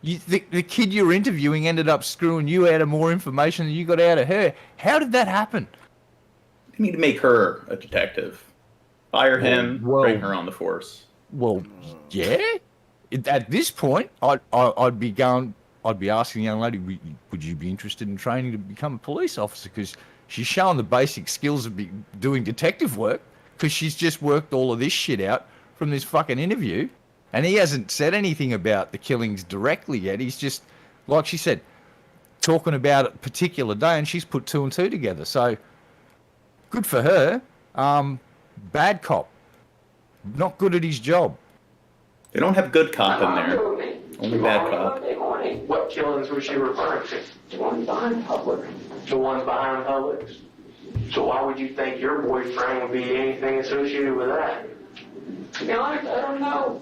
Speaker 7: the kid you're interviewing ended up screwing you out of more information than you got out of her. How did that happen?"
Speaker 10: You need to make her a detective. Fire him, bring her on the force.
Speaker 7: Well, yeah. At this point, I'd be asking the young lady, would you be interested in training to become a police officer? Because she's showing the basic skills of doing detective work because she's just worked all of this shit out from this fucking interview. And he hasn't said anything about the killings directly yet. He's just, like she said, talking about a particular day, and she's put 2 and 2 together. So, good for her. Bad cop. Not good at his job.
Speaker 10: They don't have good cop in there. Only bad cop.
Speaker 6: What killings was she referring to? The ones behind Publix. The ones behind Publix. So why would you think your boyfriend would be anything associated with that? To be honest, I don't know.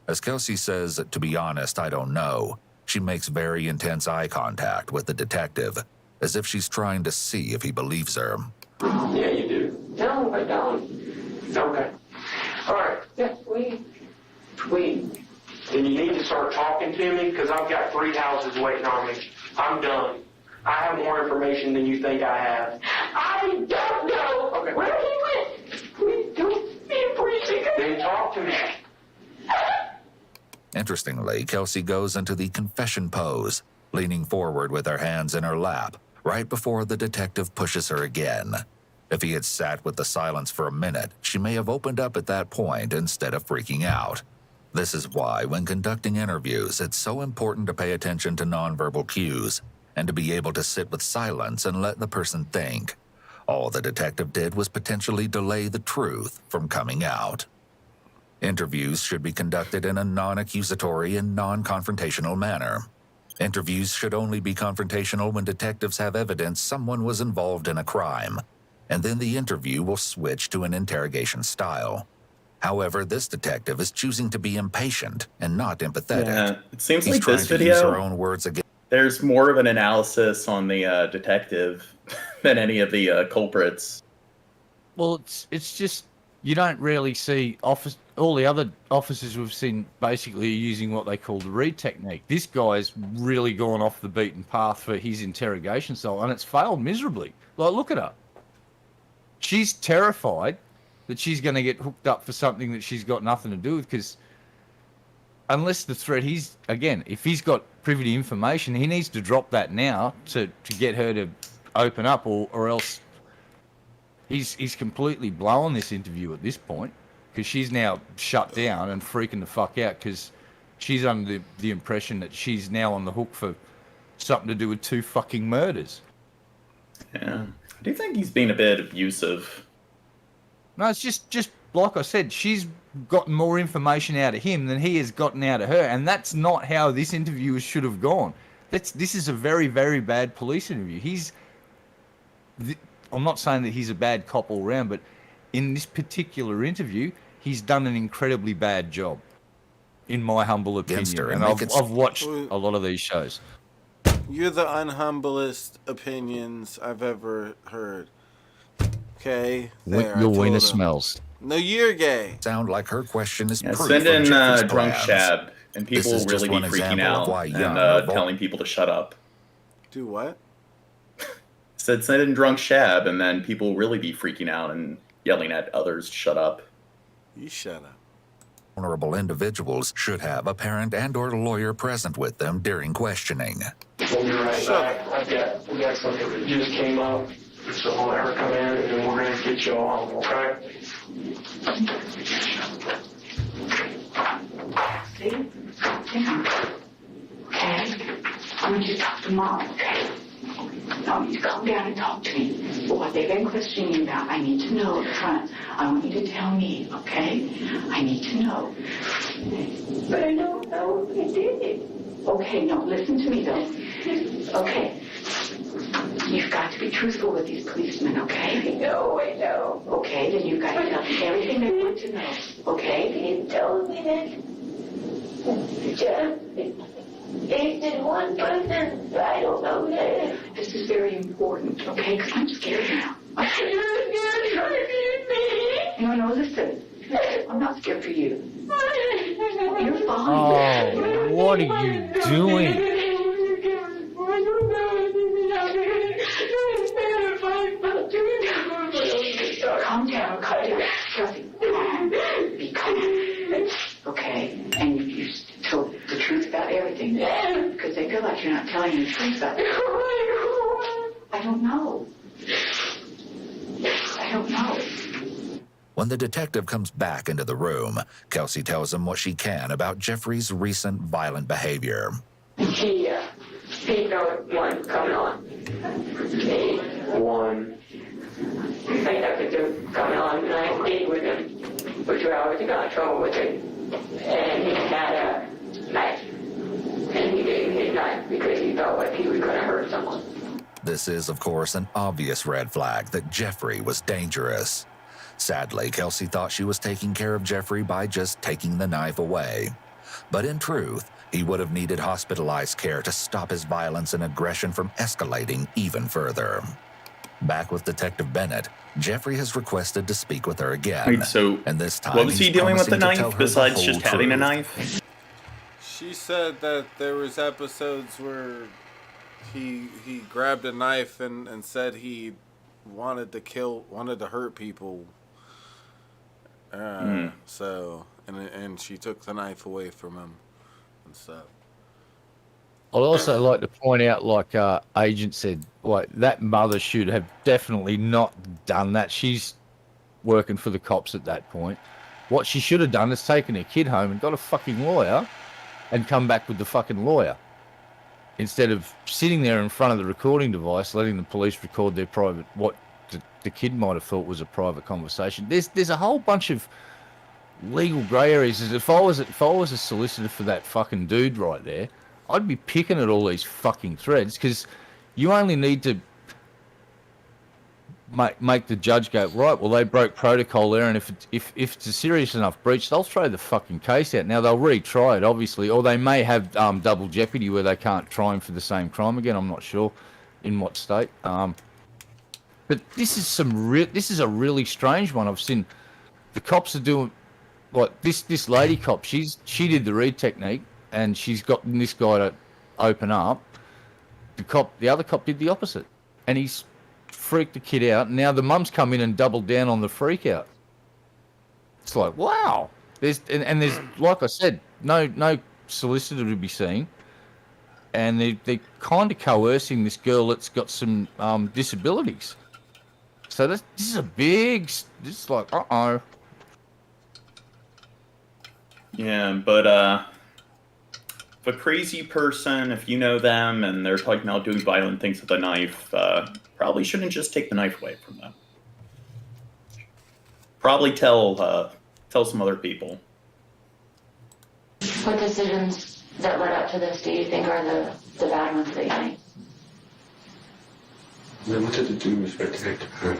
Speaker 3: As Kelsey says, to be honest, I don't know, she makes very intense eye contact with the detective, as if she's trying to see if he believes her.
Speaker 6: Yeah, you do. No, I don't. Okay. All right.
Speaker 11: Yeah, please.
Speaker 6: Then you need to start talking to me because I've got 3 houses waiting on me. I'm done. I have more information than you think I have.
Speaker 11: I don't know
Speaker 6: Okay.
Speaker 11: where he went. Please don't be preaching.
Speaker 6: Then talk to me.
Speaker 3: Interestingly, Kelsey goes into the confession pose, leaning forward with her hands in her lap, right before the detective pushes her again. If he had sat with the silence for a minute, she may have opened up at that point instead of freaking out. This is why, when conducting interviews, it's so important to pay attention to nonverbal cues and to be able to sit with silence and let the person think. All the detective did was potentially delay the truth from coming out. Interviews should be conducted in a non-accusatory and non-confrontational manner. Interviews should only be confrontational when detectives have evidence someone was involved in a crime, and then the interview will switch to an interrogation style. However, this detective is choosing to be impatient and not empathetic.
Speaker 10: Yeah, it seems
Speaker 3: He's
Speaker 10: like
Speaker 3: trying
Speaker 10: this
Speaker 3: to use her
Speaker 10: video,
Speaker 3: own words again.
Speaker 10: there's more of an analysis on the detective than any of the culprits.
Speaker 7: Well, it's just you don't really see all the other officers we've seen basically using what they call the read technique. This guy's really gone off the beaten path for his interrogation style, and it's failed miserably. Like, look at her. She's terrified that she's going to get hooked up for something that she's got nothing to do with, because unless the threat, if he's got privy to information, he needs to drop that now to get her to open up, or else he's completely blowing this interview at this point, because she's now shut down and freaking the fuck out because she's under the impression that she's now on the hook for something to do with 2 fucking murders.
Speaker 10: Yeah. I do think he's being a bit abusive.
Speaker 7: No, it's just like I said, she's gotten more information out of him than he has gotten out of her, and that's not how this interview should have gone. This is a very, very bad police interview. I'm not saying that he's a bad cop all round, but in this particular interview, he's done an incredibly bad job, in my humble opinion. And I've watched a lot of these shows.
Speaker 1: You're the unhumblest opinions I've ever heard. Okay? There,
Speaker 7: Your wiener smells.
Speaker 1: No, you're gay.
Speaker 3: Sound like her question is proof
Speaker 10: send in
Speaker 3: of Jeffrey's
Speaker 10: drunk
Speaker 3: plans.
Speaker 10: Shab, and people will really be freaking out and telling people to shut up.
Speaker 1: Do what?
Speaker 10: Send in drunk Shab, and then people will really be freaking out and yelling at others to shut up.
Speaker 1: You shut up.
Speaker 3: Vulnerable individuals should have a parent and/or lawyer present with them during questioning.
Speaker 6: We'll be right back. We got something that just came up, so I'll let her come in, and then we're going to get you on, okay?
Speaker 12: Kelsey, down. Okay? I want you to talk to Mom, okay? I want you to calm down and talk to me. What they've been questioning you about, I need to know up front. I want you to tell me, okay? I need to know. But I don't know if you did it. Okay, no, listen to me though. Okay. You've got to be truthful with these policemen, okay? I know. Okay, then you've got to tell them everything they want to know, okay?
Speaker 11: He told me that Jeff, they did one person, but I don't know that.
Speaker 12: This is very important, okay? Because I'm scared now.
Speaker 11: You're scared for me.
Speaker 12: No, listen. I'm not scared for you. You're fine.
Speaker 7: Oh, what are you doing?
Speaker 12: Calm down. Kelsey, be calm. Okay? And you told the truth about everything. Because they feel like you're not telling the truth about it. I don't know.
Speaker 3: When the detective comes back into the room, Kelsey tells him what she can about Jeffrey's recent violent behavior.
Speaker 11: He felt one coming on.
Speaker 6: One.
Speaker 11: I got him coming on, and I stayed with him for 2 hours. He got in trouble with it. And he had a knife. And he gave me his knife because he felt like he was going to hurt someone.
Speaker 3: This is, of course, an obvious red flag that Jeffrey was dangerous. Sadly, Kelsey thought she was taking care of Jeffrey by just taking the knife away. But in truth, he would have needed hospitalized care to stop his violence and aggression from escalating even further. Back with Detective Bennett, Jeffrey has requested to speak with her again.
Speaker 10: Wait, so
Speaker 3: and this time
Speaker 10: what was he doing with the
Speaker 3: promising to tell
Speaker 10: knife
Speaker 3: her the
Speaker 10: besides
Speaker 3: whole
Speaker 10: just having a
Speaker 3: truth.
Speaker 10: knife?
Speaker 1: She said that there was episodes where he grabbed a knife and said he wanted to hurt people. So and she took the knife away from him and stuff.
Speaker 7: I'd also like to point out, like Agent said, like that mother should have definitely not done that. She's working for the cops at that point. What she should have done is taken her kid home and got a fucking lawyer and come back with the fucking lawyer. Instead of sitting there in front of the recording device, letting the police record their private, what the kid might have thought was a private conversation. There's a whole bunch of legal grey areas. If I was a solicitor for that fucking dude right there, I'd be picking at all these fucking threads, because you only need to make the judge go, right, well, they broke protocol there, and if it's a serious enough breach, they'll throw the fucking case out. Now, they'll retry it, obviously, or they may have double jeopardy where they can't try him for the same crime again. I'm not sure in what state. But this is a really strange one. I've seen the cops are doing, like, this lady cop, she did the read technique, and she's gotten this guy to open up. The other cop did the opposite, and he's freaked the kid out. Now the mum's come in and doubled down on the freak out. It's like, wow. There's like I said, no solicitor to be seen, and they're kind of coercing this girl that's got some disabilities. So this is a big. This is like,
Speaker 10: Yeah, but if a crazy person, if you know them and they're talking about doing violent things with a knife, probably shouldn't just take the knife away from them. Probably tell some other people.
Speaker 8: What decisions that led up to this do you think are the bad ones that you made?
Speaker 9: I wanted to do was protect her.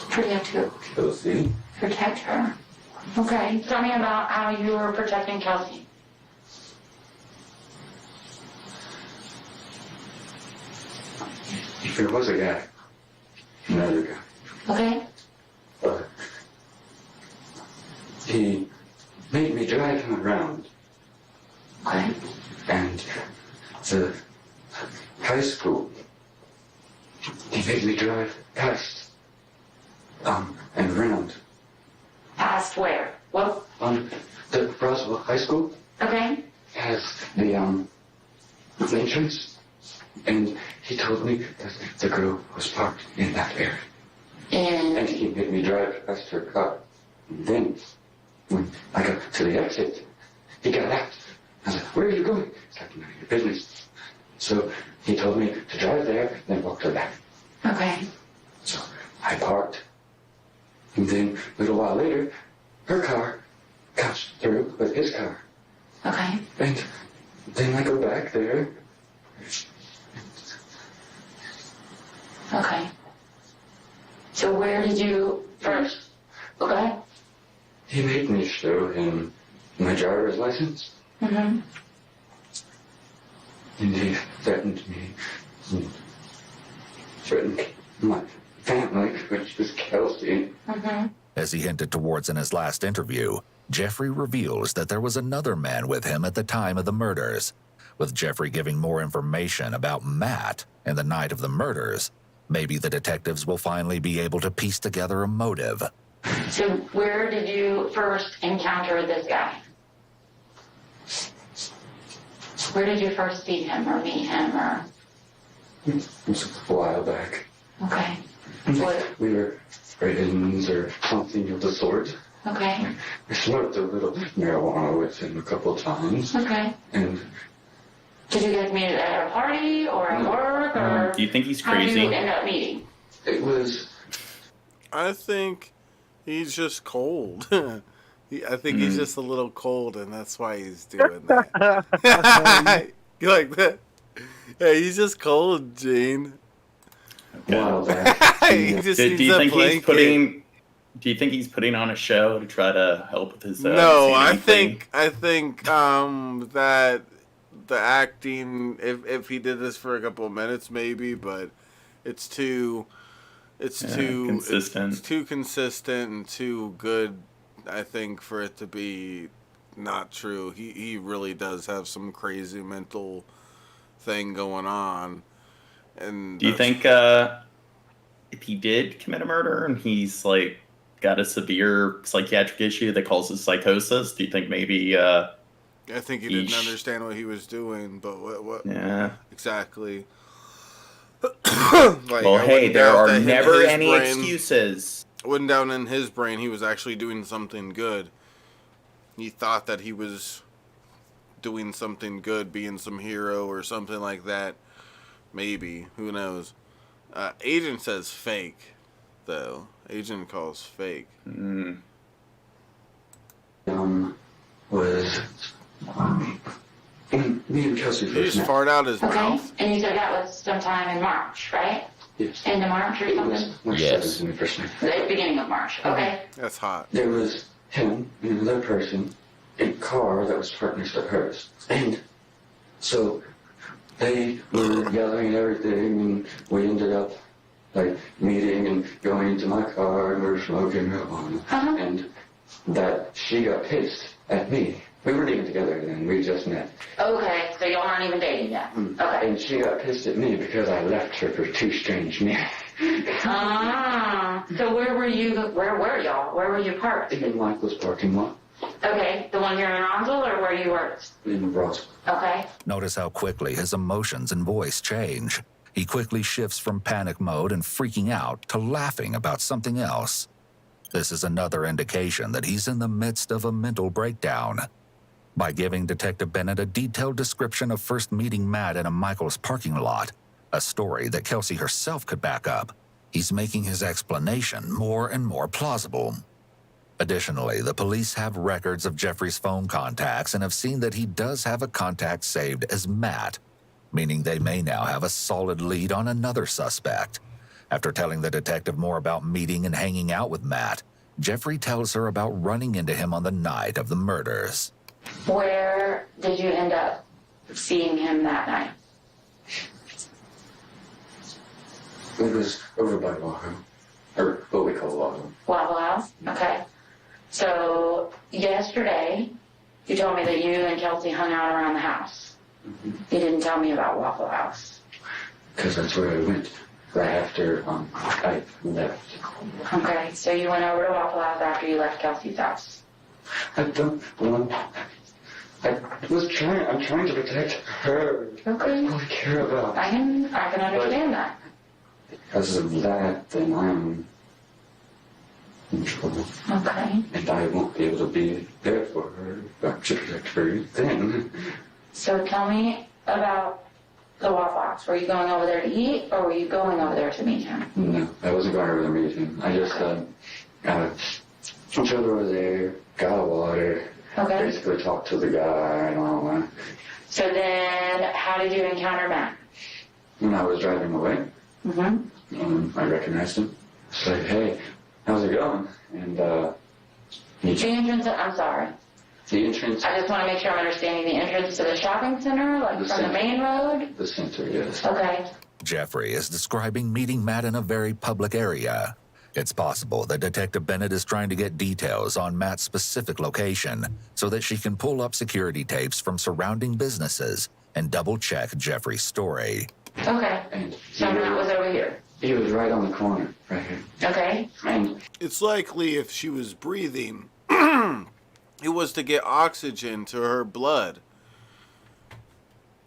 Speaker 8: Protect who?
Speaker 9: Kelsey?
Speaker 8: Protect her. Okay. Tell me about how you were protecting Kelsey.
Speaker 9: There was a guy. Another guy.
Speaker 8: Okay.
Speaker 9: But he made me drive him around.
Speaker 8: Okay.
Speaker 9: And the high school, he made me drive past, and around.
Speaker 8: Past where? What?
Speaker 9: The Roswell High School
Speaker 8: Okay.
Speaker 9: has the entrance, and he told me that the girl was parked in that area. And he made me drive past her car. And then, when I got to the exit, he got out I was like, where are you going? It's like, none of your business. So he told me to drive there, then walk to the back.
Speaker 8: Okay.
Speaker 9: So I parked. And then a little while later, her car comes through with his car.
Speaker 8: Okay.
Speaker 9: And then I go back there.
Speaker 8: Okay. So where did you first? Okay.
Speaker 9: He made me show him my driver's license.
Speaker 8: Mm-hmm.
Speaker 9: And he threatened me. And threatened my family, which was Kelsey.
Speaker 8: Mm-hmm.
Speaker 3: As he hinted towards in his last interview, Jeffrey reveals that there was another man with him at the time of the murders. With Jeffrey giving more information about Matt and the night of the murders, maybe the detectives will finally be able to piece together a motive.
Speaker 8: So where did you first encounter this guy? Where did you first see him or meet him or?
Speaker 9: It was a while back.
Speaker 8: Okay.
Speaker 9: What? We were friends or something of the sort.
Speaker 8: Okay.
Speaker 9: I smoked a little marijuana with him a couple of times.
Speaker 8: Okay.
Speaker 9: And
Speaker 8: did you guys meet at a party or at work or?
Speaker 10: Do you think he's
Speaker 8: How
Speaker 10: crazy?
Speaker 8: did you end up meeting?
Speaker 9: It was.
Speaker 1: I think he's just cold. I think he's just a little cold, and that's why he's doing that. You like that? Yeah, he's just cold, Gene.
Speaker 9: Wow.
Speaker 1: He just
Speaker 10: Do
Speaker 1: needs
Speaker 10: you
Speaker 1: a
Speaker 10: think
Speaker 1: blanket.
Speaker 10: he's putting? Do you think he's putting on a show to try to help with his?
Speaker 1: No, I
Speaker 10: insanity thing?
Speaker 1: think that the acting, if he did this for a couple of minutes, maybe, but it's too
Speaker 10: consistent.
Speaker 1: It's too consistent and too good, I think, for it to be not true. He really does have some crazy mental thing going on. And
Speaker 10: Do you think if he did commit a murder and he's like got a severe psychiatric issue that causes psychosis, do you think maybe
Speaker 1: I think he didn't understand what he was doing, but what
Speaker 10: Yeah.
Speaker 1: exactly?
Speaker 10: Well, hey, there are never any excuses.
Speaker 1: Went down in his brain, he was actually doing something good. He thought that he was doing something good, being some hero or something like that. Maybe. Who knows? Agent says fake, though. Agent calls fake.
Speaker 9: Was me and Kelsey
Speaker 1: He
Speaker 9: first
Speaker 1: just
Speaker 9: met.
Speaker 1: fart out his
Speaker 8: Okay.
Speaker 1: mouth.
Speaker 8: And you said that was sometime in March, right?
Speaker 9: Yes.
Speaker 8: Into March or something?
Speaker 9: March
Speaker 7: Yes.
Speaker 9: 7th when we first met.
Speaker 8: The beginning of March. Okay.
Speaker 1: That's hot.
Speaker 9: There was him and another person in a car that was parked next to hers. And so they were yelling and everything, and we ended up like meeting and going into my car, and we were smoking marijuana. And that she got pissed at me. We weren't even together then, we just met.
Speaker 8: Okay, so y'all aren't even dating yet. Okay.
Speaker 9: And she got pissed at me because I left her for two strange men.
Speaker 8: So where were you? Where were y'all? Where were you parked?
Speaker 9: In Michael's parking lot
Speaker 8: Okay, the one here in Ronsville or where you worked?
Speaker 9: in Roswell.
Speaker 8: Okay.
Speaker 3: Notice how quickly his emotions and voice change. He quickly shifts from panic mode and freaking out to laughing about something else. This is another indication that he's in the midst of a mental breakdown. By giving Detective Bennett a detailed description of first meeting Matt in a Michael's parking lot, a story that Kelsey herself could back up, he's making his explanation more and more plausible. Additionally, the police have records of Jeffrey's phone contacts and have seen that he does have a contact saved as Matt, meaning they may now have a solid lead on another suspect. After telling the detective more about meeting and hanging out with Matt, Jeffrey tells her about running into him on the night of the murders.
Speaker 8: Where did you end up seeing him that night?
Speaker 9: It was over by Waco, or what we call Waco.
Speaker 8: Waffle House? Okay. So yesterday, you told me that you and Kelsey hung out around the house. You didn't tell me about Waffle House.
Speaker 9: Because that's where I went right after I left.
Speaker 8: Okay, so you went over to Waffle House after you left Kelsey's house.
Speaker 9: I'm trying to protect her.
Speaker 8: Okay.
Speaker 9: All I care about.
Speaker 8: I can understand that.
Speaker 9: Because of that, then I'm in trouble.
Speaker 8: Okay.
Speaker 9: And I won't be able to be there for her, to protect her then.
Speaker 8: So tell me about the Waffle House. Were you going over there to eat, or were you going over there to meet him?
Speaker 9: No, I wasn't going over to meet him. I just chilled over there, got a water,
Speaker 8: Okay.
Speaker 9: basically talked to the guy and all that.
Speaker 8: So then, how did you encounter Matt?
Speaker 9: When I was driving away,
Speaker 8: Mm-hmm.
Speaker 9: I recognized him. It's like, hey, how's it going? And
Speaker 8: The entrance, I'm sorry.
Speaker 9: the entrance,
Speaker 8: I just want to make sure I'm understanding the entrance to the shopping center, like
Speaker 9: The
Speaker 8: from the
Speaker 9: center.
Speaker 8: main road?
Speaker 9: the center, yes.
Speaker 8: Okay.
Speaker 3: Jeffrey is describing meeting Matt in a very public area. It's possible that Detective Bennett is trying to get details on Matt's specific location so that she can pull up security tapes from surrounding businesses and double-check Jeffrey's story.
Speaker 8: Okay.
Speaker 9: And
Speaker 8: So Matt was over here.
Speaker 9: he was right on the corner, right here.
Speaker 8: Okay.
Speaker 9: And
Speaker 1: It's likely if she was breathing, it was to get oxygen to her blood.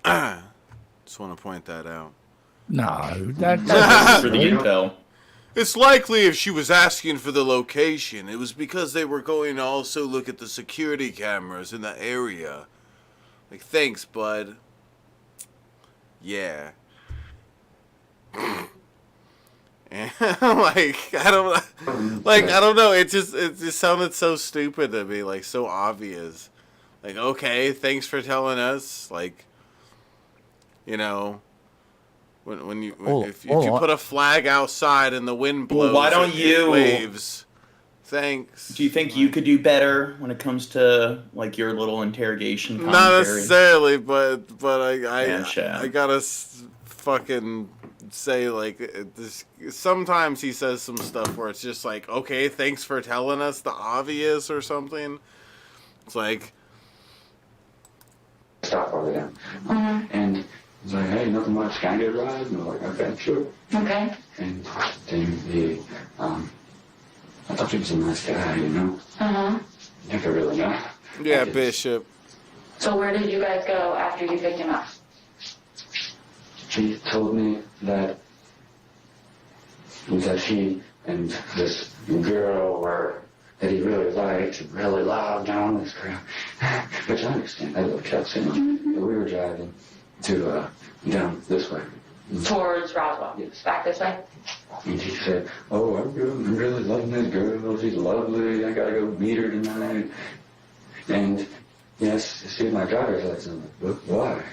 Speaker 1: Just want to point that out.
Speaker 7: No, that's
Speaker 10: For the intel.
Speaker 1: It's likely if she was asking for the location, it was because they were going to also look at the security cameras in the area. Like, thanks, bud. Yeah. And I don't know. It just sounded so stupid to me, like so obvious. Like, okay, thanks for telling us. Like, you know, if you put a flag outside and the wind blows,
Speaker 10: Well, why don't
Speaker 1: it waves. Thanks.
Speaker 10: Do you think you could do better when it comes to like your little interrogation commentary?
Speaker 1: Not necessarily, but I gotta fucking say, like, this. Sometimes he says some stuff where it's just like, okay, thanks for telling us the obvious or something. It's like,
Speaker 9: stop over there. And he's like, hey, nothing much, can I get a ride? And I'm like, okay, sure.
Speaker 8: Okay.
Speaker 9: And then he, I thought he was a nice guy, you know?
Speaker 8: Uh-huh.
Speaker 9: Never really know.
Speaker 1: yeah, Bishop.
Speaker 8: So where did you guys go after you picked him up?
Speaker 9: He told me that he and this girl were, that he really liked, and really loved down this girl. Which I understand. I love Kelsey. We were driving to, down this way.
Speaker 8: Towards Roswell.
Speaker 9: Yes.
Speaker 8: Back this way?
Speaker 9: And he said, oh, I'm really loving this girl. She's lovely. I gotta go meet her tonight. And yes, see my driver's license. I'm like, why?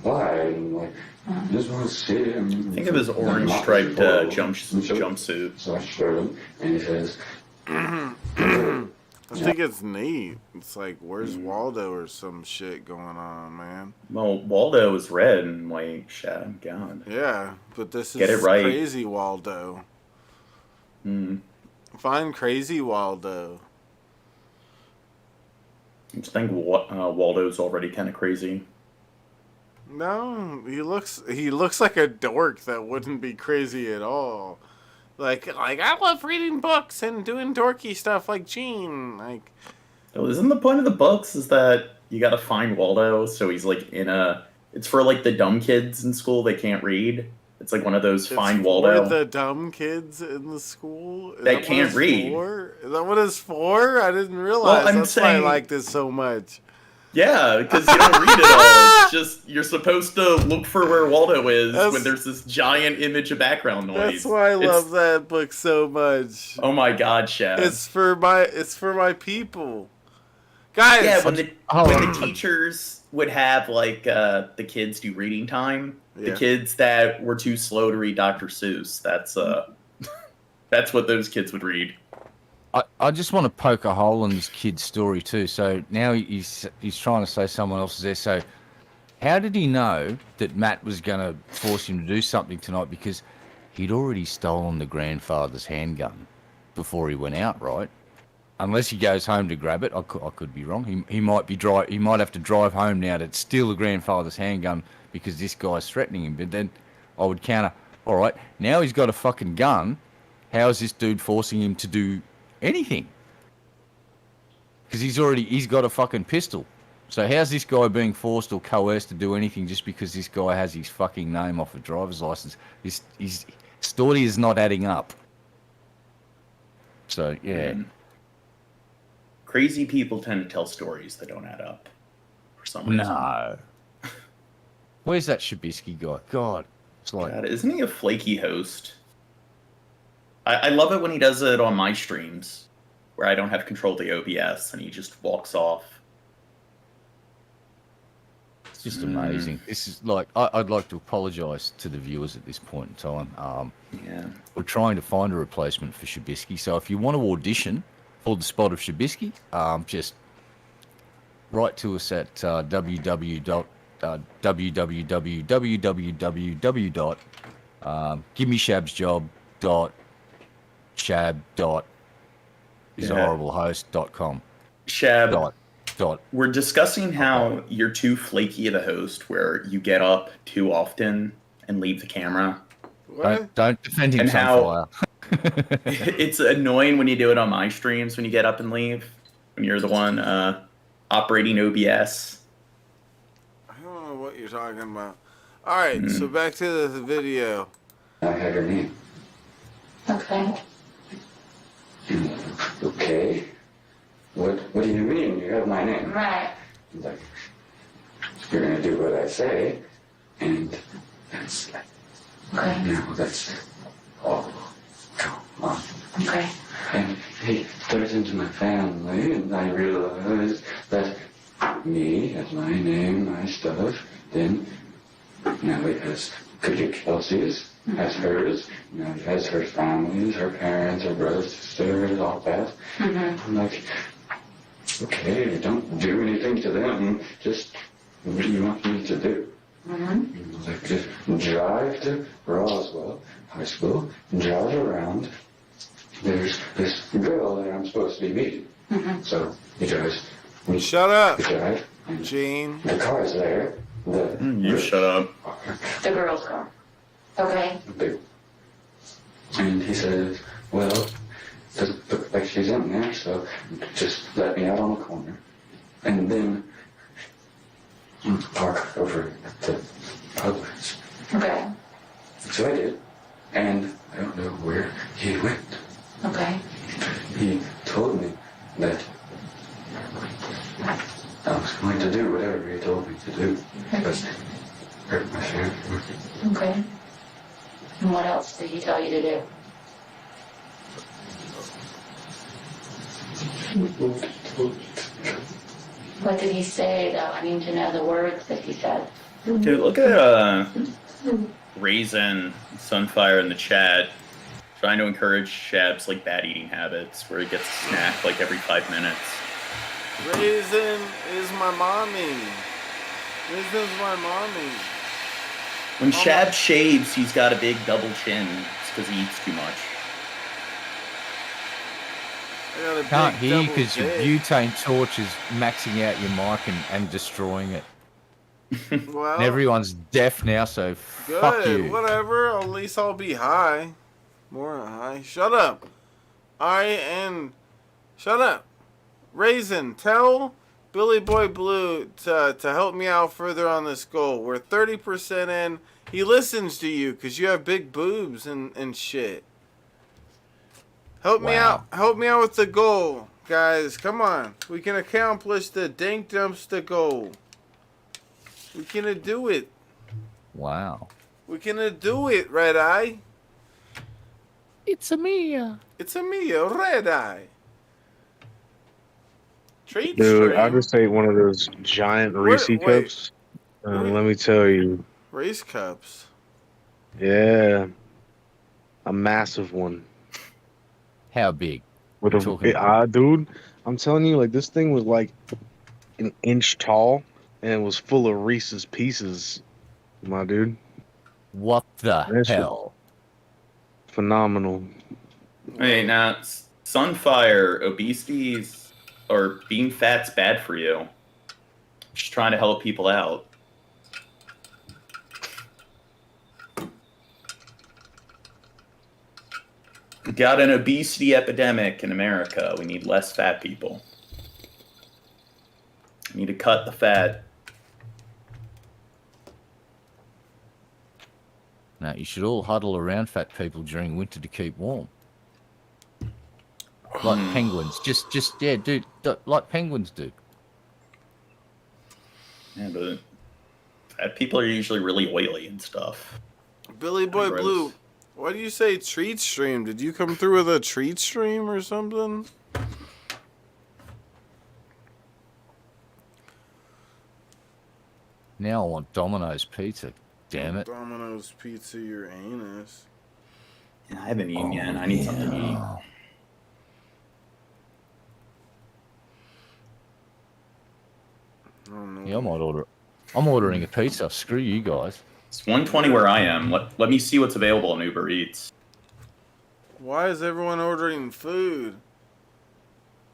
Speaker 9: Why? And I'm like, I just want to see him.
Speaker 10: Think of his orange striped jumpsuit.
Speaker 9: So I showed him, and he says,
Speaker 1: I think it's neat. It's like, where's Waldo or some shit going on, man?
Speaker 10: Well, Waldo is red and white. Shit, God.
Speaker 1: Yeah, but this
Speaker 10: Get
Speaker 1: is
Speaker 10: it right.
Speaker 1: crazy Waldo. Find crazy Waldo.
Speaker 10: I think Waldo's already kind of crazy.
Speaker 1: No, he looks like a dork that wouldn't be crazy at all. Like I love reading books and doing dorky stuff like Gene. Like,
Speaker 10: So isn't the point of the books is that you gotta find Waldo, so he's like it's for like the dumb kids in school, they can't read. It's like one of those find Waldo.
Speaker 1: For the dumb kids in the school
Speaker 10: That can't read.
Speaker 1: Is that what it's for? I didn't realize.
Speaker 10: Well,
Speaker 1: That's why I like this so much.
Speaker 10: Yeah, because you don't read it all. It's just you're supposed to look for where Waldo is when there's this giant image of background noise.
Speaker 1: That's why I love that book so much.
Speaker 10: Oh my God, Chef.
Speaker 1: It's for my people. Guys,
Speaker 10: yeah, when the teachers would have like the kids do reading time, the kids that were too slow to read Dr. Seuss, that's what those kids would read.
Speaker 7: I just want to poke a hole in this kid's story too. So now he's trying to say someone else is there. So how did he know that Matt was going to force him to do something tonight? Because he'd already stolen the grandfather's handgun before he went out, right? Unless he goes home to grab it, I could be wrong. He might have to drive home now to steal the grandfather's handgun because this guy's threatening him. But then I would counter, all right, now he's got a fucking gun. How is this dude forcing him to do anything? Because he's got a fucking pistol. So how's this guy being forced or coerced to do anything just because this guy has his fucking name off a driver's license? His story is not adding up. So, yeah.
Speaker 10: Crazy people tend to tell stories that don't add up for some reason.
Speaker 7: No. Where's that Shabisky guy? God. It's like...
Speaker 10: God, isn't he a flaky host? I love it when he does it on my streams, where I don't have control of the OBS, and he just walks off.
Speaker 7: It's just amazing. This is like, I'd like to apologise to the viewers at this point in time. We're trying to find a replacement for Shabisky, so if you want to audition for the spot of Shabisky, just write to us at www.gimeshab.shab.ishahorriblehost.com.
Speaker 10: Shab, we're discussing how you're too flaky of a host, where you get up too often and leave the camera.
Speaker 7: Don't defend him,
Speaker 10: and how
Speaker 7: Sunfire.
Speaker 10: it's annoying when you do it on my streams, when you get up and leave, when you're the one operating OBS.
Speaker 1: I don't know what you're talking about. All right, so back to the video.
Speaker 9: I had her name.
Speaker 8: Okay.
Speaker 9: Okay. What do you mean? You have my name.
Speaker 8: Right.
Speaker 9: He's like, you're gonna do what I say, and that's like, now that's all. Come on.
Speaker 8: Okay.
Speaker 9: And he starts into my family, and I realize that me has my name, my stuff. Then now he has Kelsey's, has hers. Now he has her family's, her parents, her brothers, sisters, all that. I'm like, okay, don't do anything to them. Just what do you want me to do? Like, just drive to Roswell High School, drive around. There's this girl that I'm supposed to be meeting. So he drives.
Speaker 1: Shut up,
Speaker 9: we drive.
Speaker 1: Gene.
Speaker 9: The car's there.
Speaker 10: You shut up.
Speaker 8: The girl's car. Okay.
Speaker 9: And he says, well, doesn't look like she's in there, so just let me out on the corner. And then park over at the Publix.
Speaker 8: Okay.
Speaker 9: So I did. And I don't know where he went.
Speaker 8: Okay.
Speaker 9: He told me that I was going to do whatever he told me to do. Because hurt my family.
Speaker 8: Okay. And what else did he tell you to do? What did he say, though? I need to know the words that he said.
Speaker 10: Dude, look at Raisin, Sunfire in the chat, trying to encourage Shab's like bad eating habits, where he gets a snack like every 5 minutes.
Speaker 1: Raisin is my mommy. Raisin's my mommy.
Speaker 10: When Shab shaves, he's got a big double chin. It's because he eats too much.
Speaker 7: Can't hear you because your butane torch is maxing out your mic and destroying it.
Speaker 1: Well,
Speaker 7: and everyone's deaf now, so
Speaker 1: good.
Speaker 7: fuck you.
Speaker 1: Whatever. At least I'll be high. More high. Shut up. Shut up. Raisin, tell Billy Boy Blue to help me out further on this goal. We're 30% in. He listens to you because you have big boobs and shit. Help me out. Help me out with the goal, guys. Come on. We can accomplish the Dank Dumpster goal. We can do it.
Speaker 7: Wow.
Speaker 1: We can do it, Red Eye.
Speaker 7: It's a me.
Speaker 1: It's a me, Red Eye. Treat
Speaker 2: Dude,
Speaker 1: stream.
Speaker 2: I just ate one of those giant Reese cups. Let me tell you.
Speaker 1: Reese cups.
Speaker 2: Yeah. A massive one.
Speaker 7: How big?
Speaker 2: With a dude, I'm telling you, like, this thing was like an inch tall and it was full of Reese's Pieces, my dude.
Speaker 7: What the hell?
Speaker 2: Phenomenal.
Speaker 10: Hey, now, Sunfire, obesity or being fat's bad for you. Just trying to help people out. We got an obesity epidemic in America. We need less fat people. We need to cut the fat.
Speaker 7: Now, you should all huddle around fat people during winter to keep warm. like penguins. Just yeah, dude, like penguins do.
Speaker 10: Yeah, but fat people are usually really oily and stuff.
Speaker 1: Billy Boy
Speaker 10: Gross.
Speaker 1: Blue, why do you say treat stream? Did you come through with a treat stream or something?
Speaker 7: Now I want Domino's pizza. Damn it.
Speaker 1: Domino's pizza, your anus.
Speaker 10: Yeah, I haven't eaten yet. I need something to eat.
Speaker 7: Yeah, I might order. I'm ordering a pizza. Screw you guys.
Speaker 10: It's 1:20 where I am. Let me see what's available on Uber Eats.
Speaker 1: Why is everyone ordering food?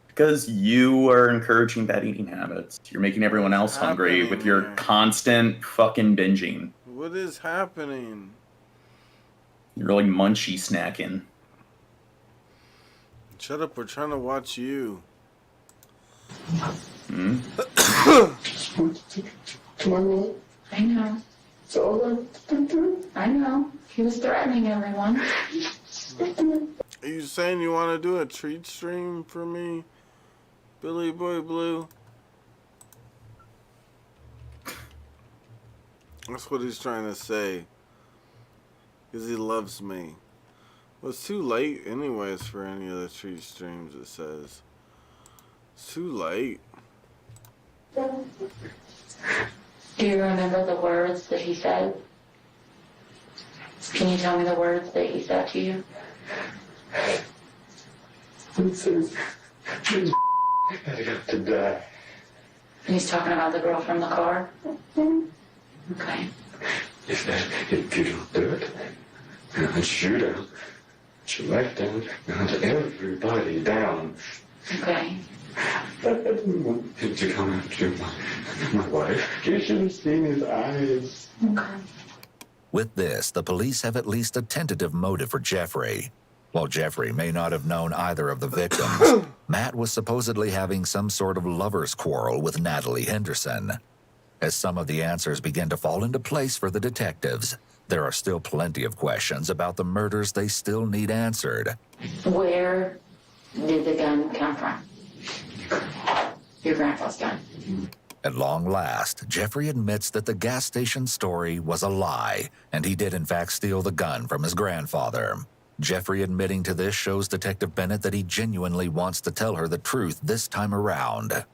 Speaker 10: Because you are encouraging bad eating habits. You're making everyone else hungry with your constant fucking binging.
Speaker 1: What is happening?
Speaker 10: You're really munchy snacking.
Speaker 1: Shut up, we're trying to watch you.
Speaker 10: Hmm?
Speaker 8: I know. I know. He was threatening everyone.
Speaker 1: Are you saying you want to do a treat stream for me, Billy Boy Blue? That's what he's trying to say. Because he loves me. Well, it's too late anyways for any of the treat streams, it says. It's too late.
Speaker 8: Do you remember the words that he said? Can you tell me the words that he said to you?
Speaker 9: He says, I got to die.
Speaker 8: And he's talking about the girl from the car? Okay.
Speaker 9: He said, if you don't do it, I'll shoot her. She left down and hunt everybody down.
Speaker 8: Okay.
Speaker 9: I didn't want him to come after my wife. You should have seen his eyes.
Speaker 8: Okay.
Speaker 3: With this, the police have at least a tentative motive for Jeffrey. While Jeffrey may not have known either of the victims, Matt was supposedly having some sort of lover's quarrel with Natalie Henderson. As some of the answers begin to fall into place for the detectives, there are still plenty of questions about the murders they still need answered.
Speaker 8: Where did the gun come from? Your grandpa's gun.
Speaker 3: At long last, Jeffrey admits that the gas station story was a lie, and he did in fact steal the gun from his grandfather. Jeffrey admitting to this shows Detective Bennett that he genuinely wants to tell her the truth this time around.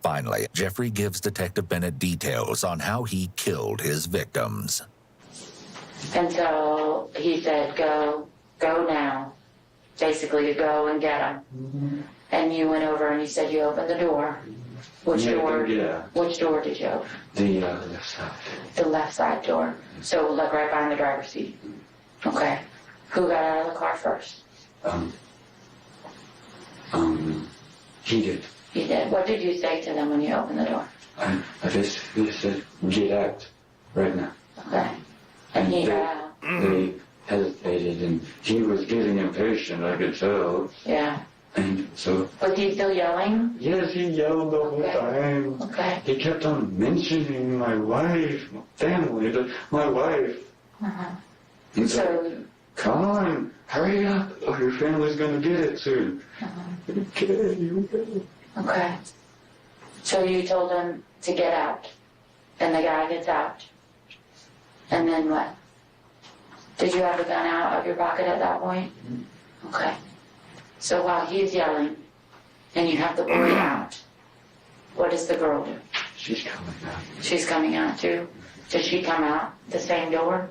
Speaker 3: Finally, Jeffrey gives Detective Bennett details on how he killed his victims.
Speaker 8: And so he said, go now. Basically, go and get him. Mm-hmm. And you went over and you said you opened the door. Which door?
Speaker 9: Yeah.
Speaker 8: Which door did you open?
Speaker 9: The left side.
Speaker 8: The left side door. So, like right behind the driver's seat. Okay. Who got out of the car first?
Speaker 9: He did.
Speaker 8: He did. What did you say to them when you opened the door?
Speaker 9: I basically said, get out right now.
Speaker 8: Okay. And he got out.
Speaker 9: They hesitated, and he was getting impatient, I could tell.
Speaker 8: Yeah.
Speaker 9: And so...
Speaker 8: Was he still yelling?
Speaker 9: Yes, he yelled the whole time.
Speaker 8: Okay.
Speaker 9: He kept on mentioning my wife, my family, my wife.
Speaker 8: Uh-huh.
Speaker 9: And
Speaker 8: So...
Speaker 9: Come on, hurry up, or your family's gonna get it soon.
Speaker 8: Uh-huh.
Speaker 9: Okay.
Speaker 8: So you told him to get out, and the guy gets out. And then what? Did you have the gun out of your pocket at that point? Okay. So while he's yelling, and you have the boy out, what does the girl do?
Speaker 9: She's coming out.
Speaker 8: She's coming out too? Does she come out the same door?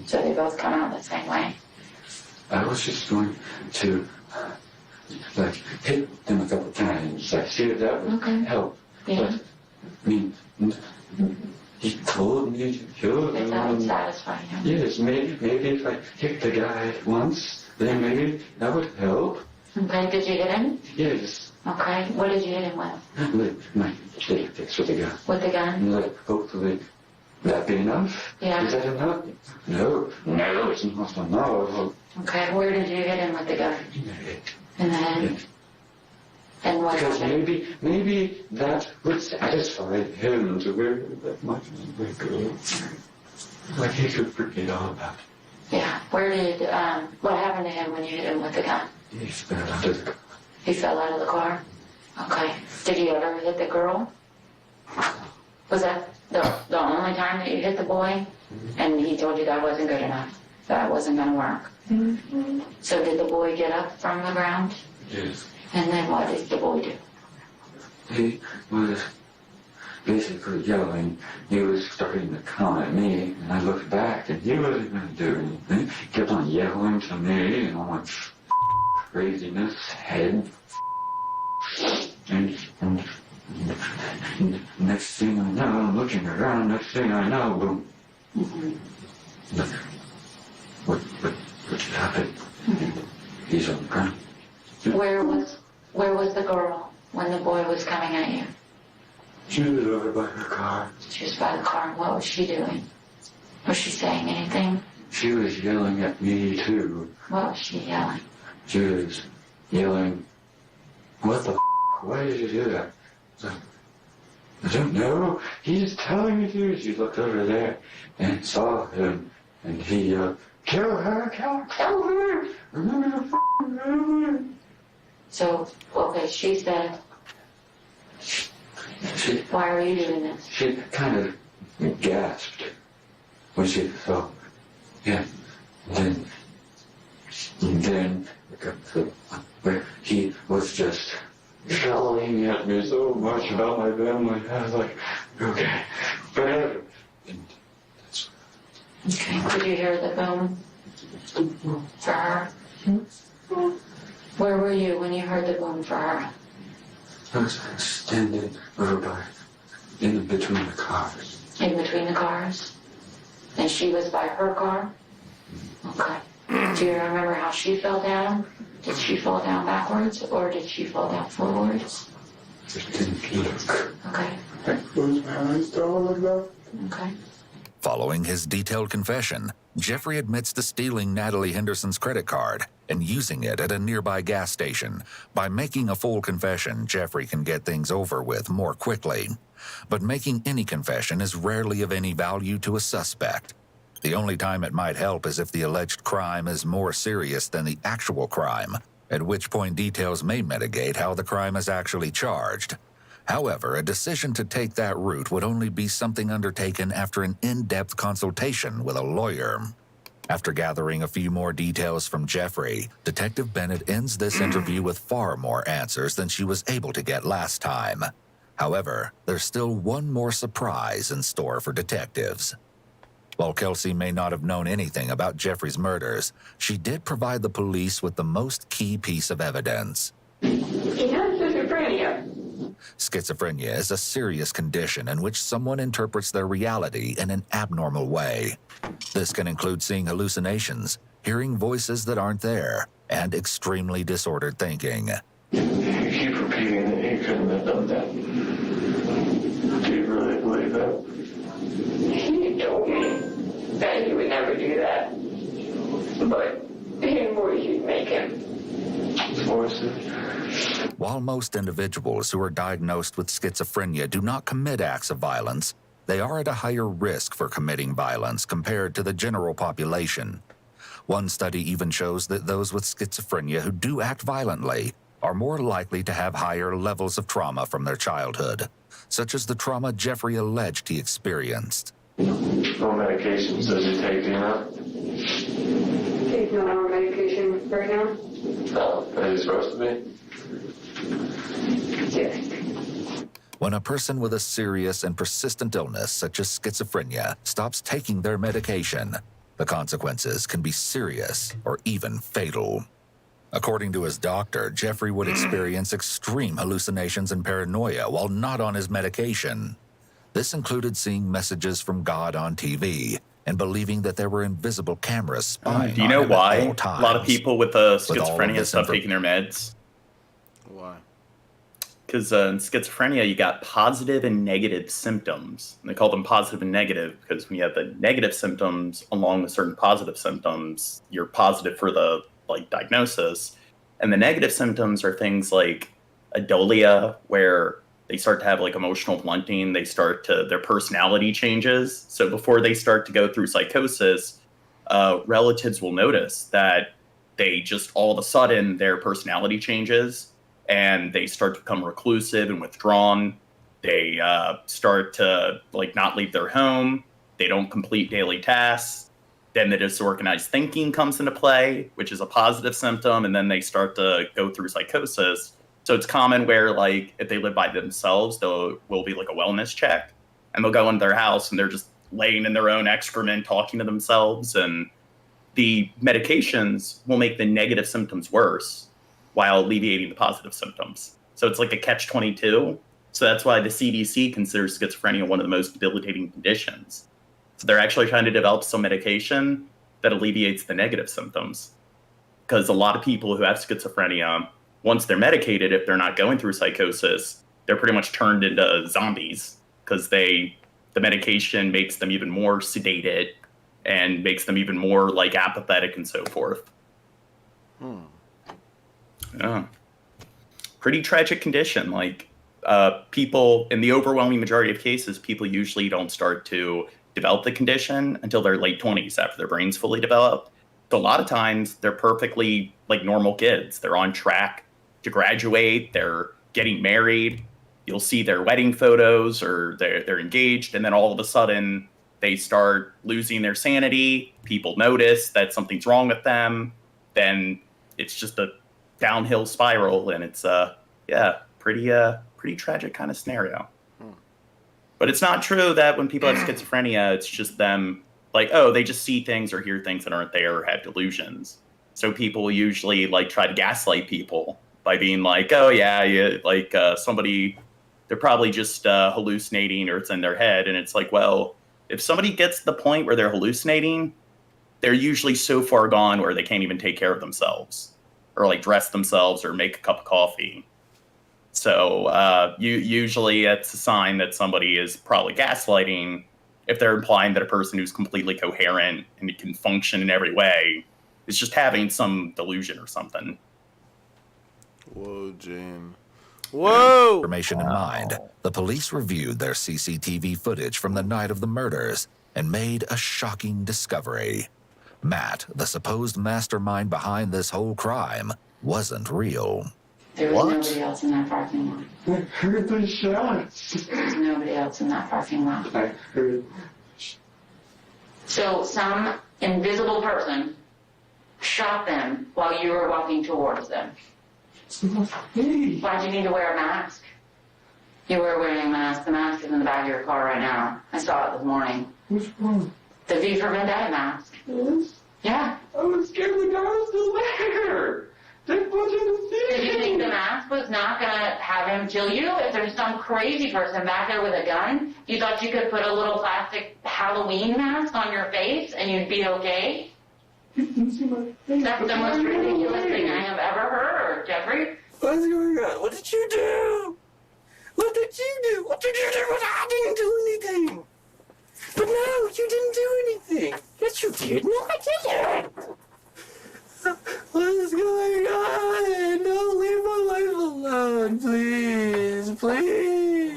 Speaker 8: So they both come out the same way?
Speaker 9: I was just going to, hit them a couple times, see if that would help.
Speaker 8: Yeah.
Speaker 9: But, he told me to kill them.
Speaker 8: That would satisfy him.
Speaker 9: Yes, maybe if I hit the guy once, then maybe that would help.
Speaker 8: Okay, did you hit him?
Speaker 9: Yes.
Speaker 8: Okay, what did you hit him with?
Speaker 9: With my fix with the gun.
Speaker 8: With the gun?
Speaker 9: Hopefully that be enough?
Speaker 8: Yeah.
Speaker 9: Is that enough? No, it's not enough.
Speaker 8: Okay, where did you hit him with the gun? In the head? And what
Speaker 9: Because
Speaker 8: happened?
Speaker 9: maybe that would satisfy him to where that much would go. Like he could forget all about it.
Speaker 8: Yeah, where did, what happened to him when you hit him with the gun?
Speaker 9: He fell under the car.
Speaker 8: He fell out of the car? Okay. Did he ever hit the girl? Was that the only time that you hit the boy? And he told you that wasn't good enough? That wasn't going to work? Mm-hmm. So did the boy get up from the ground?
Speaker 9: Yes.
Speaker 8: And then what did the boy do?
Speaker 9: He was basically yelling. He was starting to come at me, and I looked back, and he wasn't going to do anything. He kept on yelling to me, and all that craziness, head. And next thing I know, I'm looking around, next thing I know, boom. Mm-hmm. What happened? Mm-hmm. He's on the ground.
Speaker 8: Where was the girl when the boy was coming at you?
Speaker 9: She was over by her car.
Speaker 8: She was by the car. What was she doing? Was she saying anything?
Speaker 9: She was yelling at me, too.
Speaker 8: What was she yelling?
Speaker 9: She was yelling, "What the f***? Why did you do that?" I don't know. He's telling me to. She looked over there and saw him, and he yelled, "Kill her, kill her! Remember the f***ing family!"
Speaker 8: So, okay, she said, why are you doing this?
Speaker 9: She kind of gasped when she fell. Yeah. And then where he was just yelling at me so much about my family. I was like, okay, forever. And that's
Speaker 8: okay. Did you hear the boom for her? Where were you when you heard the boom for her?
Speaker 9: I was standing over by, in between the cars.
Speaker 8: In between the cars? And she was by her car? Okay. Do you remember how she fell down? Did she fall down backwards or did she fall down forwards?
Speaker 9: I didn't look.
Speaker 8: Okay.
Speaker 9: I closed my eyes to all of that.
Speaker 8: Okay.
Speaker 3: Following his detailed confession, Jeffrey admits to stealing Natalie Henderson's credit card and using it at a nearby gas station. By making a full confession, Jeffrey can get things over with more quickly. But making any confession is rarely of any value to a suspect. The only time it might help is if the alleged crime is more serious than the actual crime, at which point details may mitigate how the crime is actually charged. However, a decision to take that route would only be something undertaken after an in-depth consultation with a lawyer. After gathering a few more details from Jeffrey, Detective Bennett ends this interview with far more answers than she was able to get last time. However, there's still one more surprise in store for detectives. While Kelsey may not have known anything about Jeffrey's murders, she did provide the police with the most key piece of evidence.
Speaker 11: He has schizophrenia.
Speaker 3: Schizophrenia is a serious condition in which someone interprets their reality in an abnormal way. This can include seeing hallucinations, hearing voices that aren't there, and extremely disordered thinking.
Speaker 6: You keep repeating that he couldn't have done that. Do you really believe that?
Speaker 11: He told me that he would never do that. But his voices make him.
Speaker 6: Voices?
Speaker 3: While most individuals who are diagnosed with schizophrenia do not commit acts of violence, they are at a higher risk for committing violence compared to the general population. One study even shows that those with schizophrenia who do act violently are more likely to have higher levels of trauma from their childhood, such as the trauma Jeffrey alleged he experienced.
Speaker 6: What medications does he take, do you know?
Speaker 11: He's not on medication right now.
Speaker 6: No, is he supposed to be?
Speaker 11: Yes.
Speaker 3: When a person with a serious and persistent illness such as schizophrenia stops taking their medication, the consequences can be serious or even fatal. According to his doctor, Jeffrey would experience extreme hallucinations and paranoia while not on his medication. This included seeing messages from God on TV and believing that there were invisible cameras spying
Speaker 10: Do you know
Speaker 3: on him at
Speaker 10: why
Speaker 3: all times.
Speaker 10: a lot of people with
Speaker 3: all of
Speaker 10: schizophrenia
Speaker 3: this
Speaker 10: stop taking their meds?
Speaker 1: Why?
Speaker 10: Because in schizophrenia, you got positive and negative symptoms. And they call them positive and negative because when you have the negative symptoms along with certain positive symptoms, you're positive for the diagnosis. And the negative symptoms are things like adolia, where they start to have emotional blunting. Their personality changes. So before they start to go through psychosis, relatives will notice that they just all of a sudden their personality changes. and they start to become reclusive and withdrawn. They start to like not leave their home. They don't complete daily tasks. Then the disorganized thinking comes into play, which is a positive symptom, and then they start to go through psychosis. So it's common where, like, if they live by themselves, there will be like a wellness check, and they'll go into their house and they're just laying in their own excrement, talking to themselves, and the medications will make the negative symptoms worse while alleviating the positive symptoms. So it's like a catch-22. So that's why the CDC considers schizophrenia one of the most debilitating conditions. So they're actually trying to develop some medication that alleviates the negative symptoms. Because a lot of people who have schizophrenia, once they're medicated, if they're not going through psychosis, they're pretty much turned into zombies because the medication makes them even more sedated and makes them even more like apathetic and so forth. Yeah. Pretty tragic condition. Like people, in the overwhelming majority of cases, people usually don't start to develop the condition until their late 20s after their brain's fully developed. So a lot of times they're perfectly like normal kids. They're on track to graduate. They're getting married. You'll see their wedding photos or they're engaged. And then all of a sudden they start losing their sanity. People notice that something's wrong with them. Then it's just a downhill spiral. And it's, pretty tragic kind of scenario. But it's not true that when people have schizophrenia, it's just them like, oh, they just see things or hear things that aren't there or have delusions. So people usually like try to gaslight people by being like, oh yeah, like somebody, they're probably just hallucinating or it's in their head. And it's like, well, if somebody gets to the point where they're hallucinating, they're usually so far gone where they can't even take care of themselves or like dress themselves or make a cup of coffee. So usually it's a sign that somebody is probably gaslighting if they're implying that a person who's completely coherent and can function in every way is just having some delusion or something.
Speaker 1: Whoa, Jane. Whoa!
Speaker 3: Information in mind, the police reviewed their CCTV footage from the night of the murders and made a shocking discovery. Matt, the supposed mastermind behind this whole crime, wasn't real.
Speaker 8: There was nobody else in that parking lot.
Speaker 9: I heard the shots.
Speaker 8: There was nobody else in that parking lot.
Speaker 9: I heard.
Speaker 8: So some invisible person shot them while you were walking towards them. Why'd you need to wear a mask? You were wearing a mask. The mask is in the back of your car right now. I saw it this morning.
Speaker 9: Which one?
Speaker 8: The V for Vendetta mask.
Speaker 9: Yes?
Speaker 8: Yeah.
Speaker 9: I was scared the guy was still there. Did
Speaker 8: you think the mask was not going to have him kill you? If there's some crazy person back there with a gun, you thought you could put a little plastic Halloween mask on your face and you'd be okay? That's the most ridiculous thing I have ever heard, Jeffrey.
Speaker 5: What's going on? What did you do? What did you do? What did you do? I didn't do anything. But no, you didn't do anything. Yes, you did. No, I didn't. What is going on? Don't leave my life alone, please. Please.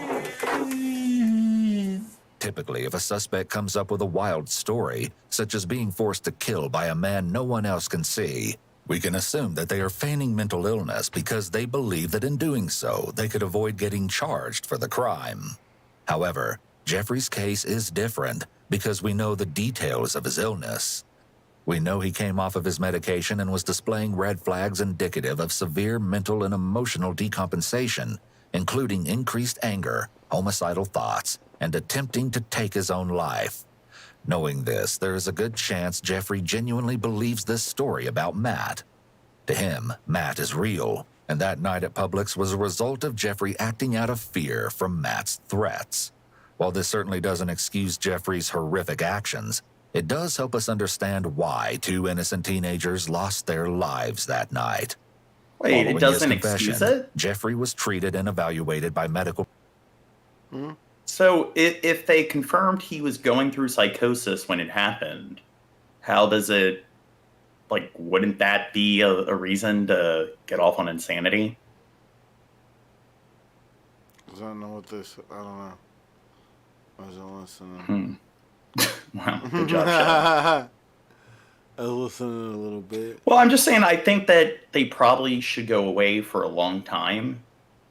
Speaker 3: Typically, if a suspect comes up with a wild story, such as being forced to kill by a man no one else can see, we can assume that they are feigning mental illness because they believe that in doing so, they could avoid getting charged for the crime. However, Jeffrey's case is different because we know the details of his illness. We know he came off of his medication and was displaying red flags indicative of severe mental and emotional decompensation, including increased anger, homicidal thoughts, and attempting to take his own life. Knowing this, there is a good chance Jeffrey genuinely believes this story about Matt. To him, Matt is real, and that night at Publix was a result of Jeffrey acting out of fear from Matt's threats. While this certainly doesn't excuse Jeffrey's horrific actions, it does help us understand why two innocent teenagers lost their lives that night.
Speaker 10: Wait,
Speaker 3: Following
Speaker 10: it doesn't
Speaker 3: his confession,
Speaker 10: excuse it?
Speaker 3: Jeffrey was treated and evaluated by medical...
Speaker 10: So if they confirmed he was going through psychosis when it happened, how does it, like, wouldn't that be a reason to get off on insanity?
Speaker 1: I don't know what this, I don't know. I wasn't listening.
Speaker 10: Wow, good job, Sean.
Speaker 1: listening a little bit.
Speaker 10: Well, I'm just saying I think that they probably should go away for a long time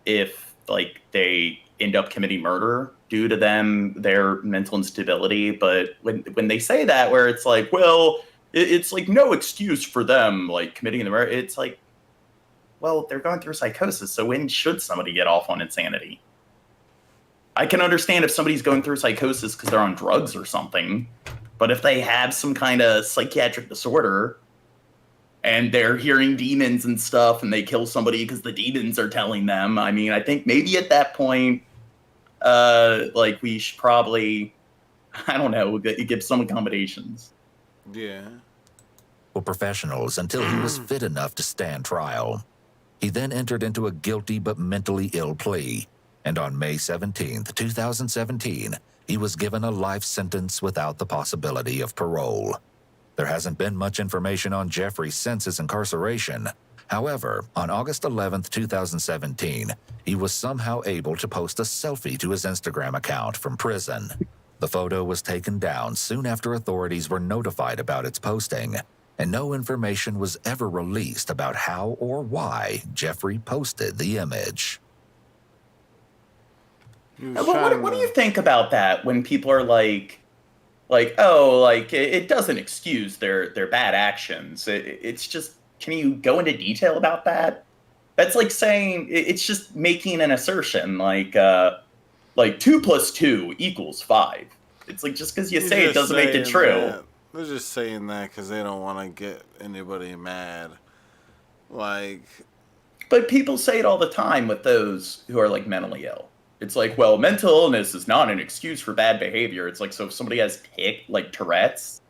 Speaker 10: if, like, they end up committing murder due to their mental instability. But when they say that, where it's like, well, it's like no excuse for them, like, committing the murder, it's like, well, they're going through psychosis, so when should somebody get off on insanity? I can understand if somebody's going through psychosis because they're on drugs or something, but if they have some kind of psychiatric disorder and they're hearing demons and stuff and they kill somebody because the demons are telling them, I mean, I think maybe at that point, like, we should probably, I don't know, give some accommodations.
Speaker 1: Yeah.
Speaker 3: Professionals until he was fit enough to stand trial. He then entered into a guilty but mentally ill plea, and on May 17th, 2017, he was given a life sentence without the possibility of parole. There hasn't been much information on Jeffrey since his incarceration. However, on August 11th, 2017, he was somehow able to post a selfie to his Instagram account from prison. The photo was taken down soon after authorities were notified about its posting, and no information was ever released about how or why Jeffrey posted the image.
Speaker 10: What do you think about that when people are like, oh, like, it doesn't excuse their bad actions. It's just, can you go into detail about that? That's like saying, it's just making an assertion, like 2 + 2 = 5. It's like, just because you say it doesn't make it true.
Speaker 1: That. They're just saying that because they don't want to get anybody mad. Like,
Speaker 10: but people say it all the time with those who are, like, mentally ill. It's like, well, mental illness is not an excuse for bad behavior. It's like, so if somebody has Tourette's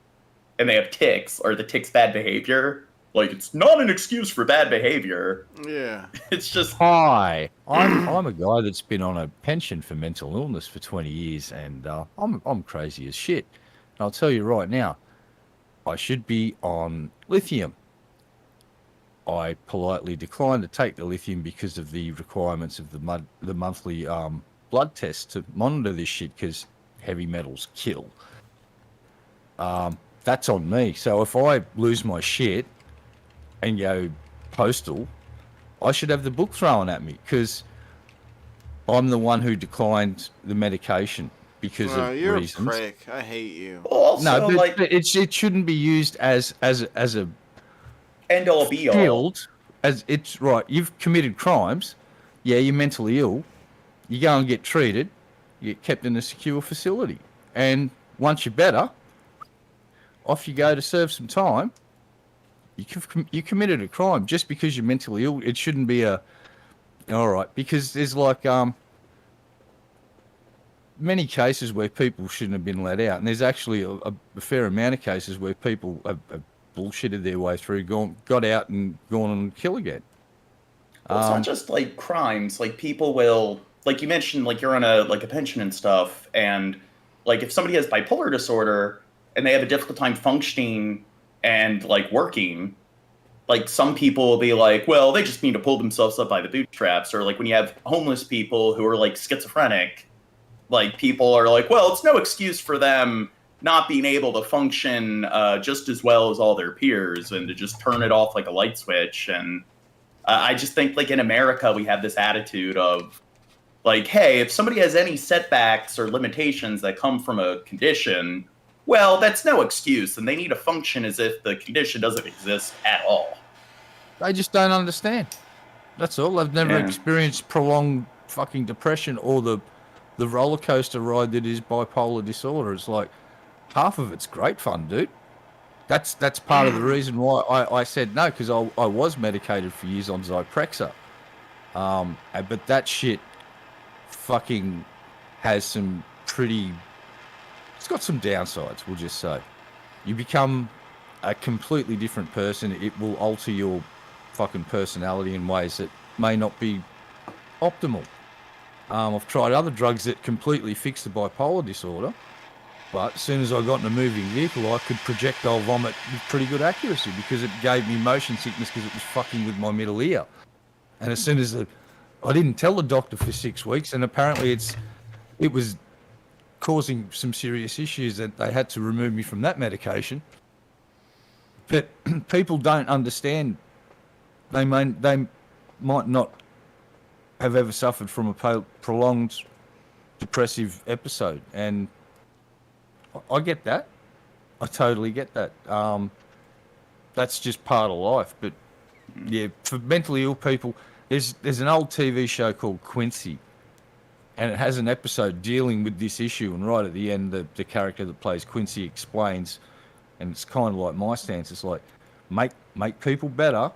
Speaker 10: and they have tics, or the tics bad behavior, like, it's not an excuse for bad behavior.
Speaker 1: Yeah.
Speaker 10: It's just...
Speaker 7: Hi, I'm a guy that's been on a pension for mental illness for 20 years, and I'm crazy as shit. And I'll tell you right now, I should be on lithium. I politely declined to take the lithium because of the requirements of the monthly blood test to monitor this shit, because heavy metals kill. That's on me. So if I lose my shit and go postal, I should have the book thrown at me, because I'm the one who declined the medication because of
Speaker 1: you're
Speaker 7: reasons.
Speaker 1: You're a prick. I hate you.
Speaker 10: Also,
Speaker 7: no, but
Speaker 10: like,
Speaker 7: it shouldn't be used as a
Speaker 10: end all be all.
Speaker 7: Field, as it's right. You've committed crimes. Yeah, you're mentally ill. You go and get treated. You get kept in a secure facility, and once you're better, off you go to serve some time. You committed a crime just because you're mentally ill. It shouldn't be all right, because there's like many cases where people shouldn't have been let out, and there's actually a fair amount of cases where people have bullshitted their way through, got out and gone and kill again.
Speaker 10: Well, it's not just like crimes. Like, people will, like you mentioned, like, you're on a pension and stuff, and like, if somebody has bipolar disorder and they have a difficult time functioning and, like, working, like, some people will be like, well, they just need to pull themselves up by the bootstraps. Or like, when you have homeless people who are, like, schizophrenic, like, people are like, well, it's no excuse for them not being able to function just as well as all their peers, and to just turn it off like a light switch. And I just think, like, in America, we have this attitude of, like, hey, if somebody has any setbacks or limitations that come from a condition, well, that's no excuse, and they need to function as if the condition doesn't exist at all.
Speaker 7: They just don't understand. That's all. They've never experienced prolonged fucking depression or the roller coaster ride that is bipolar disorder. It's like, half of it's great fun, dude. That's part of the reason why I said no, because I was medicated for years on Zyprexa. But that shit fucking has some pretty... It's got some downsides, we'll just say. You become a completely different person. It will alter your fucking personality in ways that may not be optimal. I've tried other drugs that completely fix the bipolar disorder, but as soon as I got in a moving vehicle, I could projectile vomit with pretty good accuracy, because it gave me motion sickness because it was fucking with my middle ear. And as soon as I didn't tell the doctor for 6 weeks, and apparently it was causing some serious issues that they had to remove me from that medication. But people don't understand. They might not have ever suffered from a prolonged depressive episode, and I get that. I totally get that. That's just part of life. But yeah, for mentally ill people, there's an old TV show called Quincy, and it has an episode dealing with this issue. And right at the end, the character that plays Quincy explains, and it's kind of like my stance. It's like make people better,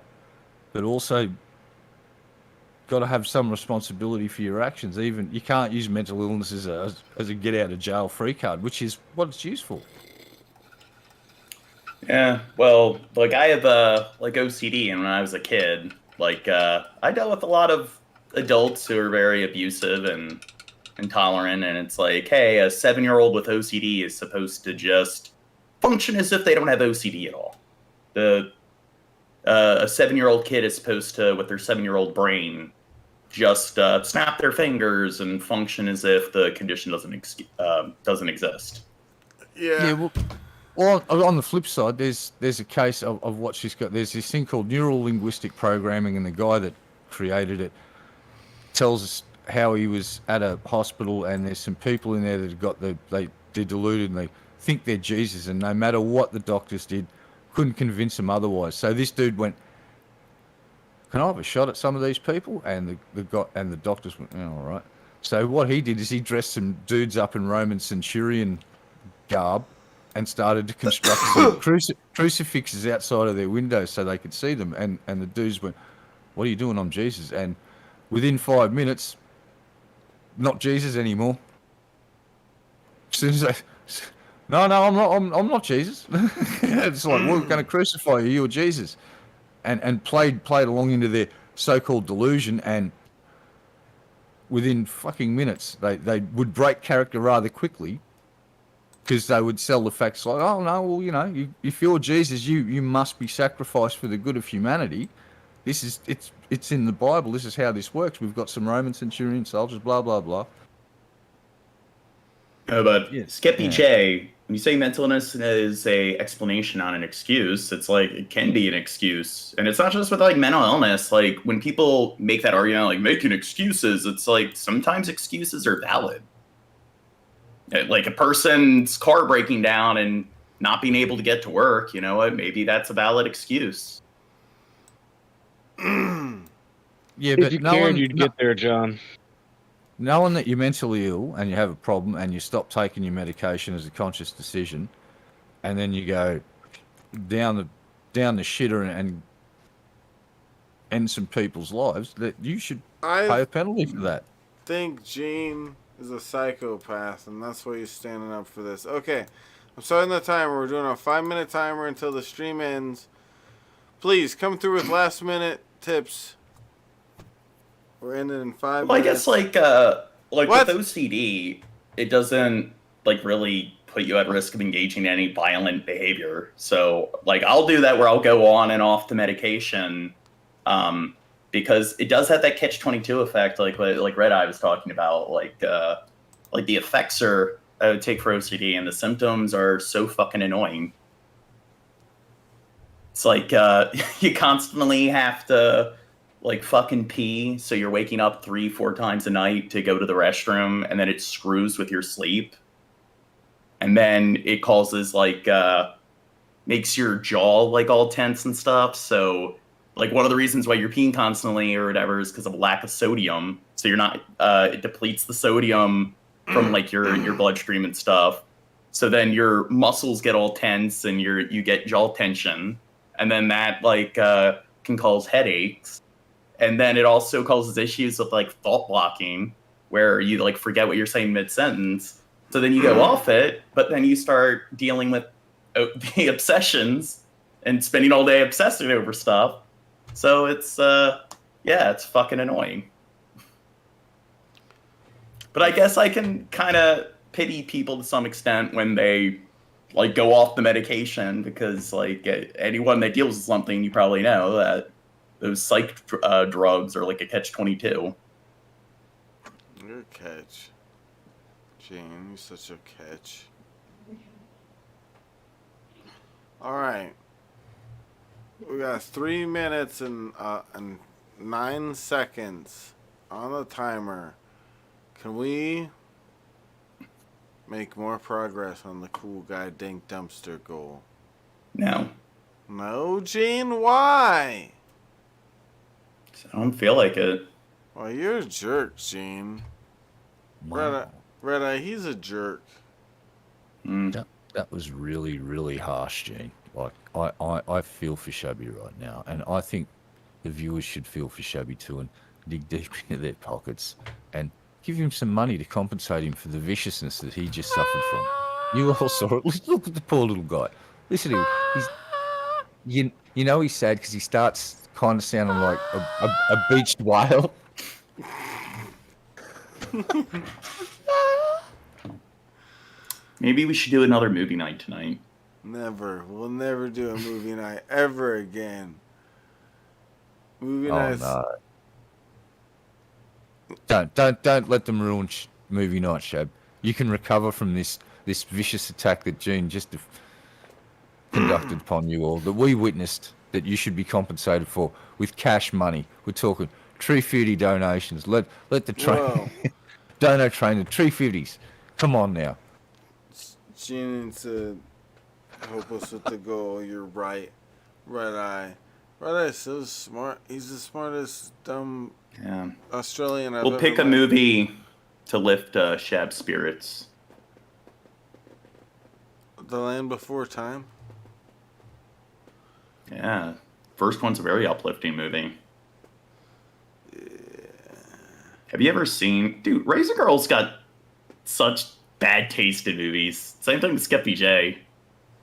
Speaker 7: but also got to have some responsibility for your actions. Even you can't use mental illness as a get out of jail free card, which is what it's used for.
Speaker 10: Yeah, well, like I have like OCD, and when I was a kid, like I dealt with a lot of adults who are very abusive and intolerant, and it's like, hey, a 7-year-old with OCD is supposed to just function as if they don't have OCD at all. A 7-year-old kid is supposed to, with their 7-year-old brain, just snap their fingers and function as if the condition doesn't exist.
Speaker 1: Yeah.
Speaker 7: Well, on the flip side, there's a case of what she's got. There's this thing called neural linguistic programming, and the guy that created it tells us how he was at a hospital, and there's some people in there that have got they're deluded, and they think they're Jesus, and no matter what the doctors did, couldn't convince them otherwise. So this dude went, "Can I have a shot at some of these people?" And the doctors went, "Oh, all right." So what he did is he dressed some dudes up in Roman centurion garb and started to construct some crucifixes outside of their windows so they could see them. And the dudes went, "What are you doing? I'm Jesus." And within 5 minutes, not Jesus anymore. As soon as they, no, I'm not Jesus. It's like, we're going to crucify you. You're Jesus. And played along into their so-called delusion. And within fucking minutes, they would break character rather quickly, because they would sell the facts like, oh no, well, you know, if you're Jesus, you must be sacrificed for the good of humanity. It's in the Bible. This is how this works. We've got some Roman centurion soldiers, blah blah blah.
Speaker 10: But Skippy J, when you say mental illness is a explanation, not an excuse, it's like it can be an excuse, and it's not just with like mental illness. Like when people make that argument, like making excuses, it's like sometimes excuses are valid. Like a person's car breaking down and not being able to get to work, you know what? Maybe that's a valid excuse.
Speaker 2: Yeah, but you cared, you'd get there, John.
Speaker 7: Knowing that you're mentally ill and you have a problem and you stop taking your medication as a conscious decision, and then you go down the shitter and end some people's lives, that you should pay a penalty for that.
Speaker 1: I think Gene is a psychopath, and that's why he's standing up for this. Okay, I'm starting the timer. We're doing a 5-minute timer until the stream ends. Please come through with last-minute tips. We're ending in 5 minutes.
Speaker 10: Well, I guess like with OCD, it doesn't like really put you at risk of engaging in any violent behavior. So like I'll do that where I'll go on and off the medication, because it does have that catch-22 effect, like Red Eye was talking about. Like the effects I would take for OCD, and the symptoms are so fucking annoying. It's like you constantly have to like fucking pee, so you're waking up 3-4 times a night to go to the restroom, and then it screws with your sleep, and then it causes like makes your jaw like all tense and stuff. So like one of the reasons why you're peeing constantly or whatever is because of lack of sodium. So you're not it depletes the sodium from like your bloodstream and stuff. So then your muscles get all tense and you get jaw tension, and then that like can cause headaches. And then it also causes issues with like thought blocking, where you like forget what you're saying mid-sentence. So then you go off it, but then you start dealing with the obsessions and spending all day obsessing over stuff. So it's it's fucking annoying. But I guess I can kind of pity people to some extent when they like go off the medication, because like anyone that deals with something, you probably know that those psych drugs are like a catch-22.
Speaker 1: You're a catch. Gene, you're such a catch. Alright. We got 3 minutes and 9 seconds on the timer. Can we make more progress on the cool guy Dank Dumpster goal?
Speaker 10: No.
Speaker 1: No, Gene? Why?
Speaker 10: I don't feel like it.
Speaker 1: Well, you're a jerk, Gene.
Speaker 7: Wow.
Speaker 1: Red Eye, he's a jerk.
Speaker 7: That was really, really harsh, Gene. Like, I feel for Shabby right now, and I think the viewers should feel for Shabby too and dig deep into their pockets and give him some money to compensate him for the viciousness that he just suffered from. You all saw it. Look at the poor little guy. Listen to him. You know he's sad because he starts kind of sounding like a beached whale.
Speaker 10: Maybe we should do another movie night tonight.
Speaker 1: Never. We'll never do a movie night ever again. Movie nights.
Speaker 7: No. Don't let them ruin movie night, Shab. You can recover from this vicious attack that Gene just conducted upon you all, that we witnessed, that you should be compensated for with cash money. We're talking $350 donations. Let the train dono train the $350s. Come on now.
Speaker 1: Gene needs to help us with the goal. You're right. Red Eye. Red Eye's so smart. He's the smartest dumb Australian I've
Speaker 10: We'll pick a movie to lift Shab's spirits.
Speaker 1: The Land Before Time?
Speaker 10: Yeah. First one's a very uplifting movie. Yeah. Have you ever seen... Dude, Razor Girl's got such bad taste in movies. Same thing with Skippy J.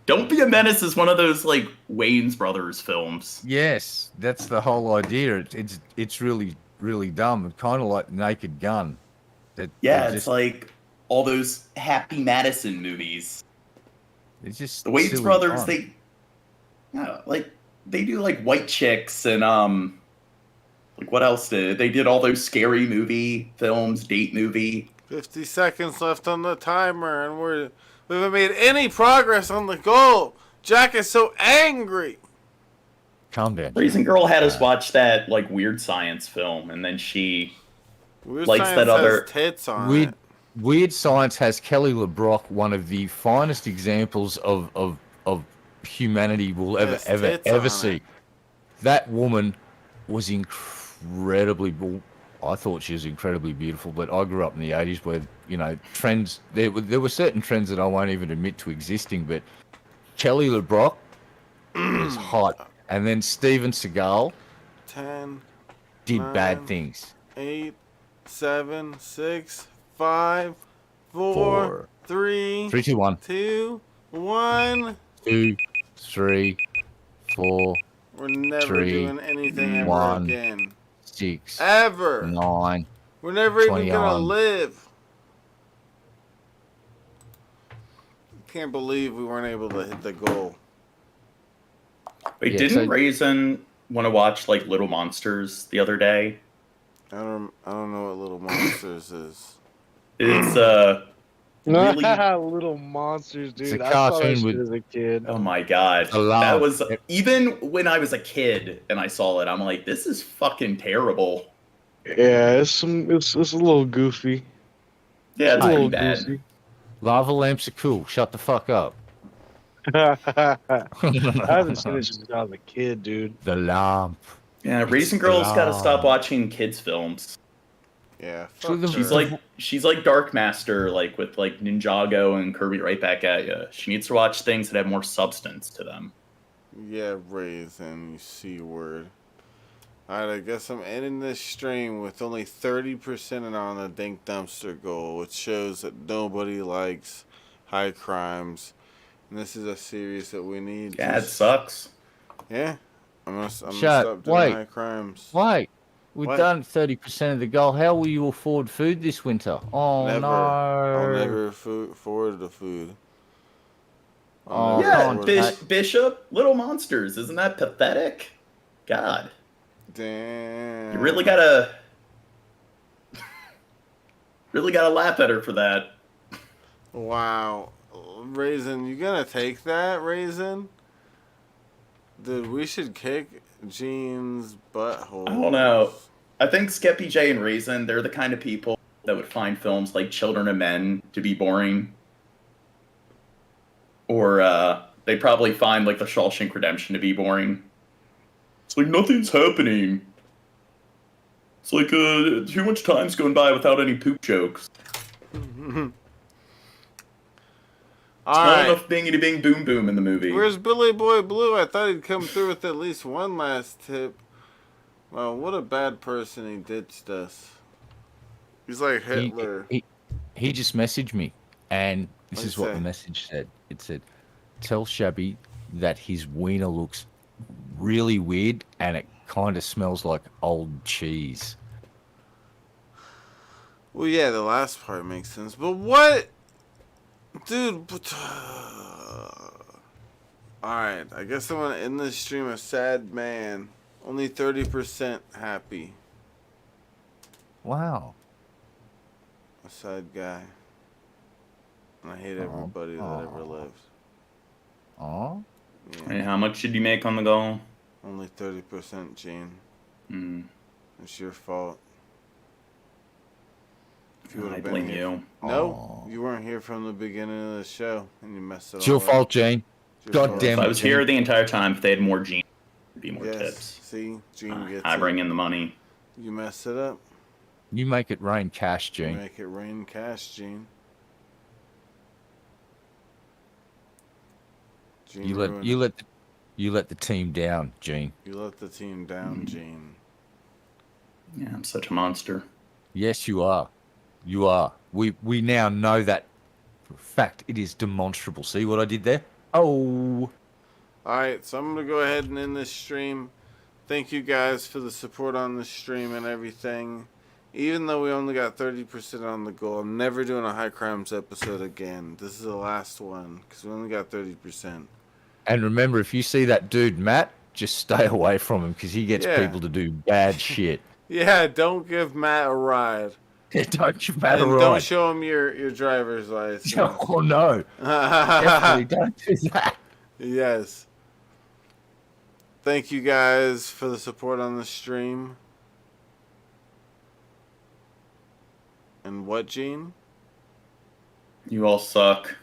Speaker 10: Don't Be a Menace is one of those, like, Wayans Brothers films.
Speaker 7: Yes, that's the whole idea. It's really, really dumb. It's kind of like Naked Gun.
Speaker 10: It's like all those Happy Madison movies.
Speaker 7: It's just
Speaker 10: the Wayans Brothers. They do like White Chicks and like what else did they did all those scary movie films, date movie.
Speaker 1: 50 seconds left on the timer, and we haven't made any progress on the goal. Jack is so angry.
Speaker 7: Calm down.
Speaker 10: Raisin Girl had us watch that like Weird Science film, and then she likes that other
Speaker 1: tits on it.
Speaker 7: Weird Science has Kelly LeBrock, one of the finest examples of humanity will ever see. That woman was incredibly. I thought she was incredibly beautiful, but I grew up in the 80s where, you know, trends, there were certain trends that I won't even admit to existing, but Kelly LeBrock was hot. And then Steven Seagal
Speaker 1: 10
Speaker 7: did
Speaker 1: 9,
Speaker 7: bad things.
Speaker 1: 8, 7, 6, 5, 4, 3,
Speaker 7: 3, 2, 1.
Speaker 1: 2, 1.
Speaker 7: 2, 3, 4.
Speaker 1: We're never
Speaker 7: 3,
Speaker 1: doing anything ever
Speaker 7: 1,
Speaker 1: again.
Speaker 7: 6,
Speaker 1: ever
Speaker 7: 9.
Speaker 1: We're never even gonna live. Can't believe we weren't able to hit the goal.
Speaker 10: Wait, didn't Raisin want to watch like Little Monsters the other day?
Speaker 1: I don't know what Little Monsters is.
Speaker 10: It's really
Speaker 2: Little Monsters, dude. I saw that shit as a kid.
Speaker 10: Oh my god, that was even when I was a kid and I saw it. I'm like, this is fucking terrible.
Speaker 2: Yeah, it's a little goofy.
Speaker 10: Yeah, it's pretty
Speaker 7: bad.
Speaker 10: Goofy.
Speaker 7: Lava lamps are cool. Shut the fuck up.
Speaker 2: I haven't seen it since I was a kid, dude.
Speaker 7: The lamp.
Speaker 10: Yeah, Raisin Girl's got to stop watching kids films.
Speaker 1: Yeah,
Speaker 10: she's like Dark Master, like with like Ninjago and Kirby right back at you. She needs to watch things that have more substance to them.
Speaker 1: Yeah, Raisin, you C-word. Alright, I guess I'm ending this stream with only 30% on the Dank Dumpster goal, which shows that nobody likes high crimes. And this is a series that we need.
Speaker 10: Yeah, it sucks.
Speaker 1: Yeah? I'm gonna stop doing high crimes.
Speaker 7: Wait. We've done 30% of the goal. How will you afford food this winter? Oh,
Speaker 1: never.
Speaker 7: no.
Speaker 1: I'll never afford the food.
Speaker 10: Bishop, Little Monsters. Isn't that pathetic? God.
Speaker 1: Damn.
Speaker 10: You really gotta laugh at her for that.
Speaker 1: Wow. Raisin, you gonna take that, Raisin? Dude, we should kick Gene's butthole.
Speaker 10: I don't know. I think Skeppy J and Raisin, they're the kind of people that would find films like Children of Men to be boring. Or they'd probably find like The Shawshank Redemption to be boring. It's like nothing's happening. It's like too much time's going by without any poop jokes. Not enough bingity bing boom boom in the movie.
Speaker 1: Where's Billy Boy Blue? I thought he'd come through with at least one last tip. Well, what a bad person. He ditched us. He's like Hitler.
Speaker 7: He just messaged me, and this
Speaker 1: What'd
Speaker 7: is
Speaker 1: he
Speaker 7: what
Speaker 1: say?
Speaker 7: the message said. It said, "Tell Shabby that his wiener looks really weird, and it kind of smells like old cheese."
Speaker 1: Well, yeah, the last part makes sense. But what? Dude. Alright, I guess I'm going to end this stream a sad man. Only 30% happy.
Speaker 7: Wow.
Speaker 1: A sad guy. And I hate everybody that ever lived.
Speaker 7: Aw.
Speaker 1: Yeah.
Speaker 10: Hey, how much did you make on the goal?
Speaker 1: Only 30%, Gene. It's your fault. If you
Speaker 10: I
Speaker 1: would've been
Speaker 10: blame
Speaker 1: here.
Speaker 10: you.
Speaker 1: No, you weren't here from the beginning of the show, and you messed it
Speaker 7: It's your
Speaker 1: all
Speaker 7: fault,
Speaker 1: up.
Speaker 7: Gene.
Speaker 1: It's your
Speaker 7: God
Speaker 1: fault.
Speaker 7: damn
Speaker 10: If
Speaker 7: it,
Speaker 10: I was
Speaker 7: Gene.
Speaker 10: here the entire time, if they had more Gene, there'd be more
Speaker 1: Yes.
Speaker 10: tips.
Speaker 1: See, Gene gets
Speaker 10: I
Speaker 1: it.
Speaker 10: bring in the money.
Speaker 1: You messed it up.
Speaker 7: You make it rain cash,
Speaker 1: You
Speaker 7: Gene.
Speaker 1: make it rain cash, Gene. Gene
Speaker 7: You
Speaker 1: ruined
Speaker 7: let the team down, Gene.
Speaker 1: You let the team down, Gene.
Speaker 10: Yeah, I'm such a monster.
Speaker 7: Yes, you are. You are. We now know that for a fact. It is demonstrable. See what I did there? Oh.
Speaker 1: Alright, so I'm going to go ahead and end this stream. Thank you guys for the support on the stream and everything. Even though we only got 30% on the goal, I'm never doing a High Crimes episode again. This is the last one, because we only got 30%.
Speaker 7: And remember, if you see that dude, Matt, just stay away from him because he gets
Speaker 1: Yeah.
Speaker 7: people to do bad shit.
Speaker 1: Yeah, don't give Matt a ride.
Speaker 7: Don't give Matt a
Speaker 1: And
Speaker 7: ride.
Speaker 1: don't show him your driver's license.
Speaker 7: Oh, no. Definitely don't do that.
Speaker 1: Yes. Thank you guys for the support on the stream. And what, Gene?
Speaker 10: You all suck.